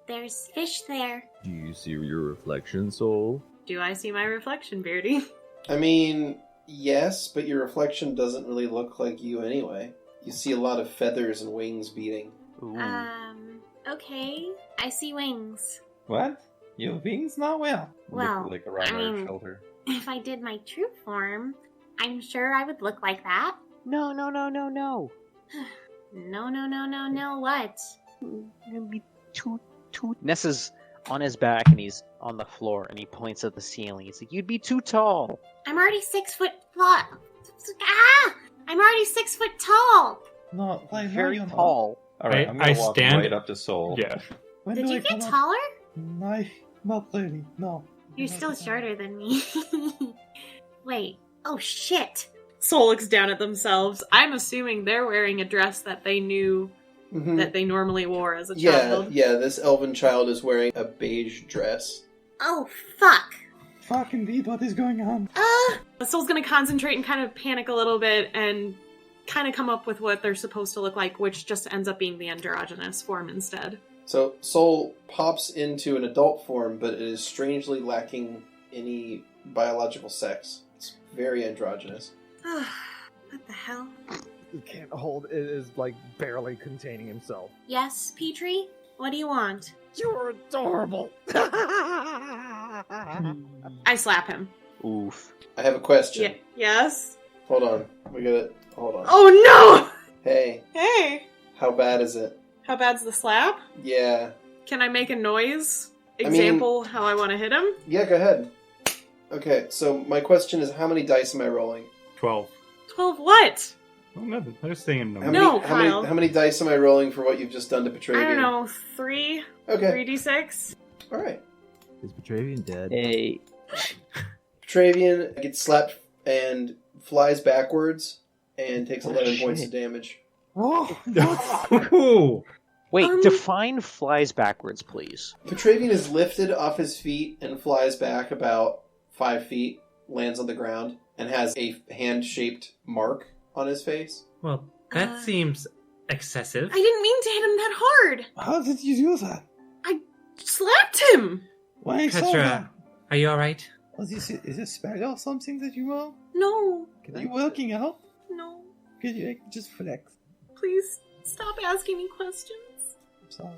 [SPEAKER 3] There's fish there.
[SPEAKER 6] Do you see your reflection, Soul?
[SPEAKER 3] Do I see my reflection, Beardy?
[SPEAKER 1] I mean, yes, but your reflection doesn't really look like you anyway. You see a lot of feathers and wings beating.
[SPEAKER 2] Ooh.
[SPEAKER 3] Okay. I see wings.
[SPEAKER 7] What? Your wings not well.
[SPEAKER 3] Well,
[SPEAKER 5] like around
[SPEAKER 3] I
[SPEAKER 5] our
[SPEAKER 3] mean-
[SPEAKER 5] shoulder.
[SPEAKER 3] If I did my true form, I'm sure I would look like that.
[SPEAKER 2] No.
[SPEAKER 3] No, what?
[SPEAKER 2] It'll be too. Nessa's on his back and he's on the floor and he points at the ceiling. He's like, you'd be too tall.
[SPEAKER 3] I'm already 6 foot I'm already 6 foot tall!
[SPEAKER 7] No, I know
[SPEAKER 2] Very
[SPEAKER 7] you're not.
[SPEAKER 2] tall.
[SPEAKER 5] Alright,
[SPEAKER 4] I-
[SPEAKER 5] I'm gonna
[SPEAKER 4] I
[SPEAKER 5] walk
[SPEAKER 4] stand-
[SPEAKER 5] right up to Soul.
[SPEAKER 4] Yeah.
[SPEAKER 7] When
[SPEAKER 3] Did
[SPEAKER 7] do
[SPEAKER 3] you
[SPEAKER 7] I
[SPEAKER 3] get
[SPEAKER 7] come up?
[SPEAKER 3] taller?
[SPEAKER 7] No, not really. No.
[SPEAKER 3] You're
[SPEAKER 7] Not
[SPEAKER 3] still
[SPEAKER 7] at all.
[SPEAKER 3] shorter than me. Wait. Oh shit! Soul looks down at themselves. I'm assuming they're wearing a dress that they knew
[SPEAKER 1] Mhm.
[SPEAKER 3] that they normally wore as a
[SPEAKER 1] Yeah,
[SPEAKER 3] child.
[SPEAKER 1] yeah, this elven child is wearing a beige dress.
[SPEAKER 3] Oh, fuck!
[SPEAKER 7] Fuck indeed, what is going on?
[SPEAKER 3] Soul's gonna concentrate and kind of panic a little bit and kind of come up with what they're supposed to look like, which just ends up being the androgynous form instead.
[SPEAKER 1] So Soul pops into an adult form, but it is strangely lacking any biological sex. It's very androgynous.
[SPEAKER 3] What the hell?
[SPEAKER 6] He can't hold it. Is like barely containing himself.
[SPEAKER 3] Yes, Petrie? What do you want?
[SPEAKER 6] You're adorable.
[SPEAKER 3] I slap him.
[SPEAKER 2] Oof.
[SPEAKER 1] I have a question.
[SPEAKER 3] Yeah. Yes?
[SPEAKER 1] Hold on. Hold on.
[SPEAKER 3] Oh
[SPEAKER 1] Hey,
[SPEAKER 3] no! Hey!
[SPEAKER 1] how bad is it?
[SPEAKER 3] How bad's the slap?
[SPEAKER 1] Yeah.
[SPEAKER 3] Can I make a noise?
[SPEAKER 1] I mean-
[SPEAKER 3] Example how I want to hit him?
[SPEAKER 1] Yeah, go ahead. Okay, so my question is, how many dice am I rolling?
[SPEAKER 4] 12.
[SPEAKER 3] 12 what?
[SPEAKER 4] Oh, nothing. I was saying
[SPEAKER 1] How
[SPEAKER 4] no.
[SPEAKER 1] many,
[SPEAKER 3] No,
[SPEAKER 1] how many,
[SPEAKER 3] Kyle.
[SPEAKER 1] how many dice am I rolling for what you've just done to Petravian?
[SPEAKER 3] I don't know, 3?
[SPEAKER 1] Okay,
[SPEAKER 3] 3d6?
[SPEAKER 1] alright.
[SPEAKER 6] Is Petravian dead?
[SPEAKER 2] Hey.
[SPEAKER 1] Petravian gets slapped and flies backwards and takes 11 points of damage.
[SPEAKER 4] Ooh.
[SPEAKER 2] Wait, define flies backwards, please.
[SPEAKER 1] Petravian is lifted off his feet and flies back about 5 feet, lands on the ground, and has a hand-shaped mark on his face.
[SPEAKER 4] Well, that
[SPEAKER 3] Uh,
[SPEAKER 4] seems excessive.
[SPEAKER 3] I didn't mean to hit him that hard!
[SPEAKER 7] How did you do that?
[SPEAKER 3] Slapped him!
[SPEAKER 7] Why so
[SPEAKER 4] Petra,
[SPEAKER 7] that?
[SPEAKER 4] Are you alright?
[SPEAKER 7] Is it a spell or something that you want?
[SPEAKER 3] No,
[SPEAKER 7] Are you working out?
[SPEAKER 3] no.
[SPEAKER 7] Could you just flex?
[SPEAKER 3] Please stop asking me questions.
[SPEAKER 7] I'm sorry.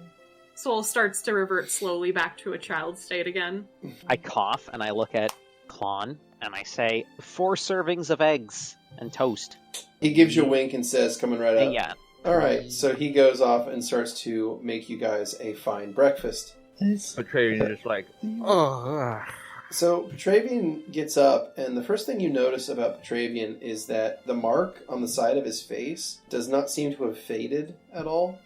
[SPEAKER 3] Soul starts to revert slowly back to a child state again.
[SPEAKER 2] I cough and I look at Klon and I say, 4 servings of eggs and toast.
[SPEAKER 1] He gives you a wink and says, coming right up.
[SPEAKER 2] Yeah.
[SPEAKER 1] Alright, so he goes off and starts to make you guys a fine breakfast.
[SPEAKER 6] Petravian is just like, oh.
[SPEAKER 1] So Petravian gets up, and the first thing you notice about Petravian is that the mark on the side of his face does not seem to have faded at all.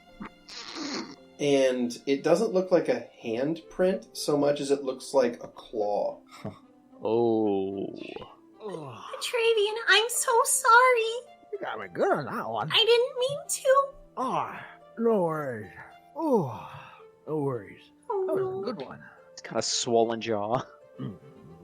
[SPEAKER 1] And it doesn't look like a handprint so much as it looks like a claw.
[SPEAKER 2] Oh.
[SPEAKER 3] Petravian, I'm so sorry.
[SPEAKER 8] You got me good on that one.
[SPEAKER 3] I didn't mean to.
[SPEAKER 8] Oh, no worries. Oh, no worries.
[SPEAKER 3] Oh,
[SPEAKER 8] That was
[SPEAKER 3] no.
[SPEAKER 8] a good one.
[SPEAKER 2] It's got a swollen jaw.
[SPEAKER 8] I'm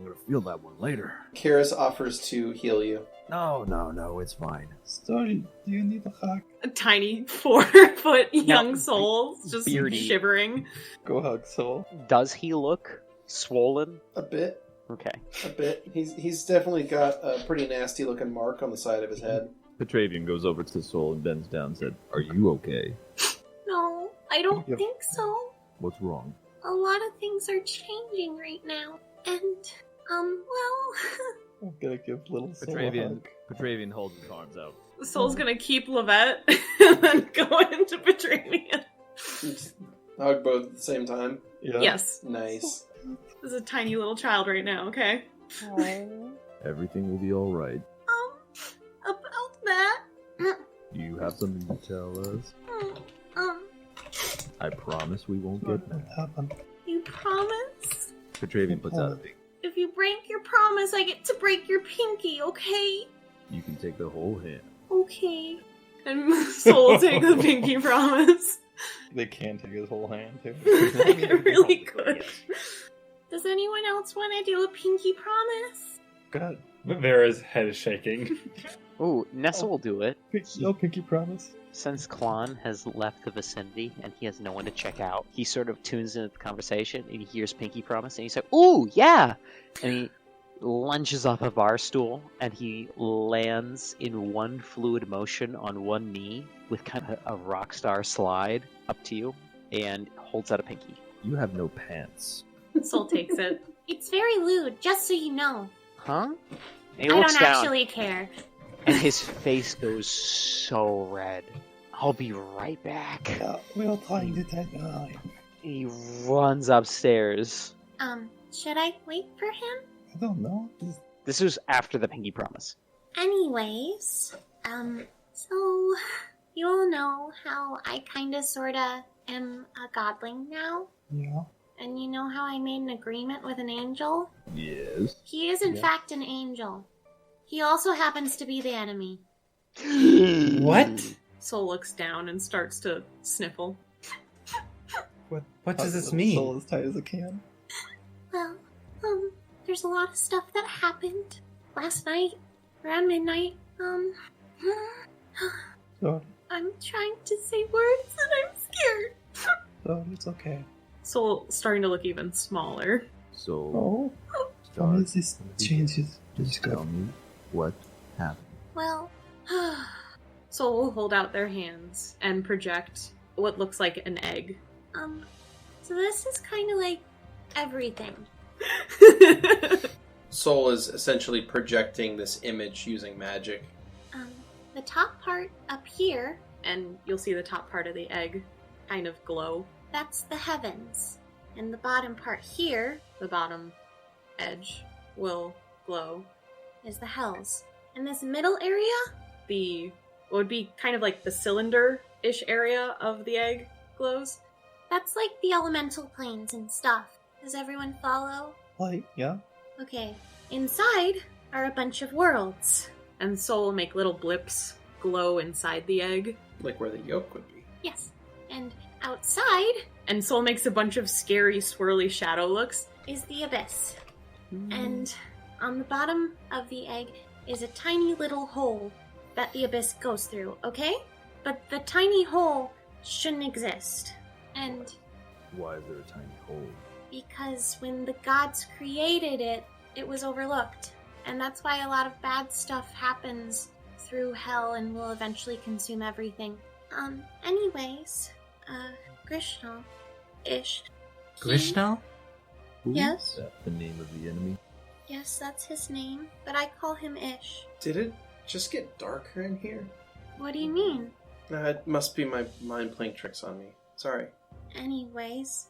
[SPEAKER 8] gonna feel that one later.
[SPEAKER 1] Karis offers to heal you.
[SPEAKER 8] No, it's fine.
[SPEAKER 7] Sorry, do you need a hug?
[SPEAKER 3] A tiny 4-foot young soul just
[SPEAKER 2] Beardy.
[SPEAKER 3] shivering.
[SPEAKER 5] Go hug Soul.
[SPEAKER 2] Does he look swollen?
[SPEAKER 1] A bit.
[SPEAKER 2] Okay.
[SPEAKER 1] A bit. He's definitely got a pretty nasty looking mark on the side of his head.
[SPEAKER 6] Petravian goes over to Soul and bends down and said, "Are you okay?
[SPEAKER 3] No, I don't
[SPEAKER 7] Yep.
[SPEAKER 3] think so.
[SPEAKER 6] What's wrong?"
[SPEAKER 3] A lot of things are changing right now. And, well,
[SPEAKER 5] I'm gonna give little Soul a hug.
[SPEAKER 6] Petravian holds his arms out.
[SPEAKER 3] Soul's gonna keep Lovette and then go into Petravian.
[SPEAKER 1] Just hug both at the same time.
[SPEAKER 5] Yeah.
[SPEAKER 3] Yes.
[SPEAKER 1] Nice.
[SPEAKER 3] This is a tiny little child right now, okay?
[SPEAKER 6] Everything will be all right.
[SPEAKER 3] About that.
[SPEAKER 6] Do you have something to tell us? I promise we won't get
[SPEAKER 7] What
[SPEAKER 6] mad.
[SPEAKER 7] happened?
[SPEAKER 3] You promise?
[SPEAKER 6] Petravian puts out a big.
[SPEAKER 3] If you break your promise, I get to break your pinky, okay?
[SPEAKER 6] You can take the whole hand.
[SPEAKER 3] Okay. And Soul will take the pinky promise.
[SPEAKER 5] They can take his whole hand, too.
[SPEAKER 3] I really could. Does anyone else want to do a pinky promise?
[SPEAKER 5] Good.
[SPEAKER 4] Vera's head is shaking.
[SPEAKER 2] Ooh, Nessa will do it.
[SPEAKER 5] No pinky promise.
[SPEAKER 2] Since Klon has left the vicinity and he has no one to check out, he sort of tunes into the conversation and he hears Pinky Promise and he's like, "Ooh, yeah!" And he lunges off a bar stool and he lands in one fluid motion on one knee with kind of a rock star slide up to you and holds out a pinky.
[SPEAKER 6] You have no pants.
[SPEAKER 3] Soul takes it. It's very lewd, just so you know.
[SPEAKER 2] Huh? And he
[SPEAKER 3] I
[SPEAKER 2] looks
[SPEAKER 3] don't
[SPEAKER 2] down
[SPEAKER 3] actually care.
[SPEAKER 2] and his face goes so red. "I'll be right back."
[SPEAKER 7] Yeah, we're trying to take the line.
[SPEAKER 2] He runs upstairs.
[SPEAKER 3] Should I wait for him?
[SPEAKER 7] I don't know.
[SPEAKER 2] This was after the Pinky Promise.
[SPEAKER 3] Anyways, so you all know how I kinda sorta am a godling now?
[SPEAKER 7] Yeah.
[SPEAKER 3] And you know how I made an agreement with an angel?
[SPEAKER 6] Yes.
[SPEAKER 3] He is in
[SPEAKER 7] Yeah.
[SPEAKER 3] fact an angel. He also happens to be the enemy.
[SPEAKER 1] What?
[SPEAKER 3] Soul looks down and starts to sniffle.
[SPEAKER 1] What does this
[SPEAKER 5] Soul
[SPEAKER 1] mean?
[SPEAKER 5] as tight as a can.
[SPEAKER 3] Well, there's a lot of stuff that happened last night, around midnight.
[SPEAKER 7] So,
[SPEAKER 3] I'm trying to say words and I'm scared.
[SPEAKER 7] so it's okay.
[SPEAKER 3] Soul starting to look even smaller.
[SPEAKER 6] So,
[SPEAKER 7] Oh,
[SPEAKER 6] start.
[SPEAKER 7] this changes.
[SPEAKER 6] Just tell me what happened.
[SPEAKER 3] Well, Soul will hold out their hands and project what looks like an egg. So this is kind of like everything.
[SPEAKER 1] Soul is essentially projecting this image using magic.
[SPEAKER 3] The top part up here, and you'll see the top part of the egg kind of glow. That's the heavens. And the bottom part here, the bottom edge, will glow, is the hells. And this middle area, what would be kind of like the cylinder-ish area of the egg glows. That's like the elemental planes and stuff. Does everyone follow?
[SPEAKER 7] Like, yeah.
[SPEAKER 3] Okay. Inside are a bunch of worlds. And Soul will make little blips glow inside the egg.
[SPEAKER 1] Like where the yolk would be.
[SPEAKER 3] Yes. And outside, and Soul makes a bunch of scary, swirly shadow looks, is the abyss. And on the bottom of the egg is a tiny little hole that the abyss goes through, okay? But the tiny hole shouldn't exist. And
[SPEAKER 6] Why is there a tiny hole?
[SPEAKER 3] because when the gods created it, it was overlooked. And that's why a lot of bad stuff happens through hell and will eventually consume everything. Anyways, Grishno-ish.
[SPEAKER 4] Grishno?
[SPEAKER 3] Yes?
[SPEAKER 6] Is that the name of the enemy?
[SPEAKER 3] Yes, that's his name, but I call him Ish.
[SPEAKER 1] Did it just get darker in here?
[SPEAKER 3] What do you mean?
[SPEAKER 1] It must be my mind playing tricks on me. Sorry.
[SPEAKER 3] Anyways,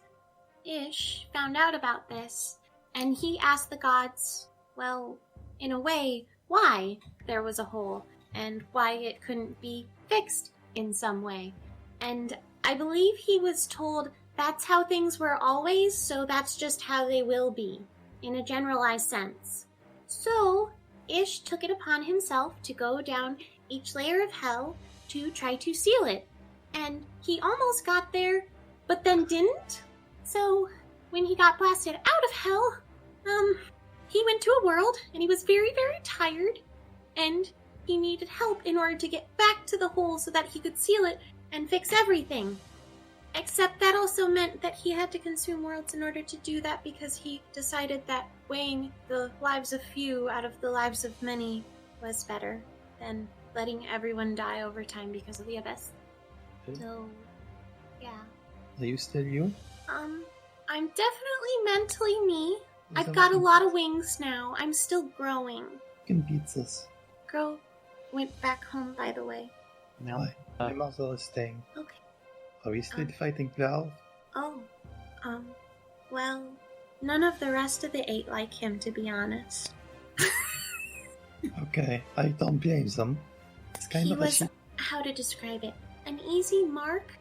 [SPEAKER 3] Ish found out about this, and he asked the gods, well, in a way, why there was a hole, and why it couldn't be fixed in some way. And I believe he was told that's how things were always, so that's just how they will be, in a generalized sense. So, Ish took it upon himself to go down each layer of hell to try to seal it. And he almost got there, but then didn't. So, when he got blasted out of hell, he went to a world, and he was very, very tired, and he needed help in order to get back to the hole so that he could seal it and fix everything. Except that also meant that he had to consume worlds in order to do that, because he decided that weighing the lives of few out of the lives of many was better than letting everyone die over time because of the abyss. So, yeah.
[SPEAKER 7] Are you still you?
[SPEAKER 3] I'm definitely mentally me. I've got a lot of wings now. I'm still growing.
[SPEAKER 7] You can beat this.
[SPEAKER 3] Girl went back home, by the way.
[SPEAKER 7] Why? I'm also staying.
[SPEAKER 3] Okay.
[SPEAKER 7] Are we still fighting Valve?
[SPEAKER 3] Oh, well, none of the rest of the 8 like him, to be honest.
[SPEAKER 7] Okay, I don't blame them. It's kind
[SPEAKER 3] He
[SPEAKER 7] of
[SPEAKER 3] was,
[SPEAKER 7] a
[SPEAKER 3] how to describe it, an easy mark,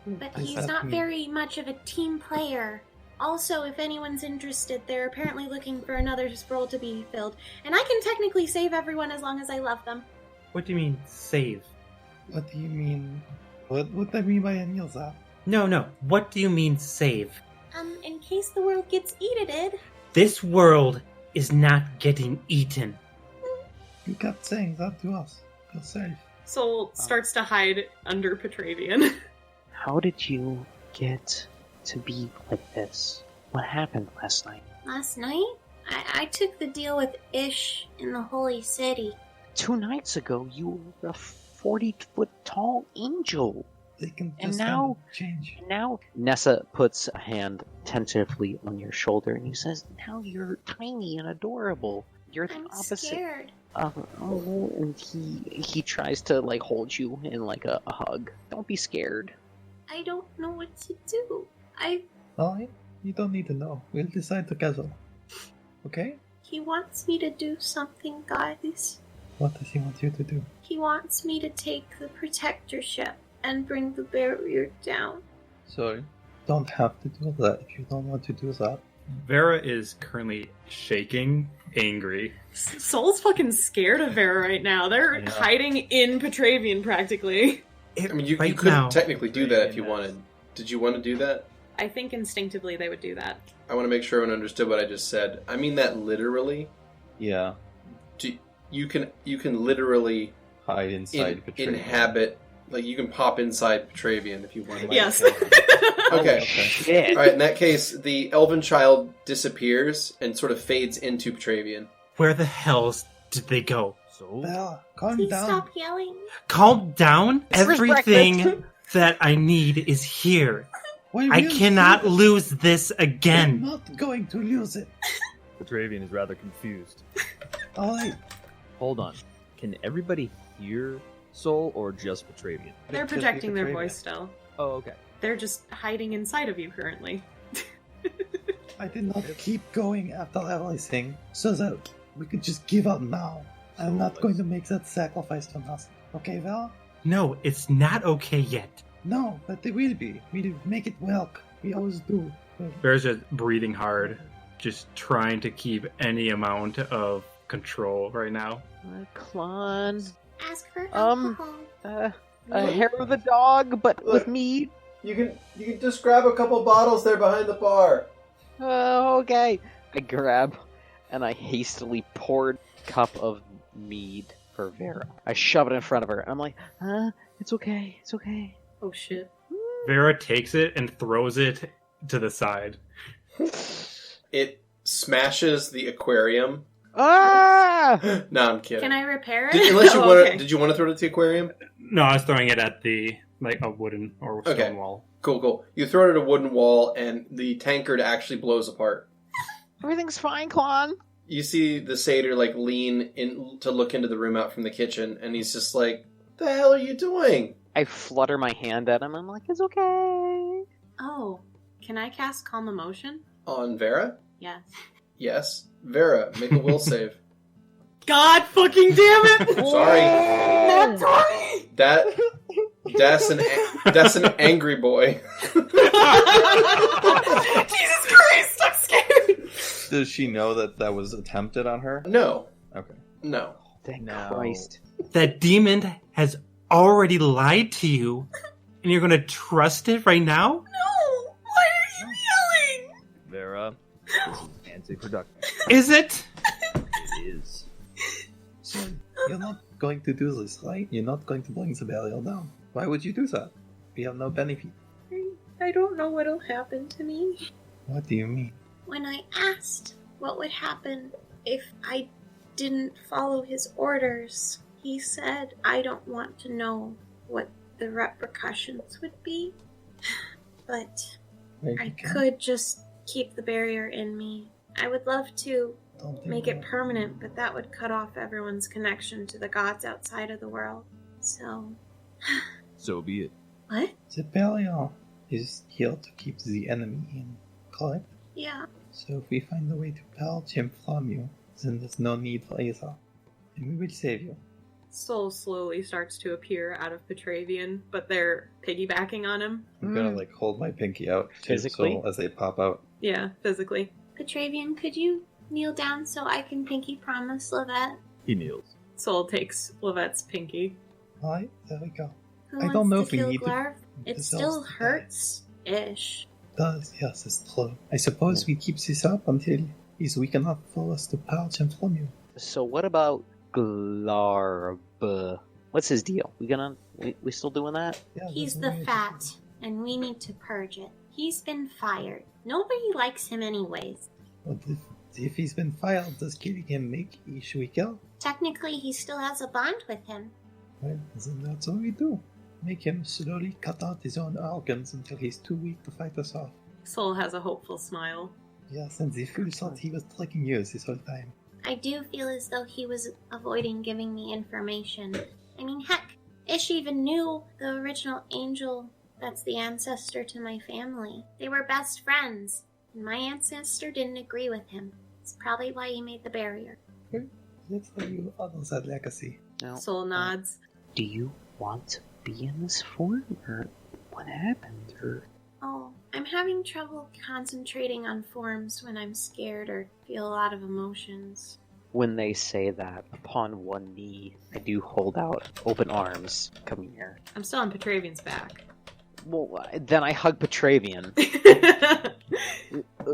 [SPEAKER 3] but
[SPEAKER 7] Does
[SPEAKER 3] he's
[SPEAKER 7] that
[SPEAKER 3] not
[SPEAKER 7] mean-
[SPEAKER 3] very much of a team player. Also, if anyone's interested, they're apparently looking for another role to be filled, and I can technically save everyone as long as I love them.
[SPEAKER 4] What do you mean, save?
[SPEAKER 7] What do you mean? What would I mean by a meal zap?
[SPEAKER 4] No. What do you mean, save?
[SPEAKER 3] In case the world gets eated.
[SPEAKER 4] This world is not getting eaten.
[SPEAKER 7] You kept saying that to us. You're safe.
[SPEAKER 3] Soul starts to hide under Petravian.
[SPEAKER 2] How did you get to be like this? What happened last night?
[SPEAKER 3] Last night, I took the deal with Ish in the Holy City.
[SPEAKER 2] 2 nights ago, you were a 40-foot tall angel.
[SPEAKER 7] They can
[SPEAKER 2] And
[SPEAKER 7] just
[SPEAKER 2] now-
[SPEAKER 7] change.
[SPEAKER 2] Now, Nessa puts a hand tentatively on your shoulder and he says, now you're tiny and adorable. You're the
[SPEAKER 3] I'm
[SPEAKER 2] opposite.
[SPEAKER 3] scared.
[SPEAKER 2] And he tries to like hold you in like a hug. Don't be scared.
[SPEAKER 3] I don't know what to do.
[SPEAKER 7] Alright, you don't need to know. We'll decide together. Okay?
[SPEAKER 3] He wants me to do something, guys.
[SPEAKER 7] What does he want you to do?
[SPEAKER 3] He wants me to take the protectorship and bring the barrier down.
[SPEAKER 7] Sorry. Don't have to do that if you don't want to do that.
[SPEAKER 4] Vera is currently shaking, angry.
[SPEAKER 3] Soul's fucking scared of Vera right now. They're
[SPEAKER 5] Yeah.
[SPEAKER 3] hiding in Petravian practically.
[SPEAKER 1] I mean, you
[SPEAKER 4] Right
[SPEAKER 1] could
[SPEAKER 4] now.
[SPEAKER 1] technically do that if you
[SPEAKER 5] Yes.
[SPEAKER 1] wanted. Did you want to do that?
[SPEAKER 3] I think instinctively they would do that.
[SPEAKER 1] I want to make sure everyone understood what I just said. I mean that literally.
[SPEAKER 5] Yeah.
[SPEAKER 1] You can literally
[SPEAKER 5] Hide inside Petravian.
[SPEAKER 1] inhabit, like you can pop inside Petravian if you want.
[SPEAKER 3] Yes.
[SPEAKER 1] Okay.
[SPEAKER 2] Yeah.
[SPEAKER 1] All right. In that case, the elven child disappears and sort of fades into Petravian.
[SPEAKER 4] Where the hells did they go?
[SPEAKER 6] So,
[SPEAKER 7] Bella, calm
[SPEAKER 3] Please
[SPEAKER 7] down.
[SPEAKER 3] stop yelling.
[SPEAKER 4] Calm down.
[SPEAKER 2] Where's
[SPEAKER 4] Everything that I need is here.
[SPEAKER 7] Why
[SPEAKER 4] I
[SPEAKER 7] will you
[SPEAKER 4] cannot
[SPEAKER 7] do that?
[SPEAKER 4] lose this
[SPEAKER 7] I'm
[SPEAKER 4] again.
[SPEAKER 7] not going to lose it.
[SPEAKER 6] Petravian is rather confused.
[SPEAKER 7] Alright.
[SPEAKER 6] Hold on. Can everybody hear Soul or just Petravian?
[SPEAKER 3] They're
[SPEAKER 7] Just be
[SPEAKER 3] projecting their
[SPEAKER 7] Petravian.
[SPEAKER 3] voice still.
[SPEAKER 6] Oh, okay.
[SPEAKER 3] They're just hiding inside of you currently.
[SPEAKER 7] I did not keep going after everything so that we could just give up now. I'm not going to make that sacrifice for nothing. Okay, Val?
[SPEAKER 4] No, it's not okay yet.
[SPEAKER 7] No, but it will be. We'll make it work. We always do.
[SPEAKER 4] Vera's just breathing hard, just trying to keep any amount of control right now.
[SPEAKER 2] Come on.
[SPEAKER 3] Ask for
[SPEAKER 2] Um,
[SPEAKER 3] alcohol.
[SPEAKER 2] Hair of the dog, but with meat.
[SPEAKER 1] You can just grab a couple bottles there behind the bar.
[SPEAKER 2] Okay. I grab and I hastily poured a cup of mead for Vera. I shove it in front of her. I'm like, it's okay. It's okay.
[SPEAKER 3] Oh shit.
[SPEAKER 4] Vera takes it and throws it to the side.
[SPEAKER 1] It smashes the aquarium.
[SPEAKER 2] Ah!
[SPEAKER 1] No, I'm kidding.
[SPEAKER 3] Can I repair it?
[SPEAKER 1] Unless you
[SPEAKER 3] Oh,
[SPEAKER 1] want
[SPEAKER 3] okay.
[SPEAKER 1] to, did you want to throw it at the aquarium?
[SPEAKER 4] No, I was throwing it at the a wooden or stone
[SPEAKER 1] Okay.
[SPEAKER 4] wall.
[SPEAKER 1] Cool. You throw it at a wooden wall, and the tankard actually blows apart.
[SPEAKER 2] Everything's fine, Klon.
[SPEAKER 1] You see the satyr like lean in to look into the room out from the kitchen, and he's just like, "The hell are you doing?"
[SPEAKER 2] I flutter my hand at him. I'm like, it's okay.
[SPEAKER 3] Oh, can I cast Calm Emotion?
[SPEAKER 1] On Vera?
[SPEAKER 3] Yes.
[SPEAKER 1] Yes. Vera, make a will save.
[SPEAKER 3] God fucking damn it!
[SPEAKER 1] Sorry.
[SPEAKER 3] Not Tori!
[SPEAKER 1] That's an angry boy.
[SPEAKER 3] Jesus Christ, I'm scared!
[SPEAKER 5] Does she know that was attempted on her?
[SPEAKER 1] No.
[SPEAKER 5] Okay.
[SPEAKER 1] No.
[SPEAKER 2] Thank
[SPEAKER 6] No.
[SPEAKER 2] Christ.
[SPEAKER 4] That demon has already lied to you, and you're gonna trust it right now?
[SPEAKER 3] No! Why are you yelling?
[SPEAKER 6] Vera, this is anti-productive.
[SPEAKER 4] Is it?
[SPEAKER 6] It is.
[SPEAKER 7] So, you're not going to do this, right? You're not going to bring the barrier down. Why would you do that? We have no benefit.
[SPEAKER 3] I don't know what'll happen to me.
[SPEAKER 7] What do you mean?
[SPEAKER 3] When I asked what would happen if I didn't follow his orders, he said I don't want to know what the repercussions would be. But
[SPEAKER 7] Well,
[SPEAKER 3] I
[SPEAKER 7] you can.
[SPEAKER 3] could just keep the barrier in me. I would love to
[SPEAKER 7] Don't do
[SPEAKER 3] make it
[SPEAKER 7] that.
[SPEAKER 3] permanent, but that would cut off everyone's connection to the gods outside of the world. So,
[SPEAKER 6] So be it.
[SPEAKER 3] what?
[SPEAKER 7] The barrier is here to keep the enemy in, correct?
[SPEAKER 3] Yeah.
[SPEAKER 7] So if we find a way to purge him from you, then there's no need for either. And we will save you.
[SPEAKER 3] Soul slowly starts to appear out of Petravian, but they're piggybacking on him.
[SPEAKER 5] I'm gonna like hold my pinky out too,
[SPEAKER 2] Physically?
[SPEAKER 5] so as they pop out.
[SPEAKER 3] Yeah, physically. Petravian, could you kneel down so I can pinky promise Lovette?
[SPEAKER 6] He kneels.
[SPEAKER 3] Soul takes Lovette's pinky.
[SPEAKER 7] Alright, there we go.
[SPEAKER 3] Who
[SPEAKER 7] I
[SPEAKER 3] wants
[SPEAKER 7] don't know
[SPEAKER 3] to
[SPEAKER 7] if we
[SPEAKER 3] kill
[SPEAKER 7] need to-
[SPEAKER 3] Glarv? It
[SPEAKER 7] the
[SPEAKER 3] still
[SPEAKER 7] cells to die.
[SPEAKER 3] hurts-ish.
[SPEAKER 7] Does, yes, it's true. I suppose we keep this up until he's weak enough for us to purge him from you.
[SPEAKER 2] So what about Glarb? What's his deal? We still doing that?
[SPEAKER 7] Yeah,
[SPEAKER 3] He's
[SPEAKER 7] there's no
[SPEAKER 3] the
[SPEAKER 7] way to-
[SPEAKER 3] fat, and we need to purge it. He's been fired. Nobody likes him anyways.
[SPEAKER 7] But if he's been fired, does killing him make Ishwika?
[SPEAKER 3] Technically, he still has a bond with him.
[SPEAKER 7] Well, then that's what we do. Make him slowly cut out his own organs until he's too weak to fight us off.
[SPEAKER 3] Soul has a hopeful smile.
[SPEAKER 7] Yes, and the fool thought he was tricking you this whole time.
[SPEAKER 3] I do feel as though he was avoiding giving me information. I mean, heck, Ish even knew the original angel that's the ancestor to my family. They were best friends, and my ancestor didn't agree with him. It's probably why he made the barrier.
[SPEAKER 7] Let's let you honor that legacy.
[SPEAKER 2] No.
[SPEAKER 3] Soul nods.
[SPEAKER 2] Do you want to be in this form, or what happened, or?
[SPEAKER 3] Oh, I'm having trouble concentrating on forms when I'm scared or feel a lot of emotions.
[SPEAKER 2] When they say that, upon one knee, I do hold out open arms. Come here.
[SPEAKER 3] I'm still on Petravian's back.
[SPEAKER 2] Well, then I hug Petravian.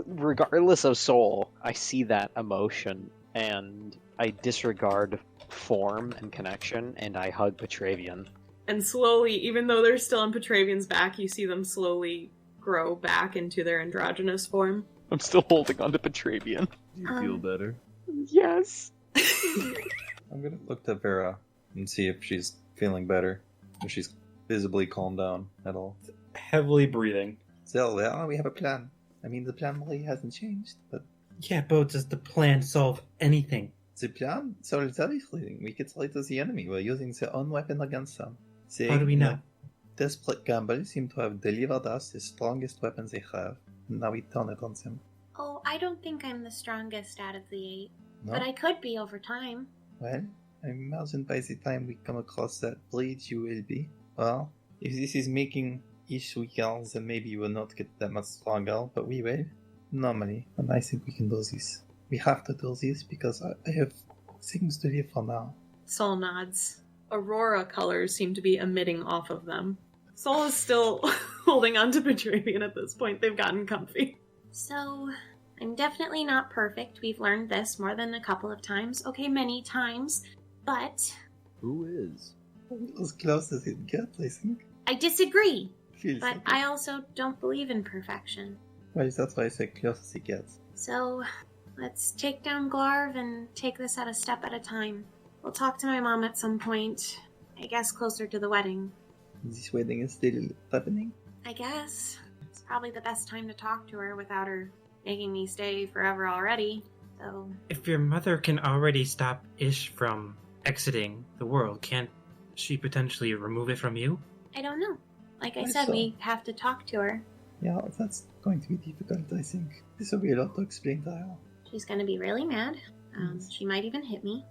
[SPEAKER 2] Regardless of soul, I see that emotion, and I disregard form and connection, and I hug Petravian.
[SPEAKER 3] And slowly, even though they're still on Petravian's back, you see them slowly grow back into their androgynous form.
[SPEAKER 2] I'm still holding on to Petravian.
[SPEAKER 6] Do you feel better?
[SPEAKER 2] Yes.
[SPEAKER 5] I'm gonna look to Vera and see if she's feeling better, if she's visibly calmed down at all.
[SPEAKER 4] Heavily breathing.
[SPEAKER 7] So, well, we have a plan. I mean, the plan really hasn't changed, but
[SPEAKER 4] Yeah, but does the plan solve anything?
[SPEAKER 7] the plan solves everything. We get rid of the enemy. We're using their own weapon against them. They,
[SPEAKER 4] How do we know?
[SPEAKER 7] like, desperate gamblers seem to have delivered us the strongest weapons they have. And now we turn it on them.
[SPEAKER 3] Oh, I don't think I'm the strongest out of the 8,
[SPEAKER 7] No?
[SPEAKER 3] but I could be over time.
[SPEAKER 7] Well, I imagine by the time we come across that bridge you will be. Well, if this is making ish weaker, then maybe you will not get that much stronger, but we will. Normally, and I think we can do this. We have to do this because I have things to live for now.
[SPEAKER 3] Soul nods. Aurora colors seem to be emitting off of them. Soul is still holding on to Petravian at this point. They've gotten comfy. So, I'm definitely not perfect. We've learned this more than a couple of times. Okay, many times. But
[SPEAKER 6] Who is?
[SPEAKER 7] As close as it gets, I think.
[SPEAKER 3] I disagree.
[SPEAKER 7] Feels
[SPEAKER 3] But
[SPEAKER 7] like
[SPEAKER 3] I also don't believe in perfection.
[SPEAKER 7] Well, that's why I say close as he gets.
[SPEAKER 3] So, let's take down Glarv and take this at a step at a time. We'll talk to my mom at some point. I guess closer to the wedding.
[SPEAKER 7] This wedding is still happening?
[SPEAKER 3] I guess. It's probably the best time to talk to her without her making me stay forever already. So...
[SPEAKER 4] If your mother can already stop Ish from exiting the world, can't she potentially remove it from you?
[SPEAKER 3] I don't know. Like I
[SPEAKER 7] Why
[SPEAKER 3] said,
[SPEAKER 7] so?
[SPEAKER 3] we have to talk to her.
[SPEAKER 7] Yeah, that's going to be difficult, I think. This will be a lot to explain to her.
[SPEAKER 3] She's gonna be really mad. She might even hit me.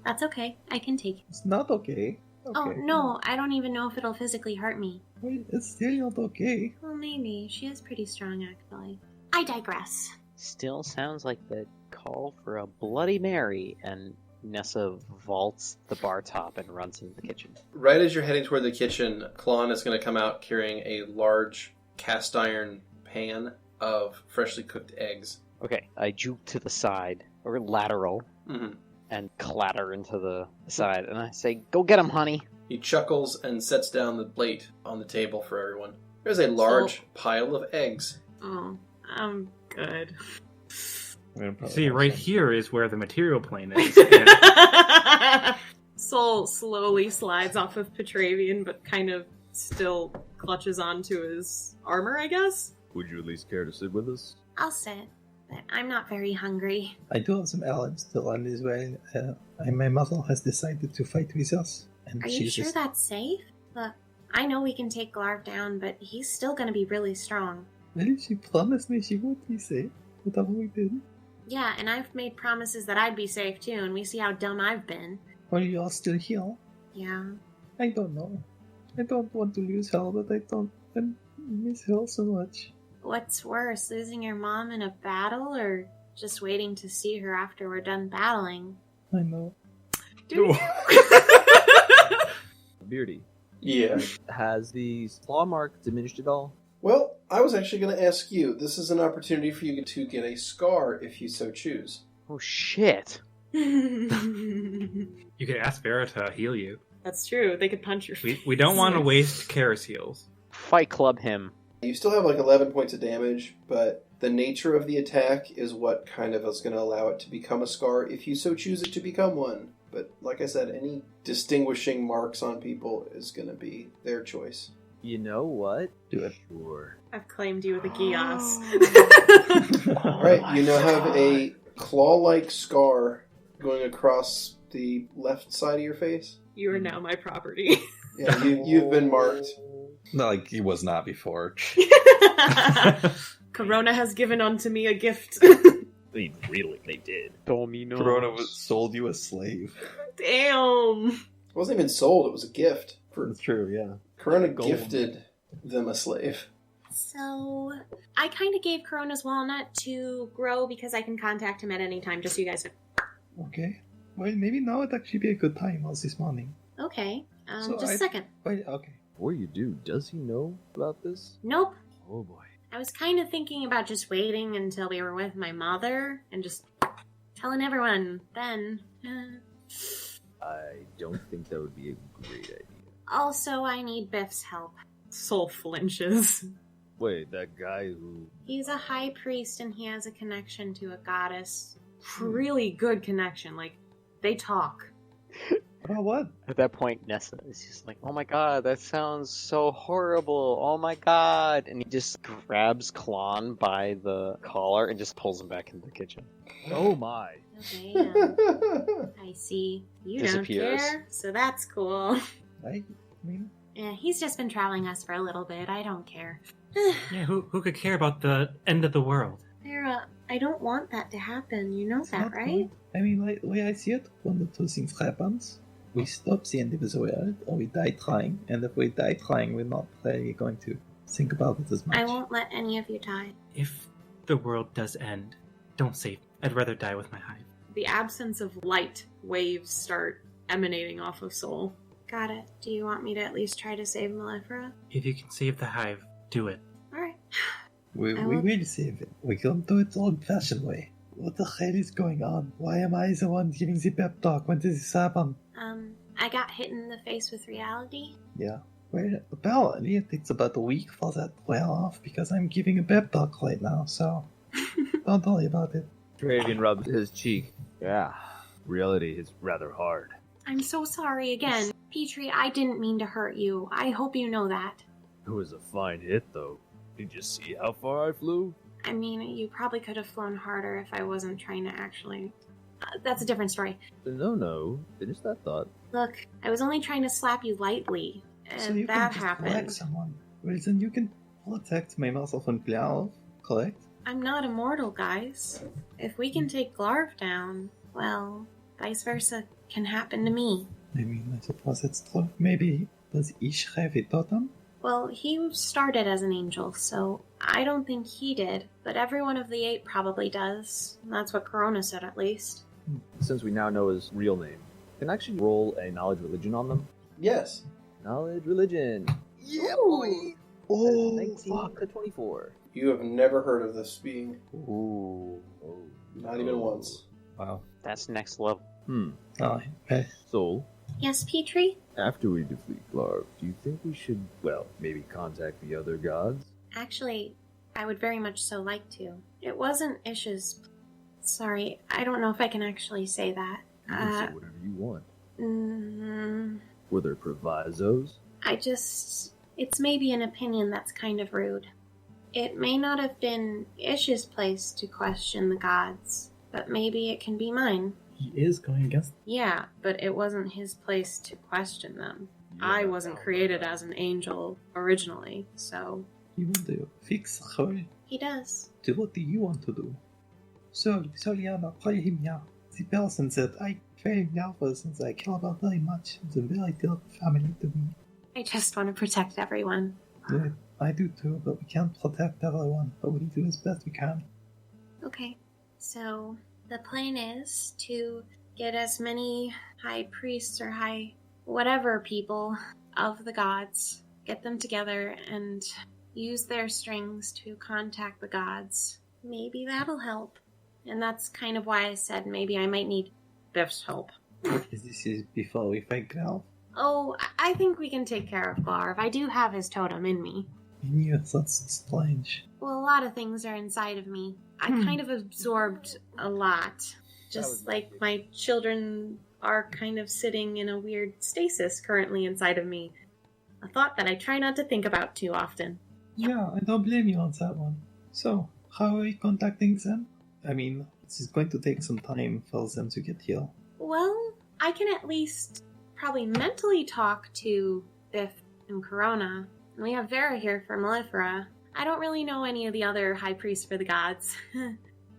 [SPEAKER 3] That's okay. I can take it.
[SPEAKER 7] It's not okay.
[SPEAKER 3] Oh, no. I don't even know if it'll physically hurt me.
[SPEAKER 7] Well, it's still not okay.
[SPEAKER 3] Well, maybe. She is pretty strong, actually. I digress.
[SPEAKER 2] Still sounds like the call for a Bloody Mary, and Nessa vaults the bar top and runs into the kitchen.
[SPEAKER 1] Right as you're heading toward the kitchen, Klon is going to come out carrying a large cast iron pan of freshly cooked eggs.
[SPEAKER 2] Okay, I juke to the side, or lateral,
[SPEAKER 1] Mm-hmm.
[SPEAKER 2] and clatter into the side, and I say, "Go get him, honey!"
[SPEAKER 1] He chuckles and sets down the plate on the table for everyone. There's a large pile of eggs.
[SPEAKER 3] Oh, I'm good.
[SPEAKER 4] See, right here is where the material plane is. And
[SPEAKER 3] Soul slowly slides off of Petravian, but kind of still clutches onto his armor, I guess.
[SPEAKER 6] Would you at least care to sit with us?
[SPEAKER 3] I'll sit, but I'm not very hungry.
[SPEAKER 7] I do have some errands to run as well. My mother has decided to fight with us. And
[SPEAKER 3] Are you sure that's safe? Look, I know we can take Glarv down, but he's still gonna be really strong.
[SPEAKER 7] Well, she promised me she would be safe. Whatever we did.
[SPEAKER 3] Yeah, and I've made promises that I'd be safe too, and we see how dumb I've been.
[SPEAKER 7] Well, you're still here.
[SPEAKER 3] Yeah.
[SPEAKER 7] I don't know. I don't want to lose her, but I miss her so much.
[SPEAKER 3] What's worse, losing your mom in a battle, or just waiting to see her after we're done battling?
[SPEAKER 7] I know.
[SPEAKER 3] Dude.
[SPEAKER 6] Beardy,
[SPEAKER 1] Yeah.
[SPEAKER 6] has the claw mark diminished at all?
[SPEAKER 1] Well, I was actually going to ask you. This is an opportunity for you to get a scar if you so choose.
[SPEAKER 2] Oh shit!
[SPEAKER 4] you could ask Vera to heal you.
[SPEAKER 3] That's true. They could punch your face.
[SPEAKER 4] We don't want to waste Karis heals.
[SPEAKER 2] Fight Club him.
[SPEAKER 1] You still have like 11 points of damage, but the nature of the attack is what kind of is going to allow it to become a scar if you so choose it to become one. But like I said, any distinguishing marks on people is going to be their choice.
[SPEAKER 6] You know what?
[SPEAKER 7] Do it.
[SPEAKER 6] Sure.
[SPEAKER 3] I've claimed you with a Gios.
[SPEAKER 1] Alright, you now have a claw-like scar going across the left side of your face.
[SPEAKER 3] You are now my property.
[SPEAKER 1] Yeah, you've been marked.
[SPEAKER 5] Not like he was not before.
[SPEAKER 3] Corona has given unto me a gift.
[SPEAKER 6] They did.
[SPEAKER 2] Domino.
[SPEAKER 5] Corona sold you a slave.
[SPEAKER 3] Damn.
[SPEAKER 1] It wasn't even sold, it was a gift.
[SPEAKER 5] That's true, yeah.
[SPEAKER 1] Corona gifted them a slave.
[SPEAKER 3] So, I kind of gave Corona's walnut to Grow because I can contact him at any time, just so you guys know.
[SPEAKER 7] Okay. Well, maybe now would actually be a good time as this morning.
[SPEAKER 3] Okay.
[SPEAKER 7] So
[SPEAKER 3] Just a second.
[SPEAKER 7] Well, okay.
[SPEAKER 6] Before you do, does he know about this?
[SPEAKER 3] Nope.
[SPEAKER 6] Oh boy.
[SPEAKER 3] I was kind of thinking about just waiting until we were with my mother and just telling everyone then.
[SPEAKER 6] I don't think that would be a great idea.
[SPEAKER 3] Also, I need Biff's help. Soul flinches.
[SPEAKER 6] Wait, that guy who...
[SPEAKER 3] He's a high priest and he has a connection to a goddess. Really good connection. Like, they talk.
[SPEAKER 7] About what?
[SPEAKER 2] At that point, Nessa is just like, "Oh my god, that sounds so horrible! Oh my god!" And he just grabs Klon by the collar and just pulls him back into the kitchen.
[SPEAKER 6] Oh my.
[SPEAKER 3] Okay, I see. You
[SPEAKER 2] Disappears.
[SPEAKER 3] don't care, so that's cool.
[SPEAKER 7] I mean,
[SPEAKER 3] Yeah, he's just been traveling us for a little bit. I don't care.
[SPEAKER 4] Yeah, who could care about the end of the world?
[SPEAKER 3] Vera, I don't want that to happen. You know
[SPEAKER 7] it's
[SPEAKER 3] that,
[SPEAKER 7] not
[SPEAKER 3] right?
[SPEAKER 7] good. I mean, like, the way I see it, one of two things happens. We stop the end of the world, or we die trying. And if we die trying, we're not really going to think about it as much.
[SPEAKER 3] I won't let any of you die.
[SPEAKER 4] If the world does end, don't save. I'd rather die with my hive.
[SPEAKER 3] The absence of light waves start emanating off of Soul. Got it. Do you want me to at least try to save Malefera?
[SPEAKER 4] If you can save the hive, do it.
[SPEAKER 3] Alright.
[SPEAKER 7] We
[SPEAKER 3] I
[SPEAKER 7] will
[SPEAKER 3] will-
[SPEAKER 7] save it. We can do it the old-fashioned way. What the hell is going on? Why am I the one giving the pep talk? When did this happen?
[SPEAKER 3] I got hit in the face with reality.
[SPEAKER 7] Yeah. Well, apparently it takes about a week for that to wear off because I'm giving a pep talk right now, so don't worry about it.
[SPEAKER 6] Petravian rubs his cheek. Yeah, reality is rather hard.
[SPEAKER 3] I'm so sorry again. Petrie, I didn't mean to hurt you. I hope you know that.
[SPEAKER 6] It was a fine hit, though. Did you see how far I flew?
[SPEAKER 3] I mean, you probably could have flown harder if I wasn't trying to actually... that's a different story.
[SPEAKER 6] No. Finish that thought.
[SPEAKER 3] Look, I was only trying to slap you lightly, and
[SPEAKER 7] So you
[SPEAKER 3] that
[SPEAKER 7] can just
[SPEAKER 3] happened.
[SPEAKER 7] protect someone. Well, then you can protect my myself and Glarv, correct?
[SPEAKER 3] I'm not immortal, guys. If we can take Glarv down, well, vice versa can happen to me.
[SPEAKER 7] I mean, I suppose it's true. Maybe does Ish have a totem?
[SPEAKER 3] Well, he started as an angel, so I don't think he did, but every one of the 8 probably does. That's what Corona said, at least.
[SPEAKER 6] Since we now know his real name, can I actually roll a knowledge religion on them?
[SPEAKER 1] Yes.
[SPEAKER 6] Knowledge religion.
[SPEAKER 7] Yeah,
[SPEAKER 6] boy!
[SPEAKER 7] Oh,
[SPEAKER 6] 19 to 24.
[SPEAKER 1] You have never heard of this being.
[SPEAKER 6] Ooh.
[SPEAKER 1] Not even once.
[SPEAKER 5] Wow.
[SPEAKER 2] That's next level.
[SPEAKER 7] Oh, well,
[SPEAKER 6] So,
[SPEAKER 3] Yes, Petrie?
[SPEAKER 6] after we defeat Glarv, do you think we should, maybe contact the other gods?
[SPEAKER 3] Actually, I would very much so like to. It wasn't Ish's... Sorry, I don't know if I can actually say that.
[SPEAKER 6] You can say whatever you want.
[SPEAKER 3] Mm,
[SPEAKER 6] Were there provisos?
[SPEAKER 3] It's maybe an opinion that's kind of rude. It may not have been Ish's place to question the gods, but maybe it can be mine.
[SPEAKER 7] he is going against.
[SPEAKER 3] Yeah, but it wasn't his place to question them. I wasn't created as an angel originally, so...
[SPEAKER 7] You want to fix her.
[SPEAKER 3] He does.
[SPEAKER 7] So what do you want to do? Soliana, play him now. The person that I very Alpha since I care about very much. It's a very dear family to me.
[SPEAKER 3] I just want to protect everyone.
[SPEAKER 7] Yeah, I do too, but we can't protect everyone. But we do as best we can.
[SPEAKER 3] Okay, so the plan is to get as many high priests or high whatever people of the gods, get them together and use their strings to contact the gods. Maybe that'll help. And that's kind of why I said maybe I might need Biff's help.
[SPEAKER 7] This is before we fight Glarv.
[SPEAKER 3] Oh, I think we can take care of Glarv. I do have his totem in me.
[SPEAKER 7] In you, that's strange.
[SPEAKER 3] Well, a lot of things are inside of me. I kind of absorbed a lot. Just like my children are kind of sitting in a weird stasis currently inside of me. A thought that I try not to think about too often.
[SPEAKER 7] Yeah, I don't blame you on that one. So, how are we contacting them? I mean, this is going to take some time for them to get here.
[SPEAKER 3] Well, I can at least probably mentally talk to Biff and Corona. And we have Vera here for Mellifera. I don't really know any of the other high priests for the gods.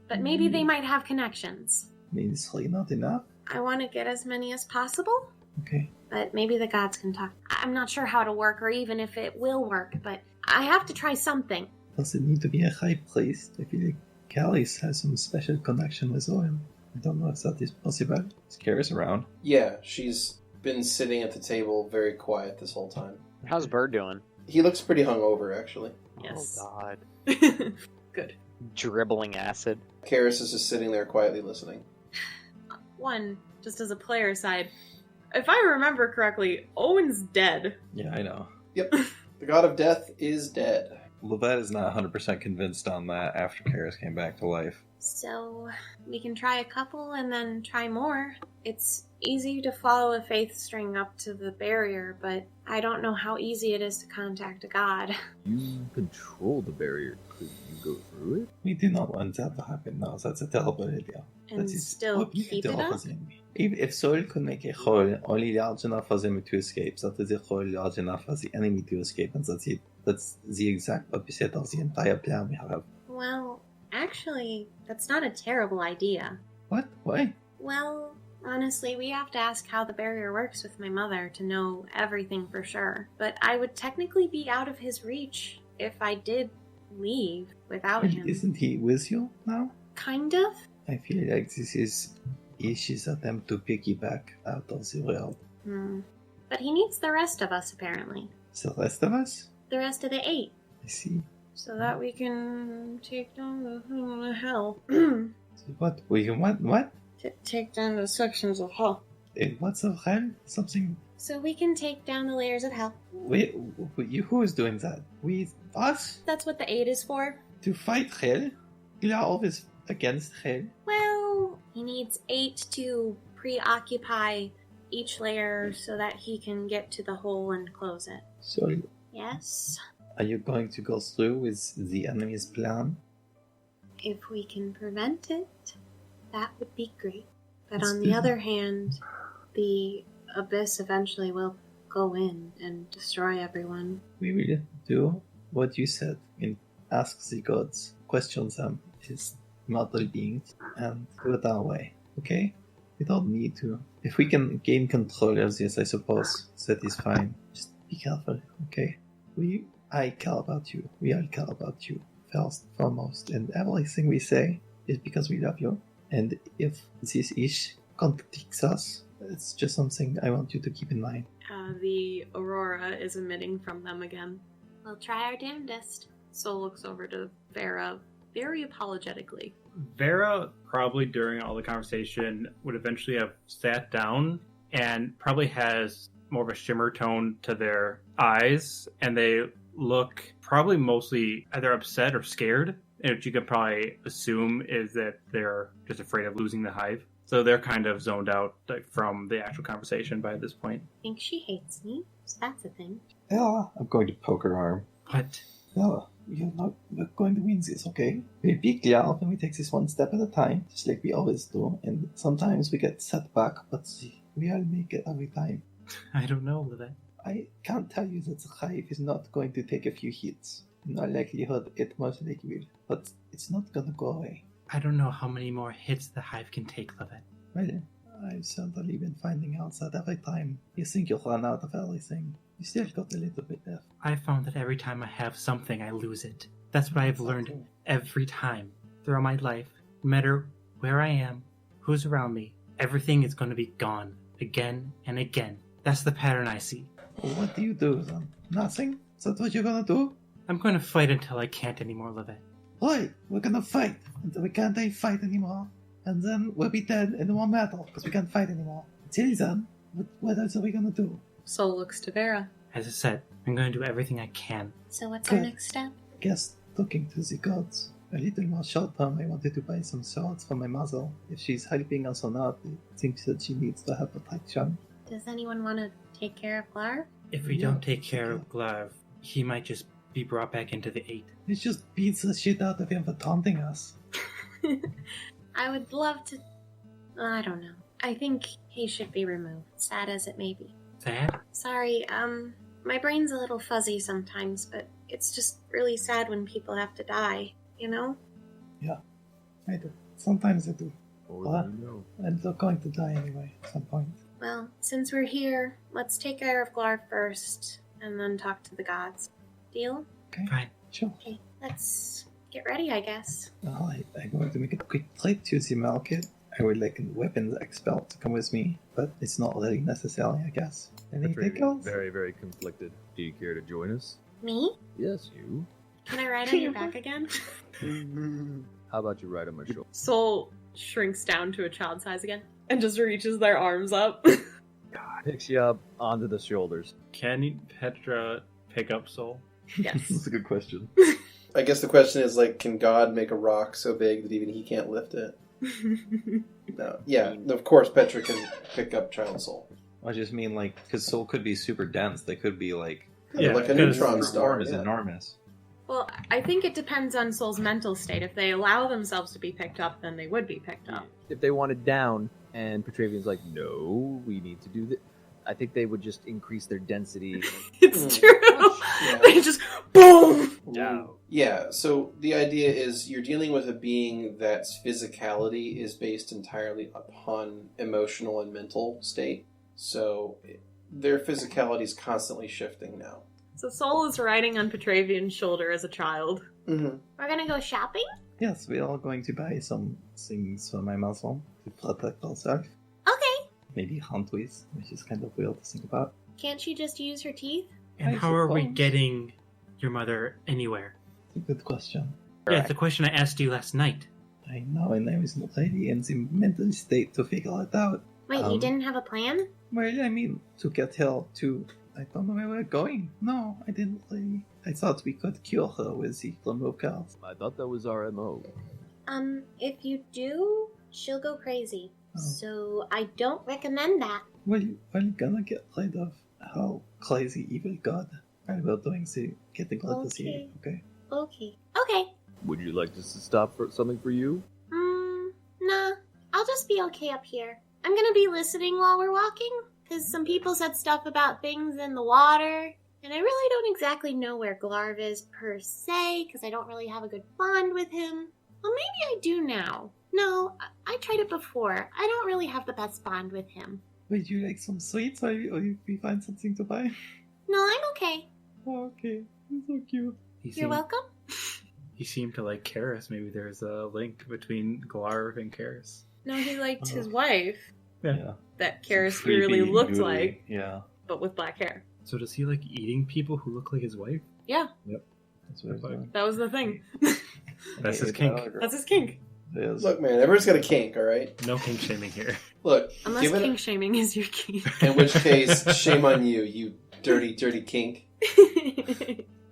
[SPEAKER 3] But maybe they might have connections.
[SPEAKER 7] I mean, it's really not enough.
[SPEAKER 3] I want to get as many as possible.
[SPEAKER 7] Okay.
[SPEAKER 3] But maybe the gods can talk. I'm not sure how to work or even if it will work, but I have to try something.
[SPEAKER 7] Does it need to be a high priest? I feel like Callis has some special connection with Owen. I don't know if that is possible.
[SPEAKER 5] Is Karis around?
[SPEAKER 1] Yeah, she's been sitting at the table very quiet this whole time.
[SPEAKER 2] How's Bird doing?
[SPEAKER 1] He looks pretty hungover, actually.
[SPEAKER 3] Yes.
[SPEAKER 2] Oh god.
[SPEAKER 3] Good.
[SPEAKER 2] Dribbling acid.
[SPEAKER 1] Karis is just sitting there quietly listening.
[SPEAKER 3] One, just as a player side, if I remember correctly, Owen's dead.
[SPEAKER 5] Yeah, I know.
[SPEAKER 1] Yep. The god of death is dead.
[SPEAKER 5] Lovette is not 100% convinced on that after Karis came back to life.
[SPEAKER 3] So, we can try a couple and then try more. It's easy to follow a faith string up to the barrier, but I don't know how easy it is to contact a god.
[SPEAKER 6] You control the barrier. Could you go through it?
[SPEAKER 7] We do not want that to happen now. That's a terrible idea.
[SPEAKER 3] And
[SPEAKER 7] That is
[SPEAKER 3] still
[SPEAKER 7] what we
[SPEAKER 3] keep
[SPEAKER 7] do
[SPEAKER 3] it up?
[SPEAKER 7] opposite. If Sol could make a hole only large enough for them to escape, that is a hole large enough for the enemy to escape, and that's it. That's the exact opposite of the entire plan we have.
[SPEAKER 3] Well, actually, that's not a terrible idea.
[SPEAKER 7] What? Why?
[SPEAKER 3] Well, honestly, we have to ask how the barrier works with my mother to know everything for sure. But I would technically be out of his reach if I did leave without
[SPEAKER 7] Well,
[SPEAKER 3] him.
[SPEAKER 7] isn't he with you now?
[SPEAKER 3] Kind of?
[SPEAKER 7] I feel like this is Ishi's attempt to piggyback out of the world.
[SPEAKER 3] But he needs the rest of us, apparently.
[SPEAKER 7] The rest of us?
[SPEAKER 3] The rest of the 8.
[SPEAKER 7] I see.
[SPEAKER 3] So that we can take down the hell.
[SPEAKER 7] So what? We can what?
[SPEAKER 3] Take down the sections of hell.
[SPEAKER 7] What's of hell? Something
[SPEAKER 3] So we can take down the layers of hell.
[SPEAKER 7] Who is doing that? Us?
[SPEAKER 3] That's what the aid is for.
[SPEAKER 7] To fight hell? We are always against hell.
[SPEAKER 3] Well, he needs 8 to preoccupy each layer so that he can get to the hole and close it.
[SPEAKER 7] So,
[SPEAKER 3] Yes?
[SPEAKER 7] are you going to go through with the enemy's plan?
[SPEAKER 3] If we can prevent it, that would be great. But
[SPEAKER 7] Let's
[SPEAKER 3] on
[SPEAKER 7] do
[SPEAKER 3] the
[SPEAKER 7] that.
[SPEAKER 3] other hand, the abyss eventually will go in and destroy everyone.
[SPEAKER 7] We will do what you said in Ask the Gods, question them, his mortal beings, and do it our way, okay? We don't need to. If we can gain control of this, I suppose that is fine. Just be careful, okay? I care about you. We all care about you, first, foremost, and everything we say is because we love you. And if this ish contradicts us, it's just something I want you to keep in mind.
[SPEAKER 3] The aurora is emitting from them again. We'll try our damnedest. Soul looks over to Vera very apologetically.
[SPEAKER 4] Vera, probably during all the conversation, would eventually have sat down and probably has more of a shimmer tone to their eyes, and they look probably mostly either upset or scared, which you could probably assume is that they're just afraid of losing the hive. So they're kind of zoned out from the actual conversation by this point.
[SPEAKER 3] I think she hates me, so that's a thing.
[SPEAKER 7] Yeah, I'm going to poke her arm.
[SPEAKER 4] What?
[SPEAKER 7] Yeah, we're going to win this, okay? We'll be clear when we take this one step at a time, just like we always do. And sometimes we get set back, but we all make it every time.
[SPEAKER 4] I don't know, Lovette.
[SPEAKER 7] I can't tell you that the hive is not going to take a few hits. In all likelihood, it most likely will. But it's not gonna go away.
[SPEAKER 4] I don't know how many more hits the hive can take, Lovette.
[SPEAKER 7] Well, I've certainly been finding out that every time you think you'll run out of everything, you still got a little bit left.
[SPEAKER 4] I found that every time I have something, I lose it. That's what I've learned every time throughout my life. No matter where I am, who's around me, everything is going to be gone again and again. That's the pattern I see.
[SPEAKER 7] What do you do then? Nothing? Is that what you're gonna do?
[SPEAKER 4] I'm going to fight until I can't anymore, Lovette.
[SPEAKER 7] Right, we're gonna fight until we can't fight anymore. And then we'll be dead and it won't matter because we can't fight anymore. Until then, what else are we gonna do?
[SPEAKER 3] Soul looks to Vera.
[SPEAKER 4] As I said, I'm going to do everything I can.
[SPEAKER 3] So what's our
[SPEAKER 7] Good.
[SPEAKER 3] next step?
[SPEAKER 7] I guess talking to the gods. A little more short term, I wanted to buy some swords for my mother. If she's helping us or not, I think that she needs to have protection.
[SPEAKER 3] Does anyone want to take care of Glar?
[SPEAKER 4] If we
[SPEAKER 7] Yeah,
[SPEAKER 4] don't take care
[SPEAKER 7] okay.
[SPEAKER 4] of Glav, he might just be brought back into the 8.
[SPEAKER 7] Let's just beat the shit out of him for taunting us.
[SPEAKER 3] I would love to... I don't know. I think he should be removed, sad as it may be.
[SPEAKER 4] Sad?
[SPEAKER 3] Sorry, my brain's a little fuzzy sometimes, but it's just really sad when people have to die, you know?
[SPEAKER 7] I do. Sometimes I do.
[SPEAKER 6] Or
[SPEAKER 7] What?
[SPEAKER 6] do you know?
[SPEAKER 7] And they're going to die anyway at some point.
[SPEAKER 3] Well, since we're here, let's take care of Glar first, and then talk to the gods. Deal?
[SPEAKER 4] Fine.
[SPEAKER 7] Sure.
[SPEAKER 3] Okay, let's get ready, I guess.
[SPEAKER 7] Alright, I'm going to make a quick trip to the market. I would like a weapons expert to come with me, but it's not really necessary, I guess. Anything
[SPEAKER 6] Petravian,
[SPEAKER 7] else?
[SPEAKER 6] very, very conflicted. Do you care to join us?
[SPEAKER 3] Me?
[SPEAKER 6] Yes, you.
[SPEAKER 3] Can I ride on your back again?
[SPEAKER 6] How about you ride on my shoulder?
[SPEAKER 3] Soul shrinks down to a child size again and just reaches their arms up.
[SPEAKER 6] Picks you up onto the shoulders.
[SPEAKER 4] Can Petra pick up Soul?
[SPEAKER 5] That's
[SPEAKER 3] Yes.
[SPEAKER 5] a good question.
[SPEAKER 1] I guess the question is, like, can God make a rock so big that even he can't lift it? No. Yeah, of course Petra can pick up Child Soul.
[SPEAKER 5] I just mean, like, because Soul could be super dense. They could be, like,
[SPEAKER 4] Yeah,
[SPEAKER 1] like a
[SPEAKER 4] because
[SPEAKER 1] neutron
[SPEAKER 5] the
[SPEAKER 1] star.
[SPEAKER 5] form is
[SPEAKER 1] Yeah.
[SPEAKER 5] enormous.
[SPEAKER 3] Well, I think it depends on Soul's mental state. If they allow themselves to be picked up, then they would be picked up.
[SPEAKER 6] If they wanted down, and Petravian's like, no, we need to do this, I think they would just increase their density.
[SPEAKER 3] It's true.
[SPEAKER 1] Yeah.
[SPEAKER 3] They just boom.
[SPEAKER 6] Down.
[SPEAKER 1] Yeah, so the idea is you're dealing with a being that's physicality is based entirely upon emotional and mental state. So their physicality is constantly shifting now.
[SPEAKER 3] So Soul is riding on Petravian's shoulder as a child.
[SPEAKER 1] Mm-hmm.
[SPEAKER 3] We're gonna go shopping?
[SPEAKER 7] Yes, we are going to buy some things for my mother to protect herself.
[SPEAKER 3] Okay.
[SPEAKER 7] Maybe hunt with, which is kind of weird to think about.
[SPEAKER 3] Can't she just use her teeth?
[SPEAKER 4] And
[SPEAKER 7] I
[SPEAKER 4] how are we
[SPEAKER 7] suppose.
[SPEAKER 4] getting your mother anywhere?
[SPEAKER 7] It's a good question.
[SPEAKER 4] Yeah, it's a question I asked you last night.
[SPEAKER 7] I know, and I was not really in the mental state to figure it out.
[SPEAKER 3] Wait, you didn't have a plan?
[SPEAKER 7] Well, I mean, to get her to... I don't know where we're going. No, I didn't really... I thought we could cure her with the remove cards.
[SPEAKER 6] I thought that was our MO.
[SPEAKER 3] If you do, she'll go crazy.
[SPEAKER 7] Oh.
[SPEAKER 3] So I don't recommend that.
[SPEAKER 7] Well, we're gonna get rid of her crazy evil god. And we're doing the getting rid of the... Okay.
[SPEAKER 3] Okay.
[SPEAKER 6] Would you like us to stop for something for you?
[SPEAKER 3] Nah. I'll just be okay up here. I'm gonna be listening while we're walking, because some people said stuff about things in the water, and I really don't exactly know where Glarv is per se, because I don't really have a good bond with him. Well, maybe I do now. No, I tried it before. I don't really have the best bond with him.
[SPEAKER 7] Would you like some sweets or we find something to buy?
[SPEAKER 3] No, I'm okay.
[SPEAKER 7] Oh, okay. That's so cute.
[SPEAKER 3] You're welcome.
[SPEAKER 4] He seemed to like Karis. Maybe there's a link between Glarv and Karis.
[SPEAKER 3] No, he liked his wife.
[SPEAKER 5] Yeah.
[SPEAKER 3] That Karis
[SPEAKER 5] Creepy,
[SPEAKER 3] really looked
[SPEAKER 5] gooey.
[SPEAKER 3] like,
[SPEAKER 5] Yeah.
[SPEAKER 3] but with black hair.
[SPEAKER 4] So does he like eating people who look like his wife?
[SPEAKER 3] Yeah,
[SPEAKER 5] That's what he's doing.
[SPEAKER 3] that was the thing.
[SPEAKER 4] That's his
[SPEAKER 5] Hey,
[SPEAKER 4] kink.
[SPEAKER 5] dog.
[SPEAKER 3] That's his kink.
[SPEAKER 5] It is.
[SPEAKER 1] Look, man, everyone's got a kink, all right?
[SPEAKER 4] No kink shaming here.
[SPEAKER 1] Look,
[SPEAKER 3] Unless
[SPEAKER 1] give it-
[SPEAKER 3] kink shaming is your kink.
[SPEAKER 1] in which case, shame on you, you dirty, dirty kink.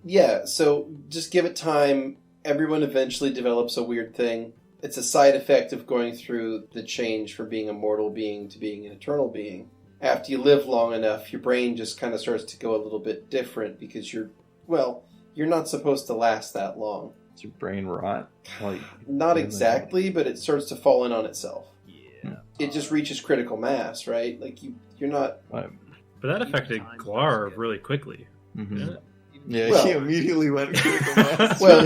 [SPEAKER 1] Yeah, so just give it time. Everyone eventually develops a weird thing. It's a side effect of going through the change from being a mortal being to being an eternal being. After you live long enough, your brain just kind of starts to go a little bit different because you're not supposed to last that long.
[SPEAKER 5] It's your brain rot. Like,
[SPEAKER 1] Not exactly, but it starts to fall in on itself.
[SPEAKER 6] Yeah.
[SPEAKER 1] It just reaches critical mass, right? Like you're not...
[SPEAKER 4] But that affected Glarv really quickly.
[SPEAKER 5] mhm.
[SPEAKER 4] didn't it?
[SPEAKER 5] Yeah,
[SPEAKER 1] Well-
[SPEAKER 5] he immediately went critical mass.
[SPEAKER 1] Well,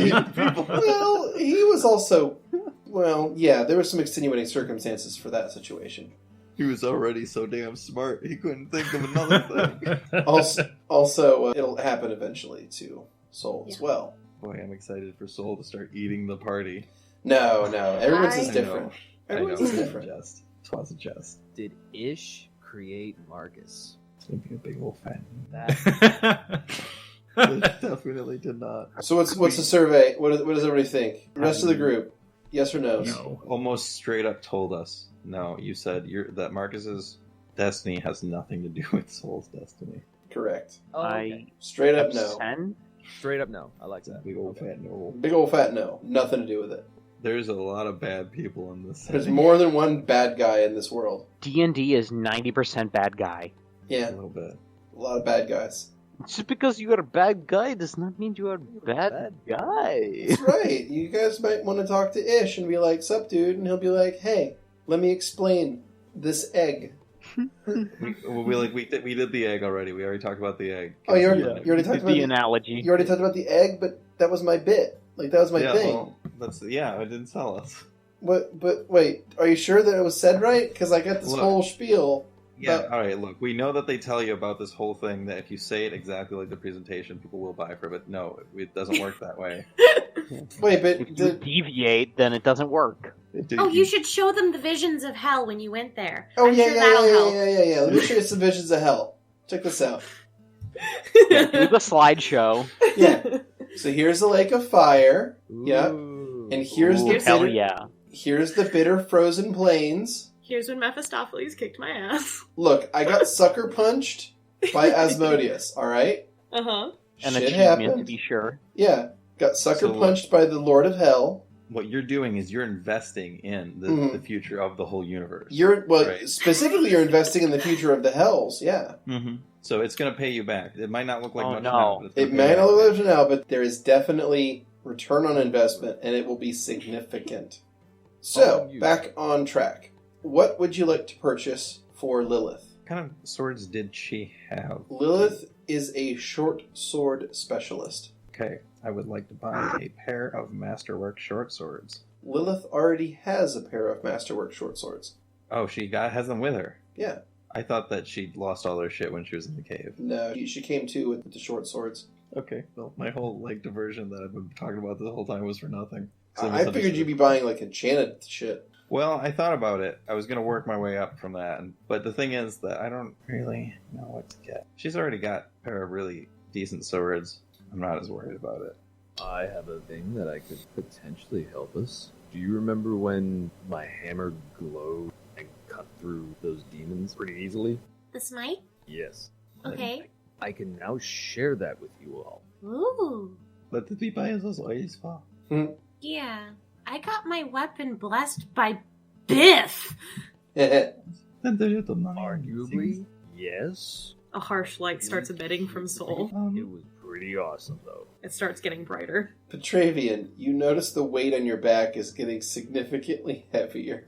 [SPEAKER 1] he was also... Well, yeah, there were some extenuating circumstances for that situation.
[SPEAKER 5] He was already so damn smart, he couldn't think of another thing.
[SPEAKER 1] Also, it'll happen eventually to Soul as well.
[SPEAKER 5] Boy, I'm excited for Soul to start eating the party.
[SPEAKER 1] No, everyone's is
[SPEAKER 3] I
[SPEAKER 1] different. Everyone's is different.
[SPEAKER 5] Just. It was a jest.
[SPEAKER 6] Did Ish create Marcus?
[SPEAKER 5] It's gonna be a big old fan.
[SPEAKER 6] That
[SPEAKER 5] It definitely did not.
[SPEAKER 1] So what's the survey? What does everybody think? The rest of the group, yes or no?
[SPEAKER 4] No.
[SPEAKER 5] Almost straight up told us. No, you said that Marcus's destiny has nothing to do with Soul's destiny.
[SPEAKER 1] Correct.
[SPEAKER 6] Oh, okay.
[SPEAKER 1] Straight up no.
[SPEAKER 2] Absent?
[SPEAKER 6] Straight up no. I like that.
[SPEAKER 5] Big old fat no.
[SPEAKER 1] Big old fat no. Nothing to do with it.
[SPEAKER 5] There's a lot of bad people in this.
[SPEAKER 1] There's
[SPEAKER 5] setting.
[SPEAKER 1] more than one bad guy in this world.
[SPEAKER 2] D&D is 90% bad guy.
[SPEAKER 5] A
[SPEAKER 1] Yeah,
[SPEAKER 5] little bit.
[SPEAKER 1] a lot of bad guys.
[SPEAKER 2] Just because you are a bad guy does not mean you are a bad guy.
[SPEAKER 1] That's right. You guys might want to talk to Ish and be like, "Sup, dude?" And he'll be like, "Hey, let me explain this egg."
[SPEAKER 5] We did the egg already. We already talked about the egg.
[SPEAKER 1] Oh, you already talked about
[SPEAKER 2] The analogy.
[SPEAKER 1] You already talked about the egg, but that was my bit. Like, that was my thing.
[SPEAKER 5] Well, it didn't tell us.
[SPEAKER 1] What? But wait, are you sure that it was said right? Because I got this
[SPEAKER 5] Look.
[SPEAKER 1] whole spiel.
[SPEAKER 5] Yeah,
[SPEAKER 1] But-
[SPEAKER 5] all right, look, we know that they tell you about this whole thing, that if you say it exactly like the presentation, people will buy for it, but no, it doesn't work that way.
[SPEAKER 1] Wait, but
[SPEAKER 2] If you deviate, then it doesn't work.
[SPEAKER 3] Oh, you should show them the visions of hell when you went there.
[SPEAKER 1] Oh,
[SPEAKER 3] I'm
[SPEAKER 1] yeah,
[SPEAKER 3] sure
[SPEAKER 1] yeah,
[SPEAKER 3] that'll
[SPEAKER 1] yeah,
[SPEAKER 3] help.
[SPEAKER 1] yeah. Let me show you some visions of hell. Check this out.
[SPEAKER 2] Yeah, do the slideshow.
[SPEAKER 1] Yeah. So here's the lake of fire. Yeah.
[SPEAKER 6] Ooh.
[SPEAKER 1] And here's the
[SPEAKER 2] Hell
[SPEAKER 1] bitter,
[SPEAKER 2] yeah.
[SPEAKER 1] here's the bitter frozen plains.
[SPEAKER 3] Here's when Mephistopheles kicked my ass.
[SPEAKER 1] Look, I got sucker punched by Asmodeus, alright?
[SPEAKER 3] Uh-huh.
[SPEAKER 2] An
[SPEAKER 1] Shit
[SPEAKER 2] achievement, to
[SPEAKER 1] happened.
[SPEAKER 2] be sure.
[SPEAKER 1] Yeah. Got sucker
[SPEAKER 5] So-
[SPEAKER 1] punched by the Lord of Hell.
[SPEAKER 5] What you're doing is you're investing in
[SPEAKER 1] Mhm.
[SPEAKER 5] the future of the whole universe.
[SPEAKER 1] Well,
[SPEAKER 5] Right.
[SPEAKER 1] specifically you're investing in the future of the Hells, yeah.
[SPEAKER 5] Mm-hmm. So it's going to pay you back. It might not look like
[SPEAKER 2] Oh,
[SPEAKER 5] much
[SPEAKER 2] no.
[SPEAKER 5] now, but it's
[SPEAKER 1] It
[SPEAKER 5] gonna
[SPEAKER 1] may
[SPEAKER 5] pay
[SPEAKER 1] not
[SPEAKER 5] you
[SPEAKER 1] look
[SPEAKER 5] back.
[SPEAKER 1] like it now, but there is definitely return on investment, and it will be significant. So,
[SPEAKER 6] Oh, you-
[SPEAKER 1] back on track. What would you like to purchase for Lilith?
[SPEAKER 5] What kind of swords did she have?
[SPEAKER 1] Lilith is a short sword specialist.
[SPEAKER 5] Okay, I would like to buy a pair of Masterwork short swords.
[SPEAKER 1] Lilith already has a pair of Masterwork short swords.
[SPEAKER 5] Oh, has them with her.
[SPEAKER 1] Yeah.
[SPEAKER 5] I thought that she'd lost all her shit when she was in the cave.
[SPEAKER 1] No, she came too with the short swords.
[SPEAKER 5] Okay, well, my whole diversion that I've been talking about the whole time was for nothing.
[SPEAKER 1] I figured you'd be buying like enchanted shit.
[SPEAKER 5] Well, I thought about it. I was going to work my way up from that, but the thing is that I don't really know what to get. She's already got a pair of really decent swords. I'm not as worried about it.
[SPEAKER 6] I have a thing that I could potentially help us. Do you remember when my hammer glowed and cut through those demons pretty easily.
[SPEAKER 3] The smite?
[SPEAKER 6] Yes.
[SPEAKER 3] Okay.
[SPEAKER 6] I can now share that with you all.
[SPEAKER 3] Ooh.
[SPEAKER 7] What did we buy those oils for?
[SPEAKER 3] Yeah. I got my weapon blessed by Biff!
[SPEAKER 7] And the little nine
[SPEAKER 6] Arguably, yes.
[SPEAKER 3] A harsh light starts emitting from Soul.
[SPEAKER 6] It was pretty awesome, though.
[SPEAKER 3] It starts getting brighter.
[SPEAKER 1] Petravian, you notice the weight on your back is getting significantly heavier.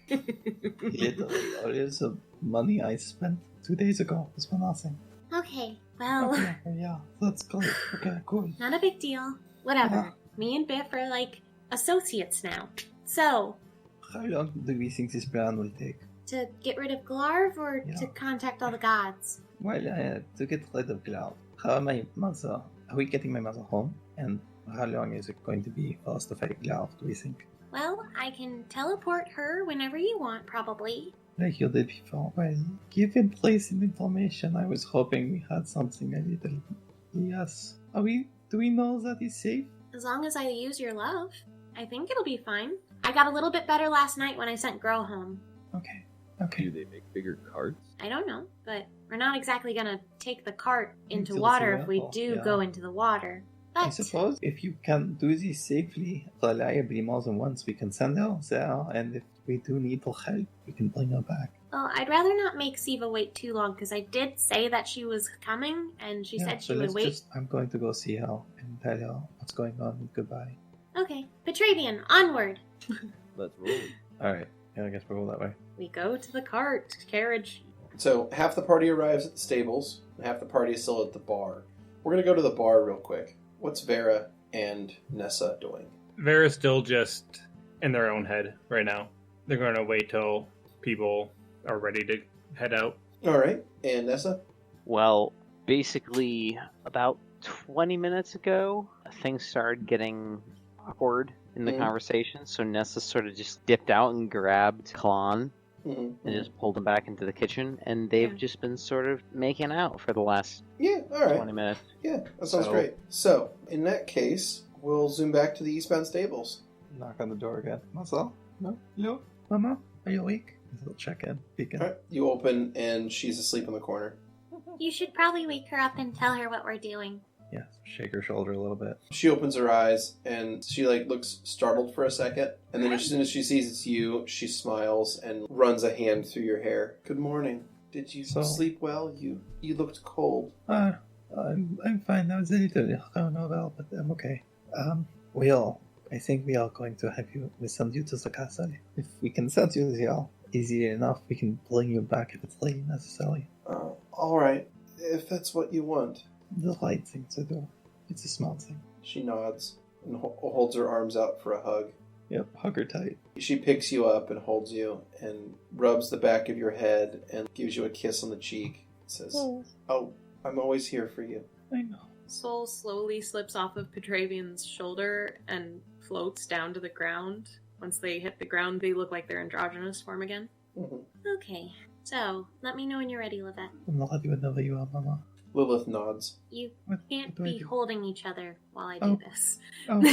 [SPEAKER 7] Literally, all the money I spent 2 days ago was for nothing.
[SPEAKER 3] Okay, well,
[SPEAKER 7] Okay, yeah, that's great. Okay, cool.
[SPEAKER 3] not a big deal. Whatever. Me and Biff are like associates now. So,
[SPEAKER 7] How long do we think this plan will take?
[SPEAKER 3] to get rid of Glarv or
[SPEAKER 7] Yeah.
[SPEAKER 3] to contact all the gods?
[SPEAKER 7] Well, to get rid of Cloud. How my mother? Are we getting my mother home? And how long is it going to be for us to fight Cloud? Do we think?
[SPEAKER 3] Well, I can teleport her whenever you want, probably.
[SPEAKER 7] Like you did before. Well, given placing information, I was hoping we had something a little. Yes. Are we? Do we know that is safe?
[SPEAKER 3] As long as I use your love, I think it'll be fine. I got a little bit better last night when I sent Girl home.
[SPEAKER 7] Okay.
[SPEAKER 6] Do
[SPEAKER 7] Okay.
[SPEAKER 6] they make bigger carts?
[SPEAKER 3] I don't know, but we're not exactly gonna take the cart into
[SPEAKER 7] Into the
[SPEAKER 3] water if we
[SPEAKER 7] level,
[SPEAKER 3] do
[SPEAKER 7] yeah.
[SPEAKER 3] go into the water.
[SPEAKER 7] I
[SPEAKER 3] But
[SPEAKER 7] suppose if you can do this safely, reliably more than once, we can send her there, and if we do need her help, we can bring her back.
[SPEAKER 3] well, I'd rather not make Siva wait too long because I did say that she was coming, and she said she
[SPEAKER 7] so
[SPEAKER 3] would
[SPEAKER 7] let's
[SPEAKER 3] wait.
[SPEAKER 7] I'm going to go see her and tell her what's going on and goodbye.
[SPEAKER 3] Okay, Petravian, onward.
[SPEAKER 6] Let's roll.
[SPEAKER 7] Alright, yeah, I guess we'll go that way.
[SPEAKER 3] We go to the cart carriage.
[SPEAKER 1] So half the party arrives at the stables, and half the party is still at the bar. We're going to go to the bar real quick. What's Vera and Nessa doing?
[SPEAKER 4] Vera's still just in their own head right now. They're going to wait till people are ready to head out.
[SPEAKER 1] Alright, and Nessa?
[SPEAKER 2] Well, basically, about 20 minutes ago, things started getting awkward in the conversation, so Nessa sort of just dipped out and grabbed Kalon
[SPEAKER 1] Mm-hmm.
[SPEAKER 2] and just pulled him back into the kitchen, and they've just been sort of making out for the last
[SPEAKER 1] Yeah, alright.
[SPEAKER 2] 20 minutes.
[SPEAKER 1] Yeah, that sounds
[SPEAKER 6] So-
[SPEAKER 1] great. So, in that case, we'll zoom back to the eastbound stables.
[SPEAKER 7] Knock on the door again. Marcel? No? Hello? Mama? Are you awake? We'll check in. Peek in.
[SPEAKER 1] Alright, you open, and she's asleep in the corner.
[SPEAKER 3] You should probably wake her up and tell her what we're doing.
[SPEAKER 7] Yeah, shake her shoulder a little bit.
[SPEAKER 1] She opens her eyes, and she, looks startled for a second, and then as soon as she sees it's you, she smiles and runs a hand through your hair. Good morning. Did you
[SPEAKER 7] So-
[SPEAKER 1] sleep well? You looked cold.
[SPEAKER 7] I'm fine. I was a little well, but I'm okay. I think we are going to we send you to the castle. If we can send you there easy enough, we can bring you back if it's really necessary.
[SPEAKER 1] Alright, if that's what you want.
[SPEAKER 7] The right thing to do. It's a smart thing.
[SPEAKER 1] She nods and holds her arms out for a hug.
[SPEAKER 7] Yep, hug her tight.
[SPEAKER 1] She picks you up and holds you and rubs the back of your head and gives you a kiss on the cheek. Says, "Oh, I'm always here for you."
[SPEAKER 7] I know.
[SPEAKER 3] Soul slowly slips off of Petravian's shoulder and floats down to the ground. Once they hit the ground, they look like their androgynous form again.
[SPEAKER 1] Mhm.
[SPEAKER 3] Okay, so let me know when you're ready, Lovette.
[SPEAKER 7] I'm not ready whenever you are, Mama.
[SPEAKER 1] Lilith nods.
[SPEAKER 3] You
[SPEAKER 7] What
[SPEAKER 3] can't
[SPEAKER 7] do I
[SPEAKER 3] be
[SPEAKER 7] do?
[SPEAKER 3] holding each other while I do
[SPEAKER 7] Oh.
[SPEAKER 3] this.
[SPEAKER 7] Oh,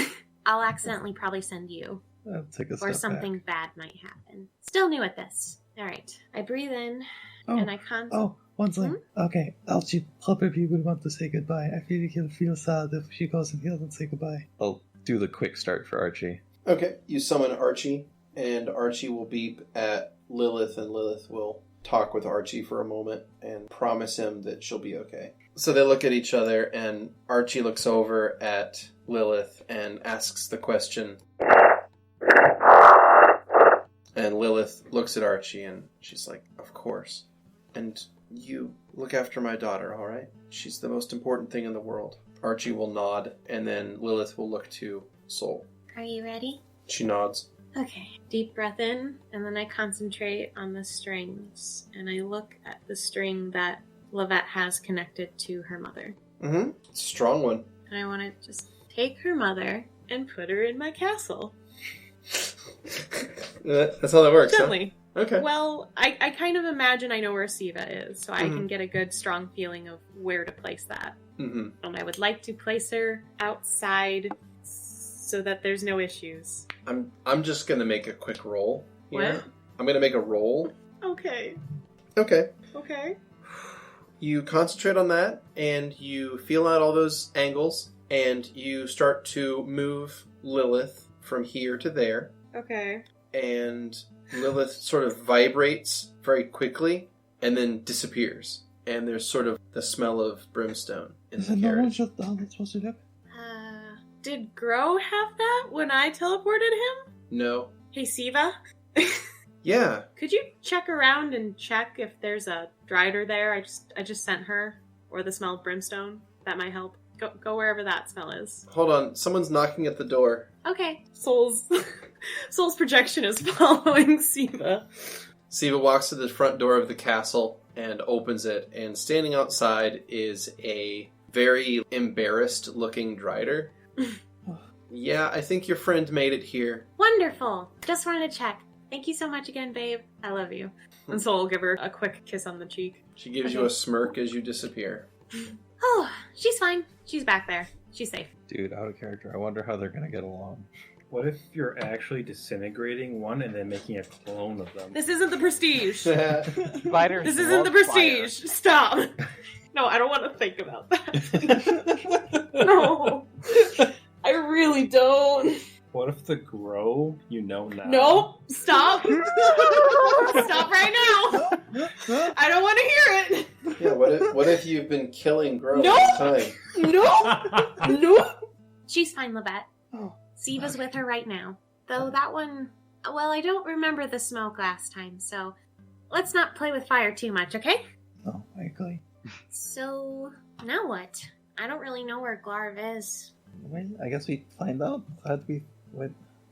[SPEAKER 3] I'll accidentally probably send you,
[SPEAKER 7] I'll take a step
[SPEAKER 3] or something bad might happen. Still new at this. Alright, I breathe in,
[SPEAKER 7] back. Oh,
[SPEAKER 3] and I concentrate.
[SPEAKER 7] oh, one thing. Okay, Archie probably will want to say goodbye. I feel like he'll feel sad if she goes and he doesn't say goodbye. I'll do the quick start for Archie.
[SPEAKER 1] Okay, you summon Archie, and Archie will beep at Lilith, and Lilith will talk with Archie for a moment and promise him that she'll be okay. So they look at each other, and Archie looks over at Lilith and asks the question. And Lilith looks at Archie, and she's like, "Of course. And you look after my daughter, all right? She's the most important thing in the world." Archie will nod, and then Lilith will look to Soul.
[SPEAKER 3] Are you ready?
[SPEAKER 1] She nods.
[SPEAKER 3] Okay. Deep breath in, and then I concentrate on the strings, and I look at the string that Lovette has connected to her mother.
[SPEAKER 1] Mm-hmm. Strong one.
[SPEAKER 3] And I want to just take her mother and put her in my castle.
[SPEAKER 1] That's how that works, huh?
[SPEAKER 3] Gently.
[SPEAKER 1] Okay.
[SPEAKER 3] Well, I kind of imagine I know where Siva is, so I
[SPEAKER 1] Mhm.
[SPEAKER 3] can get a good, strong feeling of where to place that.
[SPEAKER 1] Mm-hmm.
[SPEAKER 3] And I would like to place her outside so that there's no issues.
[SPEAKER 1] I'm just gonna make a quick roll here.
[SPEAKER 3] What?
[SPEAKER 1] I'm gonna make a roll.
[SPEAKER 3] Okay.
[SPEAKER 1] Okay.
[SPEAKER 3] Okay.
[SPEAKER 1] You concentrate on that, and you feel out all those angles, and you start to move Lilith from here to there,
[SPEAKER 3] Okay.
[SPEAKER 1] and Lilith sort of vibrates very quickly, and then disappears. And there's sort of the smell of brimstone in
[SPEAKER 7] Is
[SPEAKER 1] the
[SPEAKER 7] it no one
[SPEAKER 1] carriage.
[SPEAKER 7] shut down? That's supposed to look.
[SPEAKER 3] Did Grow have that when I teleported him?
[SPEAKER 1] No.
[SPEAKER 3] Hey, Siva?
[SPEAKER 1] Yeah.
[SPEAKER 3] Could you check around and check if there's a Drider there? I just sent her. Or the smell of brimstone. That might help. Go wherever that smell is.
[SPEAKER 1] Hold on. Someone's knocking at the door.
[SPEAKER 3] Okay. Soul's projection is following Siva.
[SPEAKER 1] Siva walks to the front door of the castle and opens it, and standing outside is a very embarrassed-looking Drider. Yeah, I think your friend made it here.
[SPEAKER 3] Wonderful. Just wanted to check. Thank you so much again, babe. I love you. And Soul will give her a quick kiss on the cheek.
[SPEAKER 1] She gives you a smirk as you disappear.
[SPEAKER 3] Oh, she's fine. She's back there. She's safe.
[SPEAKER 5] Dude, out of character. I wonder how they're gonna get along.
[SPEAKER 4] What if you're actually disintegrating one and then making a clone of them?
[SPEAKER 3] This isn't the Prestige.
[SPEAKER 2] Spiders
[SPEAKER 3] This isn't the
[SPEAKER 2] love
[SPEAKER 3] Prestige. Stop. No, I don't want to think about that. No. I really don't.
[SPEAKER 4] What if the grow you know now?
[SPEAKER 3] Nope. Stop. Stop right now. I don't want to hear it.
[SPEAKER 1] Yeah, what if you've been killing Grove
[SPEAKER 3] No!
[SPEAKER 1] all the time?
[SPEAKER 3] No. No. She's fine, Lovette.
[SPEAKER 7] Oh.
[SPEAKER 3] Siva's with her right now. Though that one, well, I don't remember the smoke last time, so let's not play with fire too much, okay?
[SPEAKER 7] Oh, I agree.
[SPEAKER 3] So, now what? I don't really know where Glarv is.
[SPEAKER 7] Well, I guess we find out.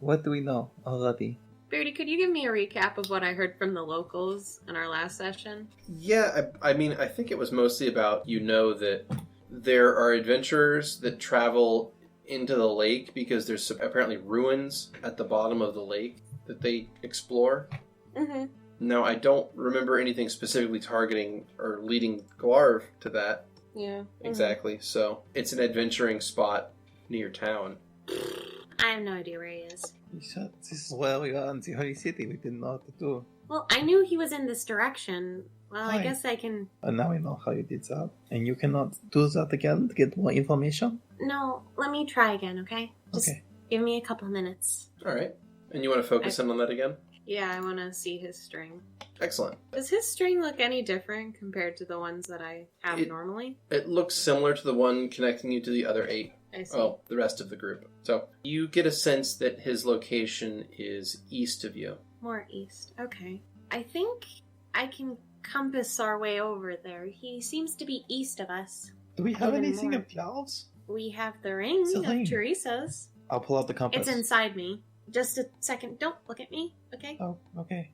[SPEAKER 7] What do we know already?
[SPEAKER 3] Beardy, could you give me a recap of what I heard from the locals in our last session?
[SPEAKER 1] Yeah, I mean, I think it was mostly about, that there are adventurers that travel into the lake because there's apparently ruins at the bottom of the lake that they explore.
[SPEAKER 3] Mm-hmm.
[SPEAKER 1] Now, I don't remember anything specifically targeting or leading Glarv to that
[SPEAKER 3] Yeah.
[SPEAKER 1] exactly, so it's an adventuring spot near town.
[SPEAKER 3] I have no idea where he is.
[SPEAKER 7] We said this is where we are in the Holy City. We didn't know what to do.
[SPEAKER 3] Well, I knew he was in this direction. Well, I
[SPEAKER 7] Hi.
[SPEAKER 3] guess I can...
[SPEAKER 7] And now we know how you did that. And you cannot do that again to get more information?
[SPEAKER 3] No, let me try again, okay? Just
[SPEAKER 7] Okay.
[SPEAKER 3] give me a couple minutes.
[SPEAKER 1] Alright. And you want to focus in on that again?
[SPEAKER 3] Yeah, I want to see his string.
[SPEAKER 1] Excellent.
[SPEAKER 3] Does his string look any different compared to the ones that I have normally?
[SPEAKER 1] It looks similar to the one connecting you to the other 8.
[SPEAKER 3] I see.
[SPEAKER 1] Oh, the rest of the group. So, you get a sense that his location is east of you.
[SPEAKER 3] More east. Okay. I think I can compass our way over there. He seems to be east of us.
[SPEAKER 7] Do we have
[SPEAKER 3] Even
[SPEAKER 7] anything
[SPEAKER 3] more.
[SPEAKER 7] of clouds?
[SPEAKER 3] We have the ring
[SPEAKER 7] It's a
[SPEAKER 3] of
[SPEAKER 7] ring.
[SPEAKER 3] Teresa's.
[SPEAKER 7] I'll pull out the compass.
[SPEAKER 3] It's inside me. Just a second. Don't look at me, okay?
[SPEAKER 7] Oh, okay.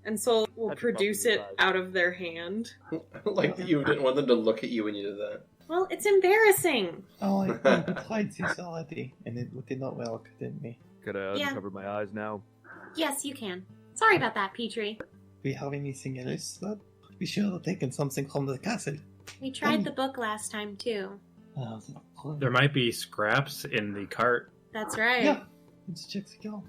[SPEAKER 3] And Soul will
[SPEAKER 2] Touch your
[SPEAKER 3] produce
[SPEAKER 2] bumpy
[SPEAKER 3] it
[SPEAKER 2] eyes.
[SPEAKER 3] out of their hand.
[SPEAKER 1] Like that you didn't want them to look at you when you did that.
[SPEAKER 3] Well, it's embarrassing.
[SPEAKER 7] Oh, I tried this already, and it did not work, didn't we?
[SPEAKER 6] Could I
[SPEAKER 3] Yeah.
[SPEAKER 6] uncover my eyes now?
[SPEAKER 3] Yes, you can. Sorry about that, Petrie.
[SPEAKER 7] Do we have anything else? That we should have taken something from the castle.
[SPEAKER 3] We tried the book last time, too.
[SPEAKER 4] There might be scraps in the cart.
[SPEAKER 3] That's right.
[SPEAKER 7] Yeah, let's check the count.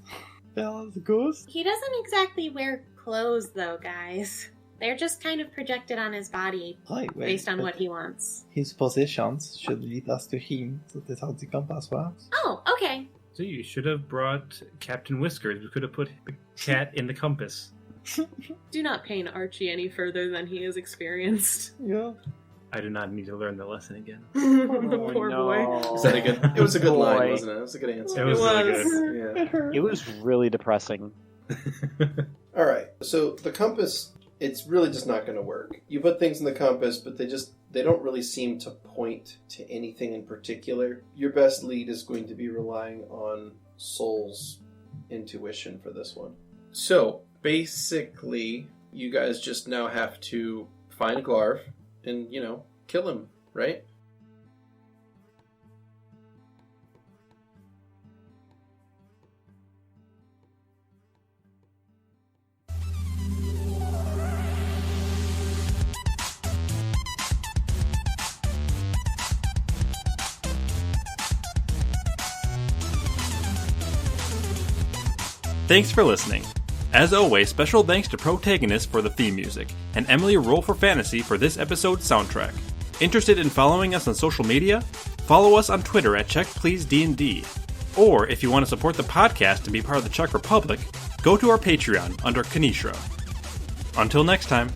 [SPEAKER 7] Bella's a ghost.
[SPEAKER 3] He doesn't exactly wear clothes, though, guys. They're just kind of projected on his body
[SPEAKER 7] Right, well,
[SPEAKER 3] based on
[SPEAKER 7] but
[SPEAKER 3] what he wants.
[SPEAKER 7] his possessions should lead us to him. So that's how the compass works.
[SPEAKER 3] Oh, okay.
[SPEAKER 4] So you should have brought Captain Whiskers. We could have put the cat in the compass.
[SPEAKER 3] Do not pain Archie any further than he is experienced.
[SPEAKER 7] Yeah.
[SPEAKER 4] I do not need to learn the lesson again.
[SPEAKER 3] The poor boy.
[SPEAKER 1] Is that a good? It was a good line,
[SPEAKER 2] Boy.
[SPEAKER 1] wasn't it? It was a good answer.
[SPEAKER 4] It was really good.
[SPEAKER 1] Yeah.
[SPEAKER 7] It hurt.
[SPEAKER 2] It was really depressing.
[SPEAKER 1] All right. So the compass, it's really just not going to work. You put things in the compass, but they don't really seem to point to anything in particular. Your best lead is going to be relying on Soul's intuition for this one. So basically, you guys just now have to find Glarv and, kill him, right?
[SPEAKER 9] Thanks for listening. As always, special thanks to Protagonist for the theme music, and Emily Roll for Fantasy for this episode's soundtrack. Interested in following us on social media? Follow us on Twitter at CheckPleaseDND. Or, if you want to support the podcast and be part of the Czech Republic, go to our Patreon under Kanishra. Until next time.